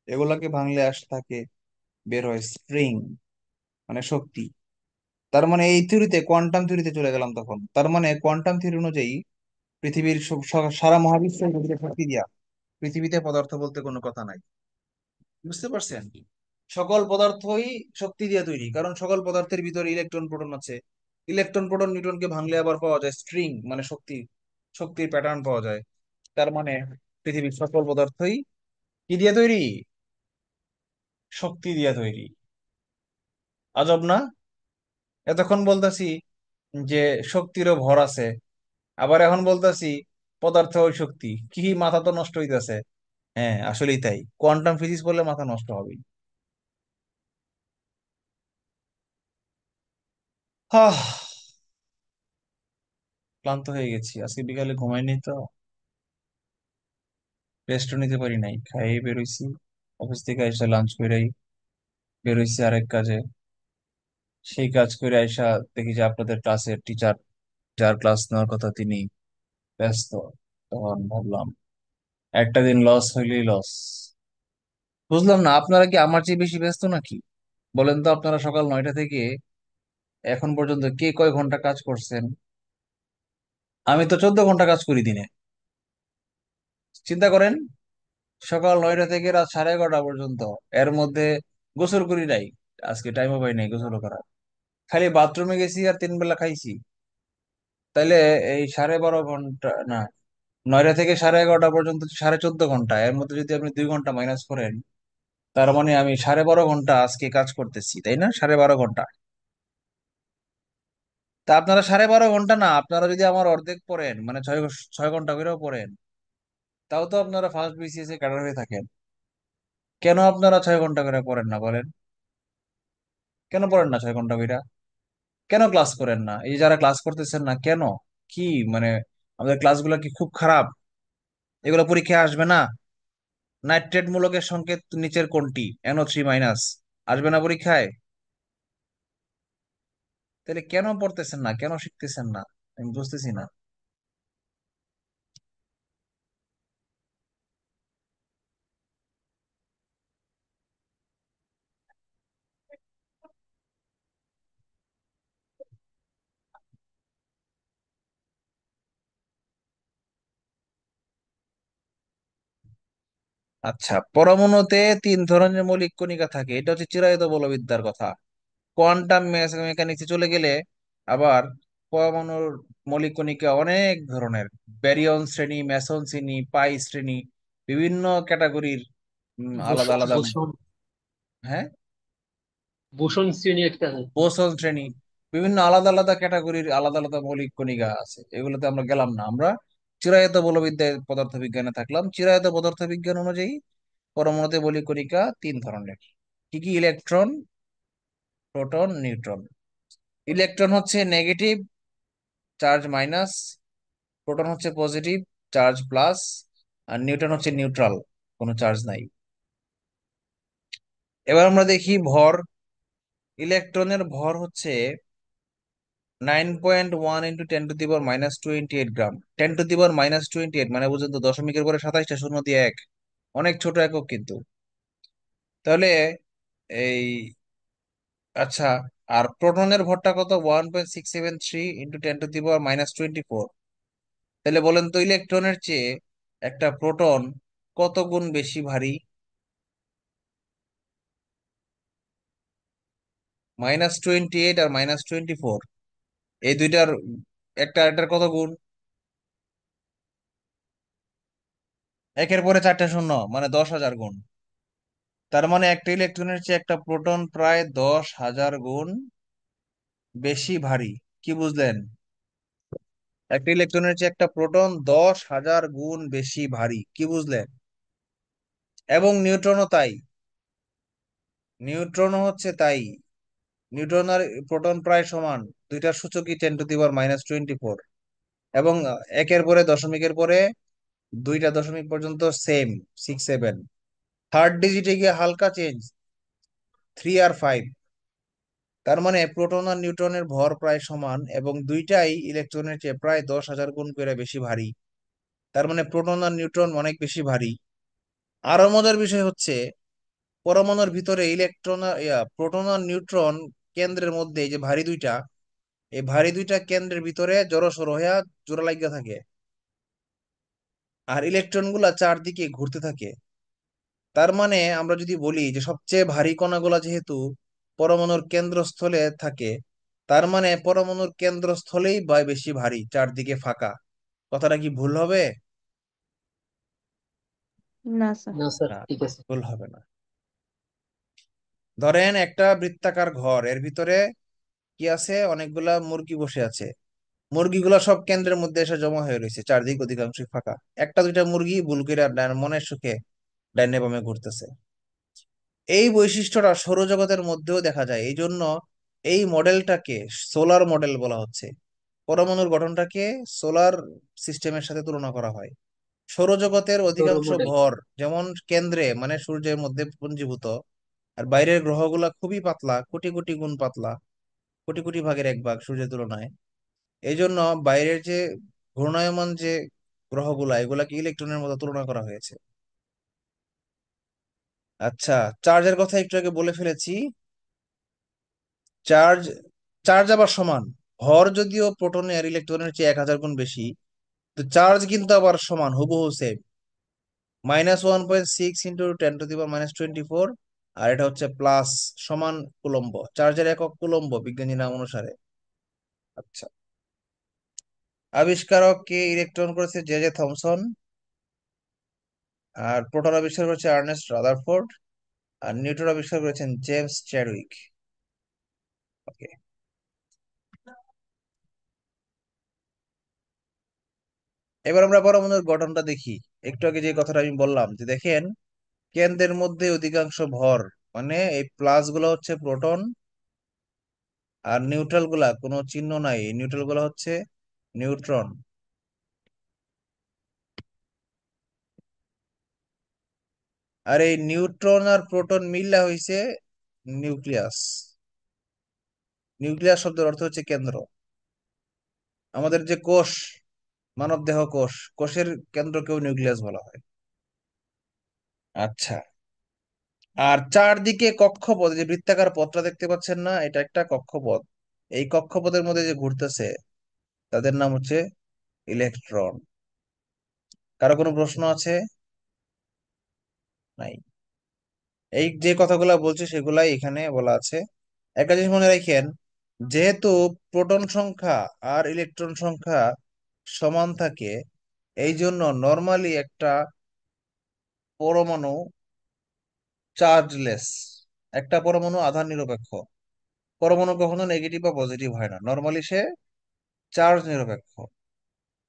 এগুলাকে ভাঙলে আসে থাকে, বের হয় স্প্রিং, মানে শক্তি। তার মানে এই থিওরিতে, কোয়ান্টাম থিওরিতে চলে গেলাম তখন। তার মানে কোয়ান্টাম থিওরি অনুযায়ী পৃথিবীর সারা মহাবিশ্বের গতিতে শক্তি দিয়া। পৃথিবীতে পদার্থ বলতে কোনো কথা নাই। বুঝতে পারছেন? সকল পদার্থই শক্তি দিয়ে তৈরি, কারণ সকল পদার্থের ভিতরে ইলেকট্রন, প্রোটন আছে। ইলেকট্রন, প্রোটন, নিউট্রনকে ভাঙলে আবার পাওয়া যায় স্ট্রিং, মানে শক্তি, শক্তির প্যাটার্ন পাওয়া যায়। তার মানে পৃথিবীর সকল পদার্থই কি দিয়ে তৈরি? শক্তি দিয়ে তৈরি। আজব না? এতক্ষণ বলতাছি যে শক্তিরও ভর আছে, আবার এখন বলতাছি পদার্থ ওই শক্তি। কি মাথা তো নষ্ট হইতেছে। হ্যাঁ, আসলেই তাই, কোয়ান্টাম ফিজিক্স বললে মাথা নষ্ট হবে। হাহ, ক্লান্ত হয়ে গেছি, আজকে বিকালে ঘুমাইনি তো, রেস্টও নিতে পারি নাই, খাইয়ে বেরোইছি। অফিস থেকে এসে লাঞ্চ করেই বেরোইছি আরেক কাজে। সেই কাজ করে আইসা দেখি যে আপনাদের ক্লাসের টিচার, যার ক্লাস নেওয়ার কথা, তিনি ব্যস্ত। তখন ভাবলাম একটা দিন লস হইলেই লস। বুঝলাম না, আপনারা কি আমার চেয়ে বেশি ব্যস্ত নাকি? বলেন তো, আপনারা সকাল 9টা থেকে এখন পর্যন্ত কে কয় ঘন্টা কাজ করছেন? আমি তো 14 ঘন্টা কাজ করি দিনে। চিন্তা করেন, সকাল 9টা থেকে রাত 11:30 পর্যন্ত। এর মধ্যে গোসল করি নাই, আজকে টাইমও পাই নাই গোসল করার। খালি বাথরুমে গেছি আর 3 বেলা খাইছি। তাইলে এই 12.5 ঘন্টা না, 9টা থেকে 11:30 পর্যন্ত 14.5 ঘন্টা, এর মধ্যে যদি আপনি 2 ঘন্টা মাইনাস করেন, তার মানে আমি 12.5 ঘন্টা আজকে কাজ করতেছি, তাই না? 12.5 ঘন্টা। তা আপনারা 12.5 ঘন্টা না, আপনারা যদি আমার অর্ধেক পড়েন, মানে 6 ঘন্টা করেও পড়েন, তাও তো আপনারা ফার্স্ট বিসিএস এ ক্যাডার হয়ে থাকেন। কেন আপনারা 6 ঘন্টা করে পড়েন না বলেন? কেন পড়েন না 6 ঘন্টা করে? কেন ক্লাস করেন না? এই যে যারা ক্লাস করতেছেন না কেন, কি মানে, আমাদের ক্লাসগুলো কি খুব খারাপ? এগুলো পরীক্ষায় আসবে না? নাইট্রেট মূলকের সংকেত নিচের কোনটি? NO3 minus. আসবে না পরীক্ষায়? তাহলে কেন পড়তেছেন না, কেন শিখতেছেন না? আমি বুঝতেছি না। আচ্ছা, পরমাণুতে 3 ধরনের মৌলিক কণিকা থাকে, এটা হচ্ছে চিরায়ত বলবিদ্যার কথা। কোয়ান্টাম মেকানিক্সে চলে গেলে আবার পরমাণুর মৌলিক কণিকা অনেক ধরনের। ব্যারিয়ন শ্রেণী, মেসন শ্রেণী, পাই শ্রেণী, বিভিন্ন ক্যাটাগরির, আলাদা আলাদা। বোসন। হ্যাঁ, বোসন শ্রেণী একটা আছে। বোসন শ্রেণী, বিভিন্ন আলাদা আলাদা ক্যাটাগরির আলাদা আলাদা মৌলিক কণিকা আছে। এগুলোতে আমরা গেলাম না, আমরা চিরায়ত বলবিদ্যায় পদার্থ বিজ্ঞানে থাকলাম। চিরায়ত পদার্থ বিজ্ঞান অনুযায়ী পরমাণুতে মৌলিক কণিকা 3 ধরনের। কি কি? Electron, proton, neutron. ইলেকট্রন হচ্ছে নেগেটিভ, চার্জ মাইনাস। প্রোটন হচ্ছে পজিটিভ, চার্জ প্লাস। আর নিউট্রন হচ্ছে নিউট্রাল, কোনো চার্জ নাই। এবার আমরা দেখি ভর। ইলেকট্রনের ভর হচ্ছে 9.1 × 10⁻⁻28 গ্রাম। 10⁻⁻28 মানে বুঝুন তো, দশমিকের পরে 27টা শূন্য দিয়ে এক, অনেক ছোট একক কিন্তু। তাহলে এই, আচ্ছা, আর প্রোটনের ভরটা কত? 1.673 × 10⁻⁻24। তাহলে বলেন তো, ইলেকট্রনের চেয়ে একটা প্রোটন কত গুণ বেশি ভারী? -28 আর -24, এই দুইটার একটা এটার কত গুণ? একের পরে 4টা শূন্য, মানে 10,000 গুণ। তার মানে একটা ইলেকট্রনের চেয়ে একটা প্রোটন প্রায় 10,000 গুণ বেশি ভারী। কি বুঝলেন? একটা ইলেকট্রনের চেয়ে একটা প্রোটন 10,000 গুণ বেশি ভারী। কি বুঝলেন? এবং নিউট্রনও তাই। নিউট্রনও হচ্ছে তাই। নিউট্রন আর প্রোটন প্রায় সমান। দুইটার সূচকই 10⁻²৪ এবং একের পরে দশমিকের পরে দুইটা দশমিক পর্যন্ত সেম, 6 7। থার্ড ডিজিটে গিয়ে হালকা চেঞ্জ, 3 আর 5। তার মানে প্রোটন আর নিউট্রনের ভর প্রায় সমান এবং দুইটাই ইলেকট্রনের চেয়ে প্রায় 10,000 গুণ করে বেশি ভারী। তার মানে প্রোটন আর নিউট্রন অনেক বেশি ভারী। আরো মজার বিষয় হচ্ছে পরমাণুর ভিতরে ইলেকট্রন প্রোটন আর নিউট্রন কেন্দ্রের মধ্যে এই যে ভারী দুইটা, এই ভারী দুইটা কেন্দ্রের ভিতরে জড়সড় হইয়া জোড়া লাগিয়া থাকে, আর ইলেকট্রন গুলা চারদিকে ঘুরতে থাকে। তার মানে আমরা যদি বলি যে সবচেয়ে ভারী কণাগুলা যেহেতু পরমাণুর কেন্দ্রস্থলে থাকে, তার মানে পরমাণুর কেন্দ্রস্থলেই বা বেশি ভারী, চারদিকে ফাঁকা। কথাটা কি ভুল হবে? না স্যার। না স্যার, না, ঠিক আছে। ভুল হবে না। ধরেন একটা বৃত্তাকার ঘর, এর ভিতরে কি আছে, অনেকগুলা মুরগি বসে আছে। মুরগিগুলা সব কেন্দ্রের মধ্যে এসে জমা হয়ে রয়েছে, চারদিক অধিকাংশই ফাঁকা। একটা দুইটা মুরগি বুলকিরা মনের সুখে ডাইনে বামে ঘুরতেছে। এই বৈশিষ্ট্যটা সৌরজগতের মধ্যেও দেখা যায়, এই জন্য এই মডেলটাকে সোলার মডেল বলা হচ্ছে। পরমাণুর গঠনটাকে সোলার সিস্টেমের সাথে তুলনা করা হয়। সৌরজগতের সৌর অধিকাংশ মডেল। ভর যেমন কেন্দ্রে মানে সূর্যের মধ্যে পুঞ্জীভূত, আর বাইরের গ্রহগুলা খুবই পাতলা, কোটি কোটি গুণ পাতলা, কোটি কোটি ভাগের এক ভাগ সূর্যের তুলনায়। এই জন্য বাইরের যে ঘূর্ণায়মান যে গ্রহগুলা, এগুলাকে ইলেকট্রনের মতো তুলনা করা হয়েছে। আচ্ছা, চার্জের কথা একটু আগে বলে ফেলেছি। চার্জ চার্জ আবার সমান। ভর যদিও প্রোটনের ইলেকট্রনের চেয়ে 1,000 গুণ বেশি, তো চার্জ কিন্তু আবার সমান, হুবহু সেম। -1.6 × 10⁻²৪। আর এটা হচ্ছে প্লাস, সমান কুলম্ব। চার্জের একক কুলম্ব বিজ্ঞানী নাম অনুসারে। আচ্ছা, আবিষ্কারক কে? ইলেকট্রন করেছে জে জে থমসন। আর প্রোটন আবিষ্কার করেছে আর্নেস্ট রাদারফোর্ড। আর নিউট্রন আবিষ্কার করেছেন জেমস চ্যাডউইক। ওকে, এবার আমরা পরমাণুর গঠনটা দেখি। একটু আগে যে কথাটা আমি বললাম যে দেখেন, কেন্দ্রের মধ্যে অধিকাংশ ভর, মানে এই প্লাস গুলো হচ্ছে প্রোটন, আর নিউট্রাল গুলা কোনো চিহ্ন নাই, এই নিউট্রাল গুলা হচ্ছে নিউট্রন। আর এই নিউট্রন আর প্রোটন মিললা হইছে নিউক্লিয়াস। নিউক্লিয়াস শব্দের অর্থ হচ্ছে কেন্দ্র। আমাদের যে কোষ, মানব দেহ কোষ, কোষের কেন্দ্রকেও নিউক্লিয়াস বলা হয়। আচ্ছা, আর চারদিকে কক্ষপথ, যে বৃত্তাকার পথটা দেখতে পাচ্ছেন না, এটা একটা কক্ষপথ। এই কক্ষপথের মধ্যে যে ঘুরতেছে তাদের নাম হচ্ছে ইলেকট্রন। কারো কোনো প্রশ্ন আছে? নাই। এই যে কথাগুলা বলছে সেগুলাই এখানে বলা আছে। একটা জিনিস মনে রাখেন, যেহেতু প্রোটন সংখ্যা আর ইলেকট্রন সংখ্যা সমান থাকে, এই জন্য নর্মালি একটা পরমাণু চার্জলেস। একটা পরমাণু আধান নিরপেক্ষ। পরমাণু কখনো নেগেটিভ বা পজিটিভ হয় না, নর্মালি সে চার্জ নিরপেক্ষ।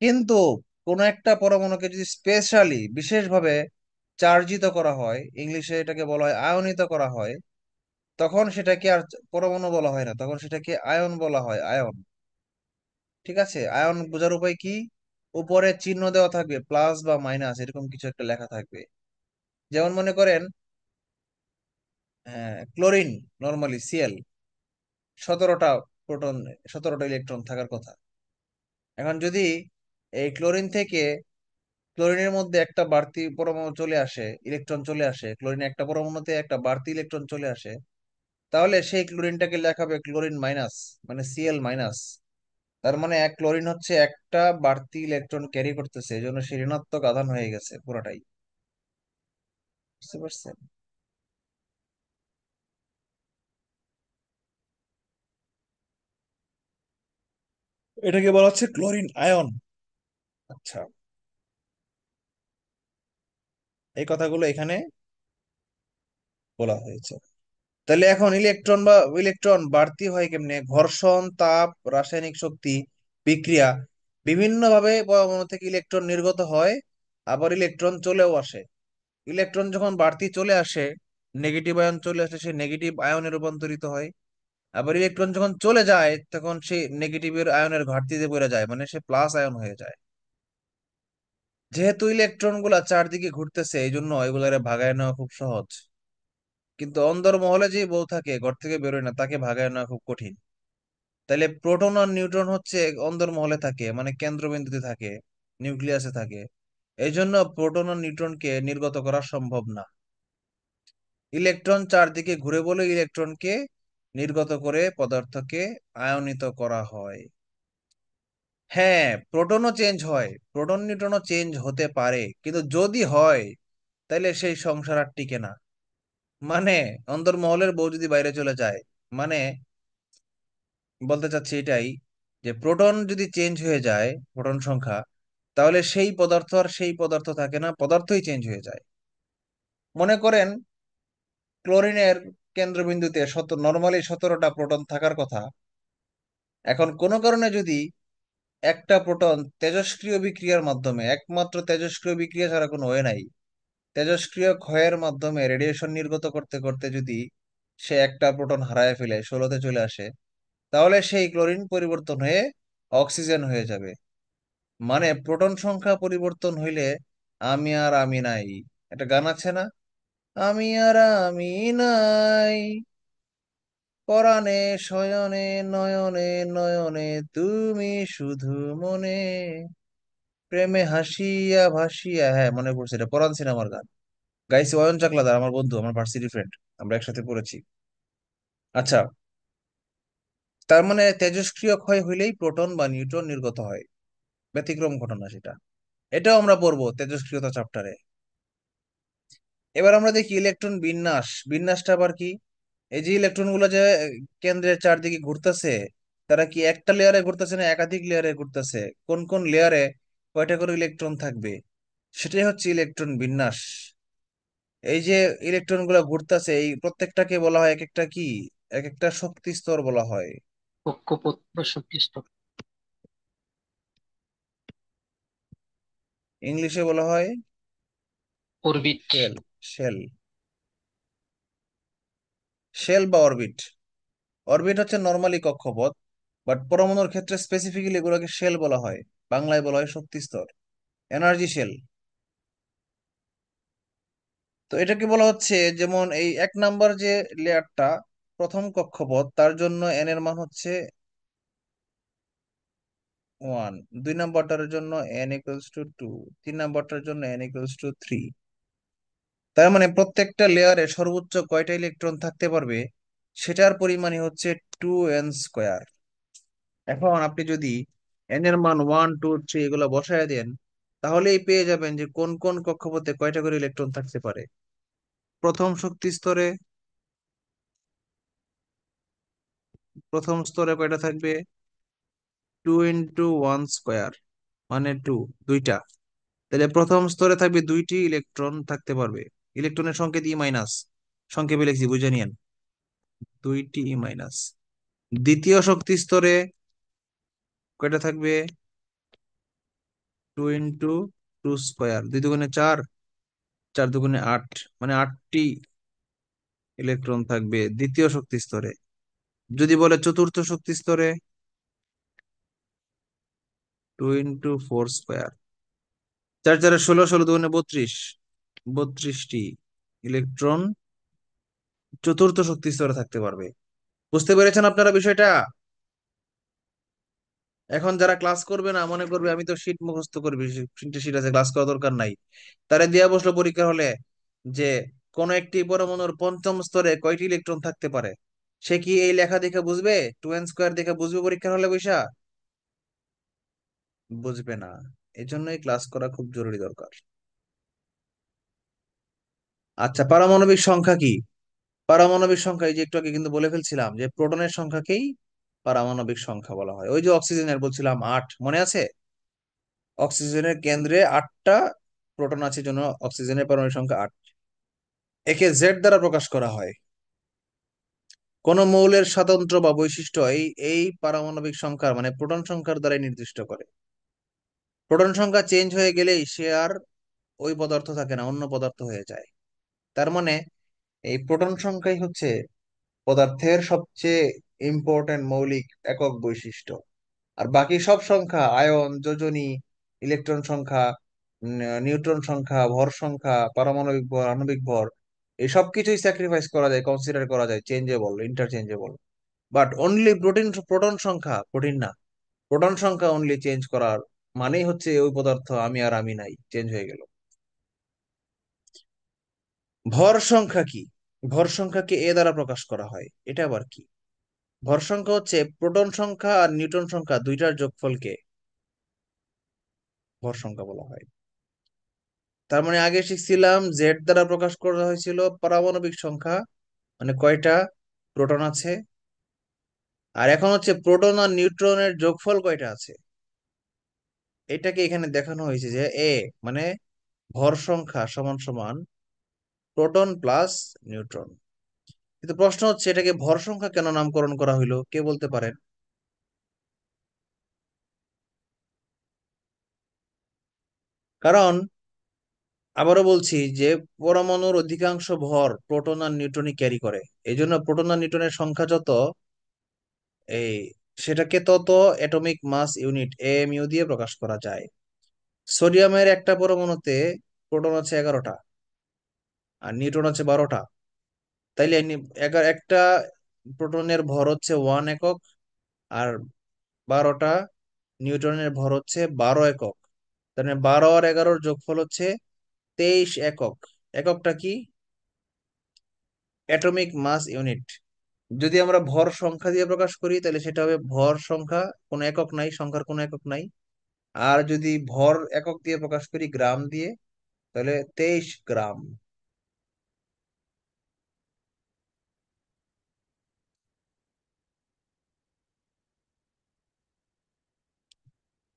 কিন্তু কোন একটা পরমাণুকে যদি স্পেশালি বিশেষভাবে চার্জিত করা হয়, ইংলিশে এটাকে বলা হয় আয়নিত করা হয়, তখন সেটাকে আর পরমাণু বলা হয় না, তখন সেটাকে আয়ন বলা হয়, আয়ন। ঠিক আছে, আয়ন বোঝার উপায় কি? উপরে চিহ্ন দেওয়া থাকবে, প্লাস বা মাইনাস, এরকম কিছু একটা লেখা থাকবে। যেমন মনে করেন ক্লোরিন, নর্মালি সিএল, 17টা প্রোটন, 17টা ইলেকট্রন থাকার কথা। এখন যদি এই ক্লোরিন থেকে ক্লোরিনের মধ্যে একটা বাড়তি পরমাণু চলে আসে, ইলেকট্রন চলে আসে, ক্লোরিনে একটা পরমাণুতে একটা বাড়তি ইলেকট্রন চলে আসে, তাহলে সেই ক্লোরিনটাকে লেখাবে ক্লোরিন মাইনাস, মানে সিএল মাইনাস। তার মানে এক ক্লোরিন হচ্ছে একটা বাড়তি ইলেকট্রন ক্যারি করতেছে, এই জন্য সে ঋণাত্মক আধান হয়ে গেছে পুরোটাই। বুঝতে পারছেন? এটাকে বলা হচ্ছে ক্লোরিন আয়ন। আচ্ছা, এই কথাগুলো এখানে বলা হয়েছে। তাহলে এখন ইলেকট্রন বাড়তি হয় কেমনে? ঘর্ষণ, তাপ, রাসায়নিক শক্তি, বিক্রিয়া, বিভিন্ন ভাবে পরমাণু থেকে ইলেকট্রন নির্গত হয়, আবার ইলেকট্রন চলেও আসে। ইলেকট্রন যখন বাড়তি চলে আসে, নেগেটিভ আয়ন চলে আসে, সেই নেগেটিভ আয়নে রূপান্তরিত হয়। আবার ইলেকট্রন যখন চলে যায় তখন সেই নেগেটিভের আয়নের ঘাটতিতে পড়ে যায়, মানে সে প্লাস আয়ন হয়ে যায়। যেহেতু ইলেকট্রন গুলা চারদিকে ঘুরতেছে, এই জন্য এগুলারে ভাগায় নেওয়া খুব সহজ। কিন্তু অন্দরমহলে যে বউ থাকে, ঘর থেকে বেরোয় না, তাকে ভাগায় নেওয়া খুব কঠিন। তাইলে প্রোটন আর নিউট্রন হচ্ছে অন্দরমহলে থাকে, মানে কেন্দ্রবিন্দুতে থাকে, নিউক্লিয়াসে থাকে। এই জন্য প্রোটন ও নিউট্রনকে নির্গত করা সম্ভব না। ইলেকট্রন চারদিকে ঘুরে বলে ইলেকট্রনকে নির্গত করে পদার্থকে আয়নিত করা হয়। হ্যাঁ, প্রোটনও চেঞ্জ হয়, প্রোটন নিউট্রনও চেঞ্জ হতে পারে, কিন্তু যদি হয় তাইলে সেই সংসার আর টিকে না। মানে অন্দরমহলের বউ যদি বাইরে চলে যায়, মানে বলতে চাচ্ছি এটাই, যে প্রোটন যদি চেঞ্জ হয়ে যায়, প্রোটন সংখ্যা, তাহলে সেই পদার্থ আর সেই পদার্থ থাকে না, পদার্থই চেঞ্জ হয়ে যায়। মনে করেন ক্লোরিনের কেন্দ্রবিন্দুতে নর্মালি 17টা প্রোটন থাকার কথা। এখন কোনো কারণে যদি একটা প্রোটন তেজস্ক্রিয় বিক্রিয়ার মাধ্যমে, একমাত্র তেজস্ক্রিয় বিক্রিয়া ছাড়া কোনো ওয়ে নাই, তেজস্ক্রিয় ক্ষয়ের মাধ্যমে রেডিয়েশন নির্গত করতে করতে যদি সে একটা প্রোটন হারায় ফেলে, 16তে চলে আসে, তাহলে সেই ক্লোরিন পরিবর্তন হয়ে অক্সিজেন হয়ে যাবে। মানে প্রোটন সংখ্যা পরিবর্তন হইলে আমি আর আমি নাই। একটা গান আছে না, আমি আর আমি নাই, পরাণে শয়নে নয়নে নয়নে তুমি শুধু মনে, প্রেমে হাসিয়া ভাসিয়া। হ্যাঁ, মনে পড়ছে, এটা পরাণ সিনেমার গান। গাইছে অয়ন চাকলাদার, আমার বন্ধু, আমার ভার্সিটি ফ্রেন্ড, আমরা একসাথে পড়েছি। আচ্ছা, তার মানে তেজস্ক্রিয় ক্ষয় হইলেই প্রোটন বা নিউট্রন নির্গত হয়, ব্যতিক্রম ঘটনা সেটা। এটাও আমরা পড়বো তেজস্ক্রিয়তা চ্যাপ্টারে। এবার আমরা দেখি ইলেকট্রন বিন্যাস। বিন্যাসটা আবার কি? এই যে ইলেকট্রন গুলো যে কেন্দ্রের চারদিকে ঘুরতেছে, তারা কি একটা লেয়ারে ঘুরতেছে না একাধিক লেয়ারে ঘুরতেছে? কোন কোন লেয়ারে কয়টা করে ইলেকট্রন থাকবে, সেটাই হচ্ছে ইলেকট্রন বিন্যাস। এই যে ইলেকট্রন গুলো ঘুরতেছে, এই প্রত্যেকটাকে বলা হয় এক একটা কি, এক একটা শক্তি স্তর বলা হয়। কক্ষপথ শক্তি স্তর। ইংলিশে বলা হয় অরবিট। শেল। শেল, শেল বা অরবিট। অরবিট হচ্ছে নর্মালি কক্ষপথ, বাট পরমাণুর ক্ষেত্রে স্পেসিফিক্যালি এগুলোকে শেল বলা হয়। বাংলায় বলা হয় শক্তি স্তর, এনার্জি শেল। তো এটাকে বলা হচ্ছে, যেমন এই 1 নাম্বার যে লেয়ারটা, প্রথম কক্ষপথ, তার জন্য এন এর মান হচ্ছে 1, 2 নাম্বারটার জন্য n = 2, 3 নাম্বারটার জন্য n = 3। তার মানে প্রত্যেকটা লেয়ারে সর্বোচ্চ কয়টা ইলেকট্রন থাকতে পারবে, সেটার পরিমাণই হচ্ছে 2n²। এখন আপনি যদি এন এর মান 1, 2, 3 এগুলো বসায় দেন, তাহলেই পেয়ে যাবেন যে কোন কোন কক্ষপথে কয়টা করে ইলেকট্রন থাকতে পারে। প্রথম শক্তি স্তরে, প্রথম স্তরে কয়টা থাকবে? 2 × 1², মানে 2, দুইটা। তাহলে প্রথম স্তরে থাকবে 2টি ইলেকট্রন থাকতে পারবে। ইলেকট্রনের সংকেত ই-, সংক্ষেপে লিখছি, বুঝে নিয়েন, 2টি ই-। দ্বিতীয় শক্তি স্তরে কয়টা থাকবে? 2 × 2², 2 × 2 = 4, 4 × 2 = 8, মানে 8টি ইলেকট্রন থাকবে দ্বিতীয় শক্তি স্তরে। যদি বলে চতুর্থ শক্তি স্তরে, 2 × 4², 4 × 4 = 16, 16 × 2 = 32, 32টি ইলেকট্রন চতুর্থ শক্তি স্তরে থাকতে পারবে। বুঝতে পেরেছেন আপনারা বিষয়টা? এখন যারা ক্লাস করবে না, মনে করবে আমি তো শীট মুখস্থ করবি, 3টে শীট আছে, ক্লাস করা দরকার নাই, তারা দিয়া বসলো পরীক্ষা হলে যে কোন একটি পরমাণুর পঞ্চম স্তরে কয়টি ইলেকট্রন থাকতে পারে, সে কি এই লেখা দেখে বুঝবে? 2n² দেখে বুঝবে পরীক্ষার হলে বৈশা? বুঝবে না। এজন্যই ক্লাস করা খুব জরুরি দরকার। আচ্ছা, পারমাণবিক সংখ্যা কি? পারমাণবিক সংখ্যা, এই যে একটু আগে কিন্তু বলে ফেলছিলাম যে প্রোটনের সংখ্যাকেই পারমাণবিক সংখ্যা বলা হয়। ওই যে অক্সিজেনের বলছিলাম 8, মনে আছে? অক্সিজেনের কেন্দ্রে 8টা প্রোটন আছে, জন্য অক্সিজেনের পারমাণবিক সংখ্যা 8। একে জেড দ্বারা প্রকাশ করা হয়। কোন মৌলের স্বাতন্ত্র্য বা বৈশিষ্ট্য এই এই পারমাণবিক সংখ্যার মানে প্রোটন সংখ্যার দ্বারাই নির্দিষ্ট করে। প্রোটন সংখ্যা চেঞ্জ হয়ে গেলেই সে আর ওই পদার্থ থাকে না, অন্য পদার্থ হয়ে যায়। তার মানে এই প্রোটন সংখ্যাই হচ্ছে পদার্থের সবচেয়ে ইম্পর্টেন্ট মৌলিক একক বৈশিষ্ট্য। আর বাকি সব সংখ্যা, আয়ন, যোজনী, ইলেকট্রন সংখ্যা, নিউট্রন সংখ্যা, ভর সংখ্যা, পারমাণবিক ভর, আণবিক ভর, এই সব কিছুই স্যাক্রিফাইস করা যায়, কনসিডার করা যায় changeable, interchangeable. But only proton সংখ্যা, প্রোটিন না, প্রোটন সংখ্যা অনলি চেঞ্জ করার মানেই হচ্ছে ওই পদার্থ আমি আর আমি নাই, চেঞ্জ হয়ে গেল। ভর সংখ্যা কি? ভর সংখ্যাকে এ দ্বারা প্রকাশ করা হয়। এটা আবার কি? ভর সংখ্যা হচ্ছে প্রোটন সংখ্যা আর নিউট্রন সংখ্যা দুইটার যোগফলকে ভর সংখ্যা বলা হয়। তার মানে আগে শিখছিলাম জেড দ্বারা প্রকাশ করা হয়েছিল পারমাণবিক সংখ্যা, মানে কয়টা প্রোটন আছে। আর এখন হচ্ছে প্রোটন আর নিউট্রনের যোগফল কয়টা আছে, এটাকে এখানে দেখানো হয়েছে যে এ মানে ভর সংখ্যা সমান সমান প্রোটন প্লাস নিউট্রন। কিন্তু প্রশ্ন হচ্ছে এটাকে ভর সংখ্যা কেন নামকরণ করা হইলো, কে বলতে পারেন? কারণ আবারও বলছি যে পরমাণুর অধিকাংশ ভর প্রোটন আর নিউট্রনই ক্যারি করে। এই জন্য প্রোটন আর নিউট্রনের সংখ্যা যত, এই সেটাকে তত অ্যাটমিক মাস ইউনিট এএমইউ দিয়ে প্রকাশ করা যায়। সোডিয়ামের একটা পরমাণুতে প্রোটন আছে 11টা আর নিউট্রন আছে 12টা। তাইলে একটা প্রোটনের ভর হচ্ছে 1 একক, আর 12টা নিউট্রনের ভর হচ্ছে 12 একক। তার মানে 12 আর 11-র যোগফল হচ্ছে 23 একক। এককটা কি? Atomic mass unit. যদি আমরা ভর সংখ্যা দিয়ে প্রকাশ করি তাহলে সেটা হবে ভর সংখ্যা, কোনো একক নাই, সংখ্যার কোনো একক নাই। আর যদি ভর একক দিয়ে প্রকাশ করি গ্রাম দিয়ে, তাহলে 23 গ্রাম।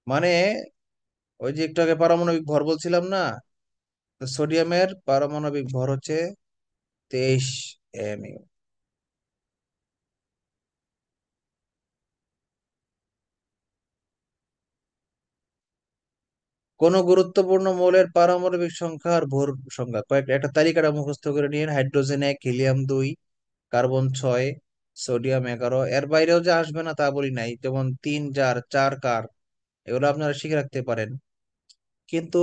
মানে ওই যে একটু আগে পারমাণবিক ভর বলছিলাম না, তো সোডিয়ামের পারমাণবিক ভর হচ্ছে 23 এমইউ। কোন গুরুত্বপূর্ণ মৌলের পারমাণবিক সংখ্যা আর ভর সংখ্যা কয়েকটা, একটা তালিকাটা মুখস্থ করে নিন। Hydrogen 1, helium 2, carbon 6, sodium 11। এর বাইরেও যে আসবে না তা বলি নাই, যেমন 3 জার, 4 কার, এগুলো আপনারা শিখে রাখতে পারেন। কিন্তু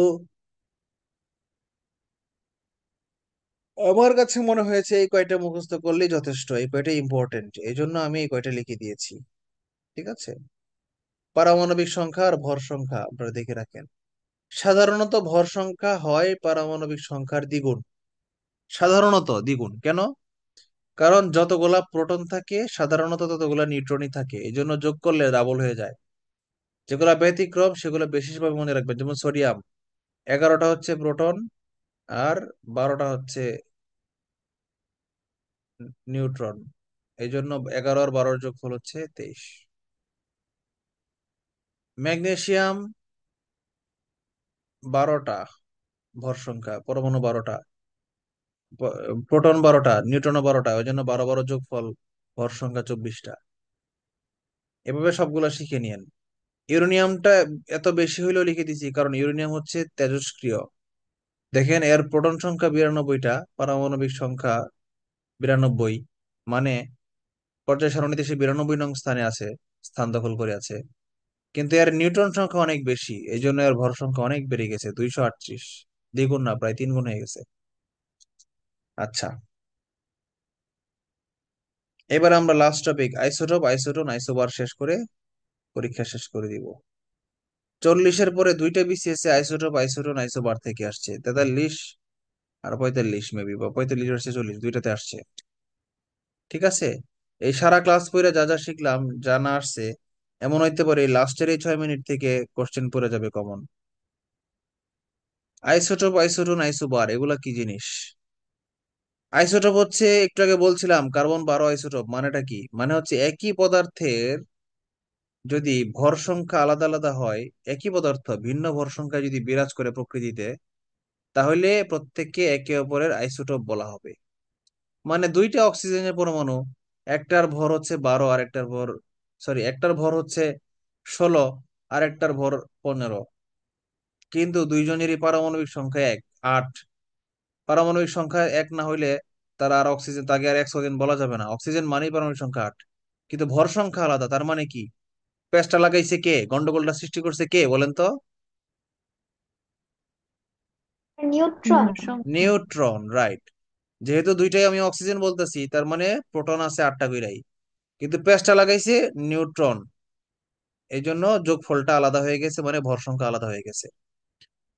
আমার কাছে মনে হয়েছে এই কয়টা মুখস্থ করলেই যথেষ্ট, এই কয়টা ইম্পর্টেন্ট, এই জন্য আমি এই কয়টা লিখে দিয়েছি। ঠিক আছে? পারমাণবিক সংখ্যা আর ভর সংখ্যা আপনারা দেখে রাখেন। সাধারণত ভর সংখ্যা হয় পারমাণবিক সংখ্যার দ্বিগুণ। সাধারণত দ্বিগুণ কেন? কারণ যতগুলা প্রোটন থাকে সাধারণত ততগুলা নিউট্রনই থাকে, এই জন্য যোগ করলে ডাবল হয়ে যায়। যেগুলা ব্যতিক্রম সেগুলো বিশেষভাবে মনে রাখবেন, যেমন সোডিয়াম 11টা হচ্ছে প্রোটন আর 12টা হচ্ছে নিউট্রন, এই জন্য 11 আর 12-র যোগফল হচ্ছে 23। ম্যাগনেসিয়াম 12টা ভর সংখ্যা, পরমাণু 12টা, প্রোটন 12টা, নিউট্রনও 12টা, ওই জন্য 12 12 যোগফল ভর সংখ্যা 24টা। এভাবে সবগুলা শিখে নিয়েন। ইউরেনিয়ামটা এত বেশি হইলেও লিখে দিছি কারণ ইউরেনিয়াম হচ্ছে তেজস্ক্রিয়। দেখেন এর প্রোটন সংখ্যা 92টা, পারমাণবিক সংখ্যা 92, মানে পর্যায় সারণীতে সে 92 নং স্থানে আছে, স্থান দখল করে আছে। কিন্তু এর নিউট্রন সংখ্যা অনেক বেশি, এই জন্য এর ভর সংখ্যা অনেক বেড়ে গেছে, 238। দ্বিগুণ না, প্রায় 3 গুণ হয়ে গেছে। আচ্ছা, এবার আমরা last topic isotope, isotone, isobar শেষ করে পরীক্ষা শেষ করে দিব। 40-এর পরে দুইটা বিসিএস আইসোটোপ, আইসোটোন, আইসোবার থেকে আসছে, 43 আর 45 মেবি, বা 45 আসছে, 40 দুইটাতে আসছে। ঠিক আছে? এই সারা ক্লাস পড়ে যা যা শিখলাম, জানা আসছে, এমন হইতে পারে লাস্টের এই 6 মিনিট থেকে কোশ্চেন পড়ে যাবে কমন। আইসোটোপ, আইসোটোন, আইসোবার এগুলা কি জিনিস? আইসোটোপ হচ্ছে একটু আগে বলছিলাম কার্বন 12 আইসোটোপ, মানেটা কি? মানে হচ্ছে একই পদার্থের যদি ভর সংখ্যা আলাদা আলাদা হয়, একই পদার্থ ভিন্ন ভর সংখ্যা যদি বিরাজ করে প্রকৃতিতে, তাহলে প্রত্যেককে একে অপরের আইসোটোপ বলা হবে। মানে দুইটা অক্সিজেনের পরমাণু, একটার ভর হচ্ছে 12 আর একটার ভর, সরি, একটার ভর হচ্ছে 16 আর একটার ভর 15, কিন্তু দুইজনেরই পারমাণবিক সংখ্যা 8। পারমাণবিক সংখ্যা 1 না হইলে তার আর অক্সিজেন, তাকে আর অক্সিজেন বলা যাবে না, অক্সিজেন মানেই পারমাণবিক সংখ্যা 8। কিন্তু ভর সংখ্যা আলাদা, তার মানে কি? পেঁচটা লাগাইছে কে, গন্ডগোলটা সৃষ্টি করছে কে বলেন তো? নিউট্রন। সংখ্যা। Neutron, right. যেহেতু দুইটাই আমি অক্সিজেন বলতেছি, তার মানে প্রোটন আছে 8টা কইরাই, কিন্তু পেঁচটা লাগাইছে নিউট্রন, এই জন্য যোগফলটা আলাদা হয়ে গেছে, মানে ভর সংখ্যা আলাদা হয়ে গেছে।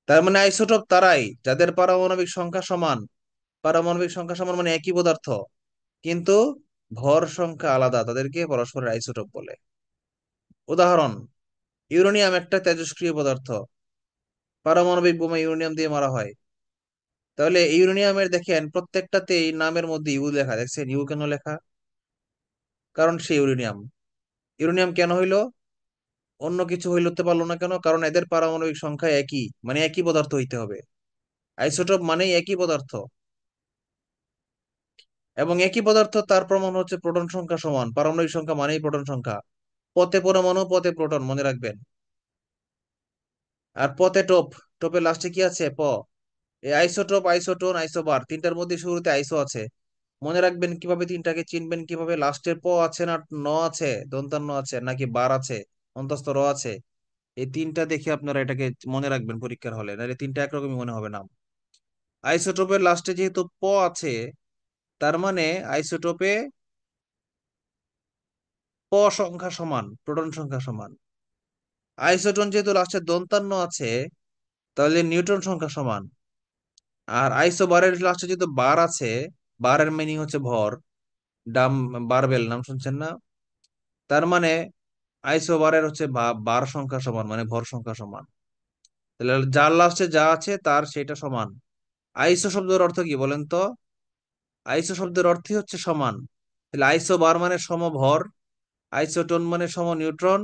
তার মানে আইসোটোপ তারাই যাদের পারমাণবিক সংখ্যা সমান। পারমাণবিক সংখ্যা সমান মানে একই পদার্থ, কিন্তু ভর সংখ্যা আলাদা, তাদেরকে পরস্পরের আইসোটোপ বলে। উদাহরণ: ইউরেনিয়াম একটা তেজস্ক্রিয় পদার্থ, পারমাণবিক বোমা ইউরেনিয়াম দিয়ে মারা হয়। তাহলে ইউরেনিয়ামের দেখেন প্রত্যেকটাতেই নামের মধ্যে ইউ লেখা, দেখছেন ইউ কেন লেখা? কারণ সে ইউরেনিয়াম। ইউরেনিয়াম কেন হইলো, অন্য কিছু হইতে পারলো না কেন? কারণ এদের পারমাণবিক সংখ্যা একই, মানে একই পদার্থ হইতে হবে। আইসোটোপ মানেই একই পদার্থ, এবং একই পদার্থ তার প্রমাণ হচ্ছে প্রোটন সংখ্যা সমান। পারমাণবিক সংখ্যা মানেই প্রোটন সংখ্যা। পথে পরমাণু, পথে প্রোটন, মনে রাখবেন। আর পথে টোপ, টোপের লাস্টে কি আছে? প। এই আইসোটোপ, আইসোটোন, আইসোবার, তিনটার মধ্যে শুরুতে আইসো আছে। মনে রাখবেন কিভাবে, তিনটাকে চিনবেন কিভাবে? লাস্টের প আছে না ন আছে, দন্তান্ন আছে নাকি বার আছে, অন্তস্থ র আছে, এই তিনটা দেখে আপনারা এটাকে মনে রাখবেন পরীক্ষার হলে, নাহলে তিনটা একরকমই মনে হবে না। আইসোটোপের লাস্টে যেহেতু প আছে, তার মানে আইসোটোপে প সংখ্যা সমান, প্রোটন সংখ্যা সমান। আইসোটোন যেহেতু লাস্টে দন্তান্ন আছে, তাহলে নিউট্রন সংখ্যা সমান। আর আইসোবারের লাস্টে যেহেতু বার আছে, বারের মিনিং হচ্ছে ভর, ডাম, বারবেল নাম শুনছেন না? তার মানে আইসোবারের হচ্ছে বার সংখ্যা সমান, মানে ভর সংখ্যা সমান। তাহলে যার লাস্টে যা আছে তার সেটা সমান। আইসো শব্দের অর্থ কি বলেন তো? আইসো শব্দের অর্থই হচ্ছে সমান। তাহলে আইসো বার মানে সমভর, আইসোটোন মানে সম নিউট্রন,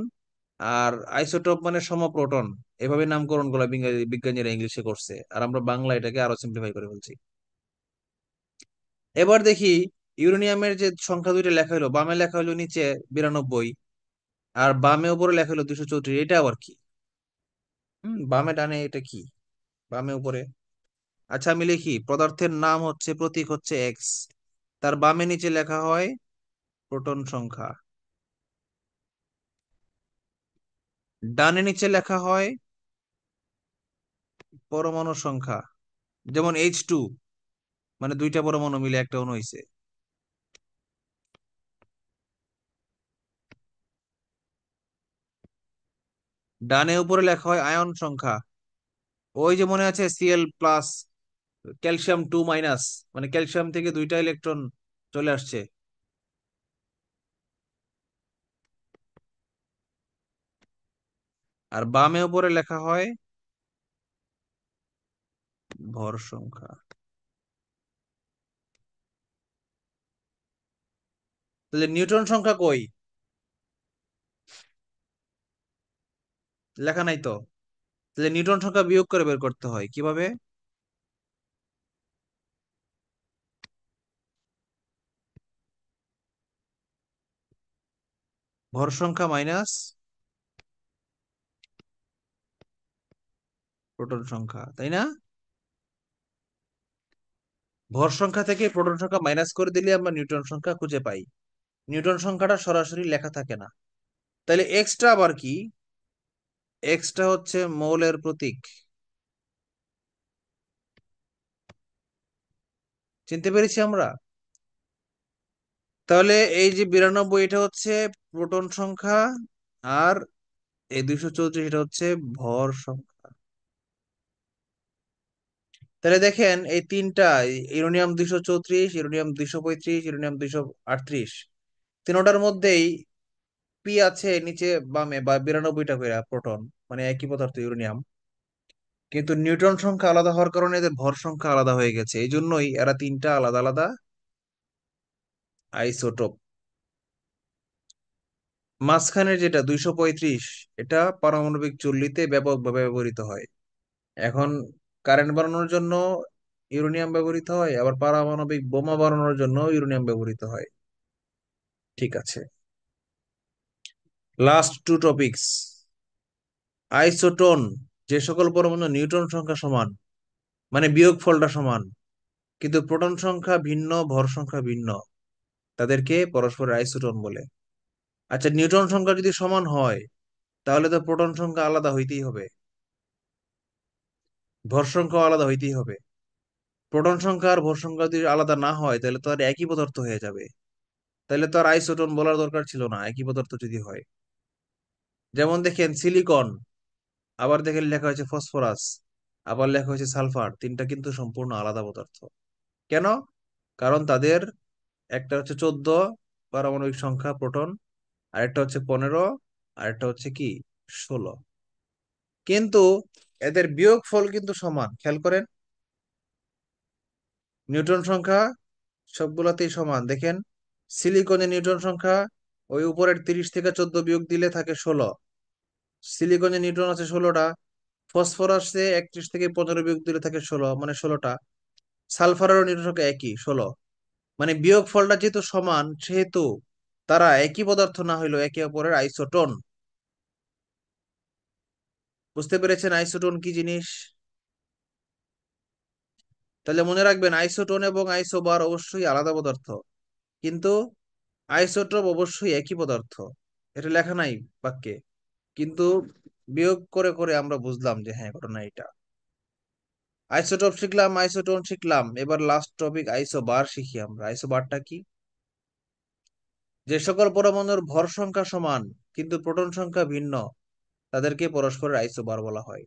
আর আইসোটোপ মানে সম প্রোটন। এভাবে নামকরণ গুলা বিজ্ঞানীরা ইংলিশে করছে, আর আমরা বাংলা এটাকে আরো সিম্পলিফাই করে বলছি। এবার দেখি ইউরেনিয়ামের যে সংখ্যা দুইটা লেখা হলো, বামে লেখা হলো নিচে 92, আর বামে উপরে লেখা হলো 234, এটা আবার কি? বামে ডানে এটা কি? বামে উপরে, আচ্ছা আমি লিখি, পদার্থের নাম হচ্ছে, প্রতীক হচ্ছে এক্স, তার বামে নিচে লেখা হয় প্রোটন সংখ্যা, ডানে নিচে লেখা হয় পরমাণু সংখ্যা। যেমন H2, মানে দুইটা পরমাণু মিলে একটা অণু হইছে। ডানে উপরে লেখা হয় আয়ন সংখ্যা, ওই যে মনে আছে Cl+, ক্যালসিয়াম 2-, মানে ক্যালসিয়াম থেকে দুইটা ইলেকট্রন চলে আসছে। আর বামে উপরে লেখা হয় ভর সংখ্যা। তাহলে নিউটন সংখ্যা কই? লেখা নাই তো। তাহলে নিউটন সংখ্যা বিয়োগ করে বের করতে হয় কিভাবে? ভর সংখ্যা মাইনাস প্রোটন সংখ্যা, তাই না? ভর সংখ্যা থেকে প্রোটন সংখ্যা মাইনাস করে দিলে আমরা নিউটন সংখ্যা খুঁজে পাই। নিউটন সংখ্যাটা সরাসরি লেখা থাকে না। তাহলে এক্সটা আবার কি? এক্সটা হচ্ছে মৌলের প্রতীক, চিনতে পেরেছি আমরা? তাহলে এই যে 92, এটা হচ্ছে প্রোটন সংখ্যা, আর এই 234 এটা হচ্ছে ভর সংখ্যা। তাহলে দেখেন এই তিনটা, ইউরেনিয়াম 234, ইউরেনিয়াম 235, ইউরেনিয়াম 238, তিনটার মধ্যেই পি আছে নিচে বামে, বা 92টা করে প্রোটন, মানে একই পদার্থ ইউরেনিয়াম, কিন্তু নিউট্রন সংখ্যা আলাদা হওয়ার কারণে এদের ভর সংখ্যা আলাদা হয়ে গেছে, এই জন্যই এরা তিনটা আলাদা আলাদা আইসোটোপ। মাঝখানের যেটা 235, এটা পারমাণবিক চুল্লিতে ব্যাপকভাবে ব্যবহৃত হয়। এখন কারেন্ট বানানোর জন্য ইউরেনিয়াম ব্যবহৃত হয়, আবার পারমাণবিক বোমা বানানোর জন্য ইউরেনিয়াম ব্যবহৃত হয়। ঠিক আছে, লাস্ট টু টপিকস। আইসোটোন, যে সকল পরমাণু নিউট্রন সংখ্যা সমান, মানে বিয়োগফলটা সমান, কিন্তু প্রোটন সংখ্যা ভিন্ন, ভর সংখ্যা ভিন্ন, তাদেরকে পরস্পরের আইসোটোন বলে। আচ্ছা, নিউট্রন সংখ্যা যদি সমান হয় তাহলে তো প্রোটন সংখ্যা আলাদা হইতেই হবে, ভর সংখ্যা আলাদা হইতেই হবে। প্রোটন সংখ্যা আর ভর সংখ্যা যদি আলাদা না হয় তাহলে তো আর একই পদার্থ হয়ে যাবে, তাহলে তো আর আইসোটোন বলার দরকার ছিল না একই পদার্থ যদি হয়। যেমন দেখেন সিলিকন, আবার দেখেন লেখা হয়েছে ফসফরাস, আবার লেখা হয়েছে সালফার, তিনটা কিন্তু সম্পূর্ণ আলাদা পদার্থ। কেন? কারণ তাদের একটা হচ্ছে 14 পারমাণবিক সংখ্যা প্রোটন, আরেকটা হচ্ছে 15, আরেকটা হচ্ছে কি 16, কিন্তু এদের বিয়োগফল কিন্তু সমান। খেয়াল করেন, নিউট্রন সংখ্যা সবগুলাতেই সমান। দেখেন সিলিকনে নিউট্রন সংখ্যা ওই উপরের 30 থেকে 14 বিয়োগ দিলে থাকে 16, সিলিকনে নিউট্রন আছে 16টা। ফসফরাসে 31 থেকে 15 বিয়োগ দিলে থাকে 16, মানে 16টা। সালফারেরও নিউট্রন সংখ্যা একই 16। মানে বিয়োগ ফলটা যেহেতু সমান সেহেতু তারা একই পদার্থ না হইলেও একে অপরের আইসোটোন। বুঝতে পেরেছেন আইসোটোন কি জিনিস? তাহলে মনে রাখবেন আইসোটোন এবং আইসোবার অবশ্যই আলাদা পদার্থ, কিন্তু আইসোটোপ অবশ্যই একই পদার্থ। এটা লেখা নাই বাক্যে, কিন্তু বিয়োগ করে করে আমরা বুঝলাম যে হ্যাঁ ঘটনা এটা। আইসোটোপ শিখলাম, আইসোটোন শিখলাম, এবার লাস্ট টপিক আইসোবার শিখি আমরা। আইসোবারটা কি? যে সকল পরমাণুর ভর সংখ্যা সমান কিন্তু প্রোটন সংখ্যা ভিন্ন, তাদেরকে পরস্পরের আইসোবার বলা হয়।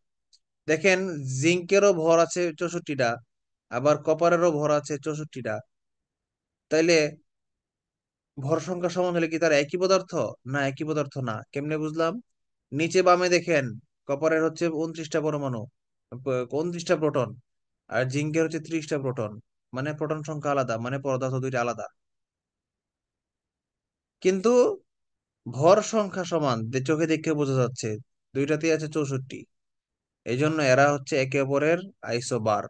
দেখেন জিঙ্কেরও ভর আছে 64টা, আবার কপারেরও ভর আছে 64টা। তাইলে ভর সংখ্যা সমান হলে কি তার একই পদার্থ? না, একই পদার্থ না। কেমনে বুঝলাম? নিচে বামে দেখেন কপারের হচ্ছে 29টা পরমাণু, 29টা প্রোটন, আর জিঙ্কের হচ্ছে 30টা প্রোটন, মানে প্রোটন সংখ্যা আলাদা, মানে পদার্থ দুইটা আলাদা, কিন্তু ভর সংখ্যা সমান। চোখে দেখে বোঝা যাচ্ছে দুইটাতেই আছে 64। এই জন্য এরা হচ্ছে একে অপরের আইসোবার।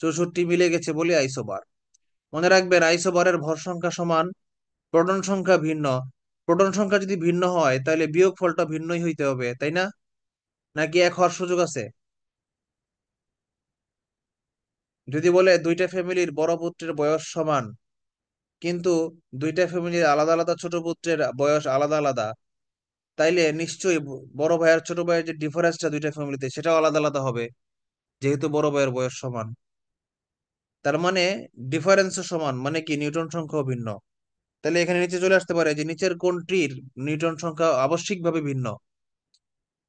64 মিলে গেছে বলে আইসোবার। মনে রাখবেন আইসোবারের ভর সংখ্যা সমান, প্রোটন সংখ্যা ভিন্ন। প্রোটন সংখ্যা যদি ভিন্ন হয় তাহলে বিয়োগ ফলটা ভিন্নই হইতে হবে, তাই না? নাকি এক হওয়ার সুযোগ আছে? যদি বলে দুইটা ফ্যামিলির বড় পুত্রের বয়স সমান, কিন্তু দুইটা ফ্যামিলির আলাদা আলাদা ছোট পুত্রের বয়স আলাদা আলাদা, তাইলে নিশ্চয়ই বড় ভাইয়ের ছোট ভাইয়ের যে ডিফারেন্সটা দুইটা ফ্যামিলিতে সেটাও আলাদা আলাদা হবে, যেহেতু বড় ভাইয়ের বয়স সমান। তার মানে ডিফারেন্সও সমান, মানে কি নিউটন সংখ্যাও ভিন্ন। তাহলে এখানে নিচে চলে আসতে পারে যে নিচের কোনটির নিউটন সংখ্যা আবশ্যিকভাবে ভিন্ন,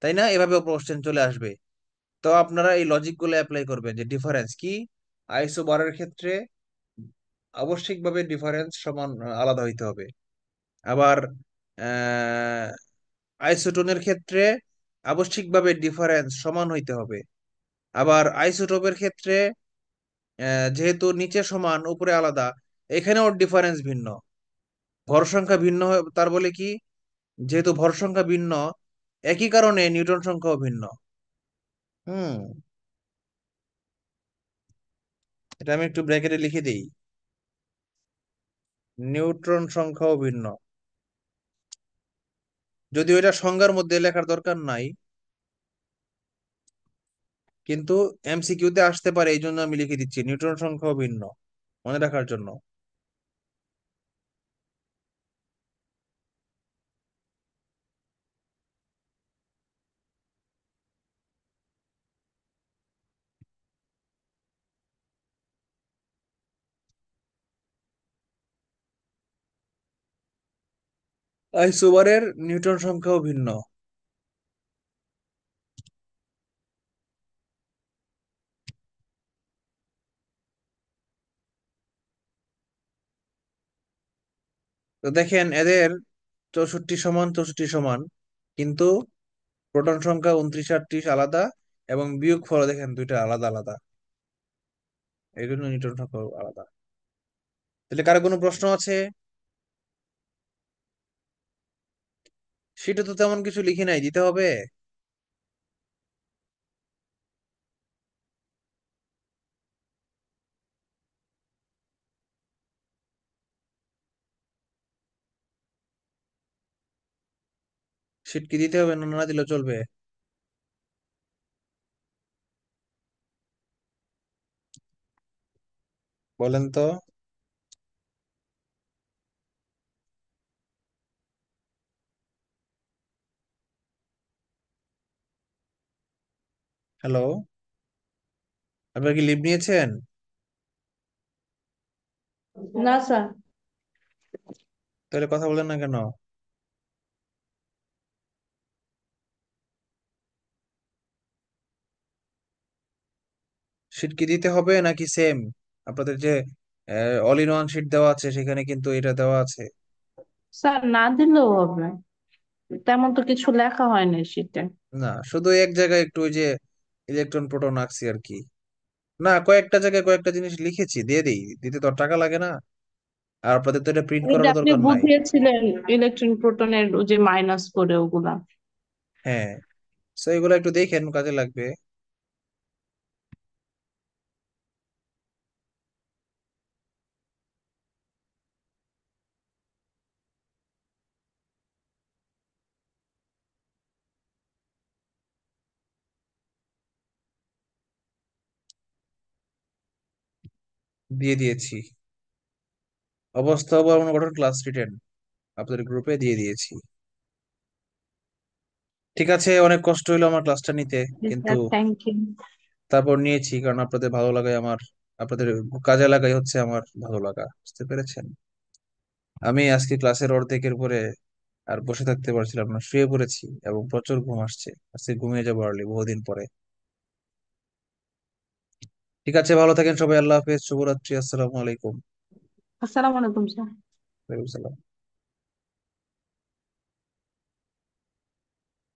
তাই না? এভাবে কোশ্চেন চলে আসবে। তো আপনারা এই লজিক গুলো অ্যাপ্লাই করবেন যে ডিফারেন্স কি। আইসোবারের ক্ষেত্রে আবশ্যিকভাবে ডিফারেন্স সমান, আলাদা হইতে হবে। আবার আহ আইসোটোনের ক্ষেত্রে আবশ্যিকভাবে ডিফারেন্স সমান হইতে হবে। আবার আইসোটোপের ক্ষেত্রে যেহেতু নিচে সমান উপরে আলাদা, এখানেও ডিফারেন্স ভিন্ন, ভর সংখ্যা ভিন্ন তার বলে কি, যেহেতু ভর সংখ্যা ভিন্ন একই কারণে নিউটন সংখ্যাও ভিন্ন। হুম, এটা আমি একটু ব্র্যাকেটে লিখে দিই, নিউট্রন সংখ্যাও ভিন্ন। যদিও এটা সংজ্ঞার মধ্যে লেখার দরকার নাই, কিন্তু এমসিকিউতে আসতে পারে, এই জন্য আমি লিখে দিচ্ছি নিউট্রন সংখ্যাও ভিন্ন, মনে রাখার জন্য। আইসোবারের নিউটন সংখ্যাও ভিন্ন। তো দেখেন এদের 64 সমান 64 সমান, কিন্তু প্রোটন সংখ্যা 29 38 আলাদা, এবং বিয়োগ ফল দেখেন দুইটা আলাদা আলাদা, এই জন্য নিউটন সংখ্যা আলাদা। তাহলে কারো কোনো প্রশ্ন আছে? সেটা তো তেমন কিছু লিখি নাই, দিতে হবে। শিট কি দিতে হবে না না দিলে চলবে? বলেন তো। হ্যালো, আপনার কি লিভ নিয়েছেন? না স্যার। তাহলে কথা বলেন না কেন? শিট কি দিতে হবে নাকি সেম? আপনাদের যে অল ইন ওয়ান শিট দেওয়া আছে সেখানে কিন্তু এটা দেওয়া আছে। স্যার না দিলেও হবে, তেমন তো কিছু লেখা হয় না শীটে। না, শুধু এক জায়গায় একটু ওই যে ইলেকট্রন প্রোটন আঁকছি আর কি। না, কয়েকটা জায়গায় কয়েকটা জিনিস লিখেছি, দিয়ে দিই, দিতে তো আর টাকা লাগে না। আর আপনাদের তো এটা প্রিন্ট ওই যে করারও আপনি দরকার নাই। বুঝিয়েছিলেন ইলেকট্রন প্রোটনের ওই যে মাইনাস করে ওগুলা। হ্যাঁ, তো এগুলো একটু দেখেন, কাজে লাগবে। দিয়ে দিয়েছি। অবস্থা ও অনুঘটন ক্লাস রিটেন আপনাদের গ্রুপে দিয়ে দিয়েছি। ঠিক আছে, অনেক কষ্ট হইলো আমার ক্লাসটা নিতে, কিন্তু স্যার থ্যাংক ইউ। তারপর নিয়েছি, কারণ আপনাদের ভালো লাগাই আমার, আপনাদের কাজে লাগাই হচ্ছে আমার ভালো লাগা, বুঝতে পেরেছেন? আমি আজকে ক্লাসের অর্ধেকের পরে আর বসে থাকতে পারছিলাম না, শুয়ে পড়েছি এবং প্রচুর ঘুম আসছে। আজকে ঘুমিয়ে যাবো আর্লি, বহুদিন পরে। ঠিক আছে, ভালো থাকেন সবাই, আল্লাহ হাফেজ, শুভরাত্রি, আসসালামু আলাইকুম। আসসালামু আলাইকুম স্যার। ওয়ালাইকুম সালাম।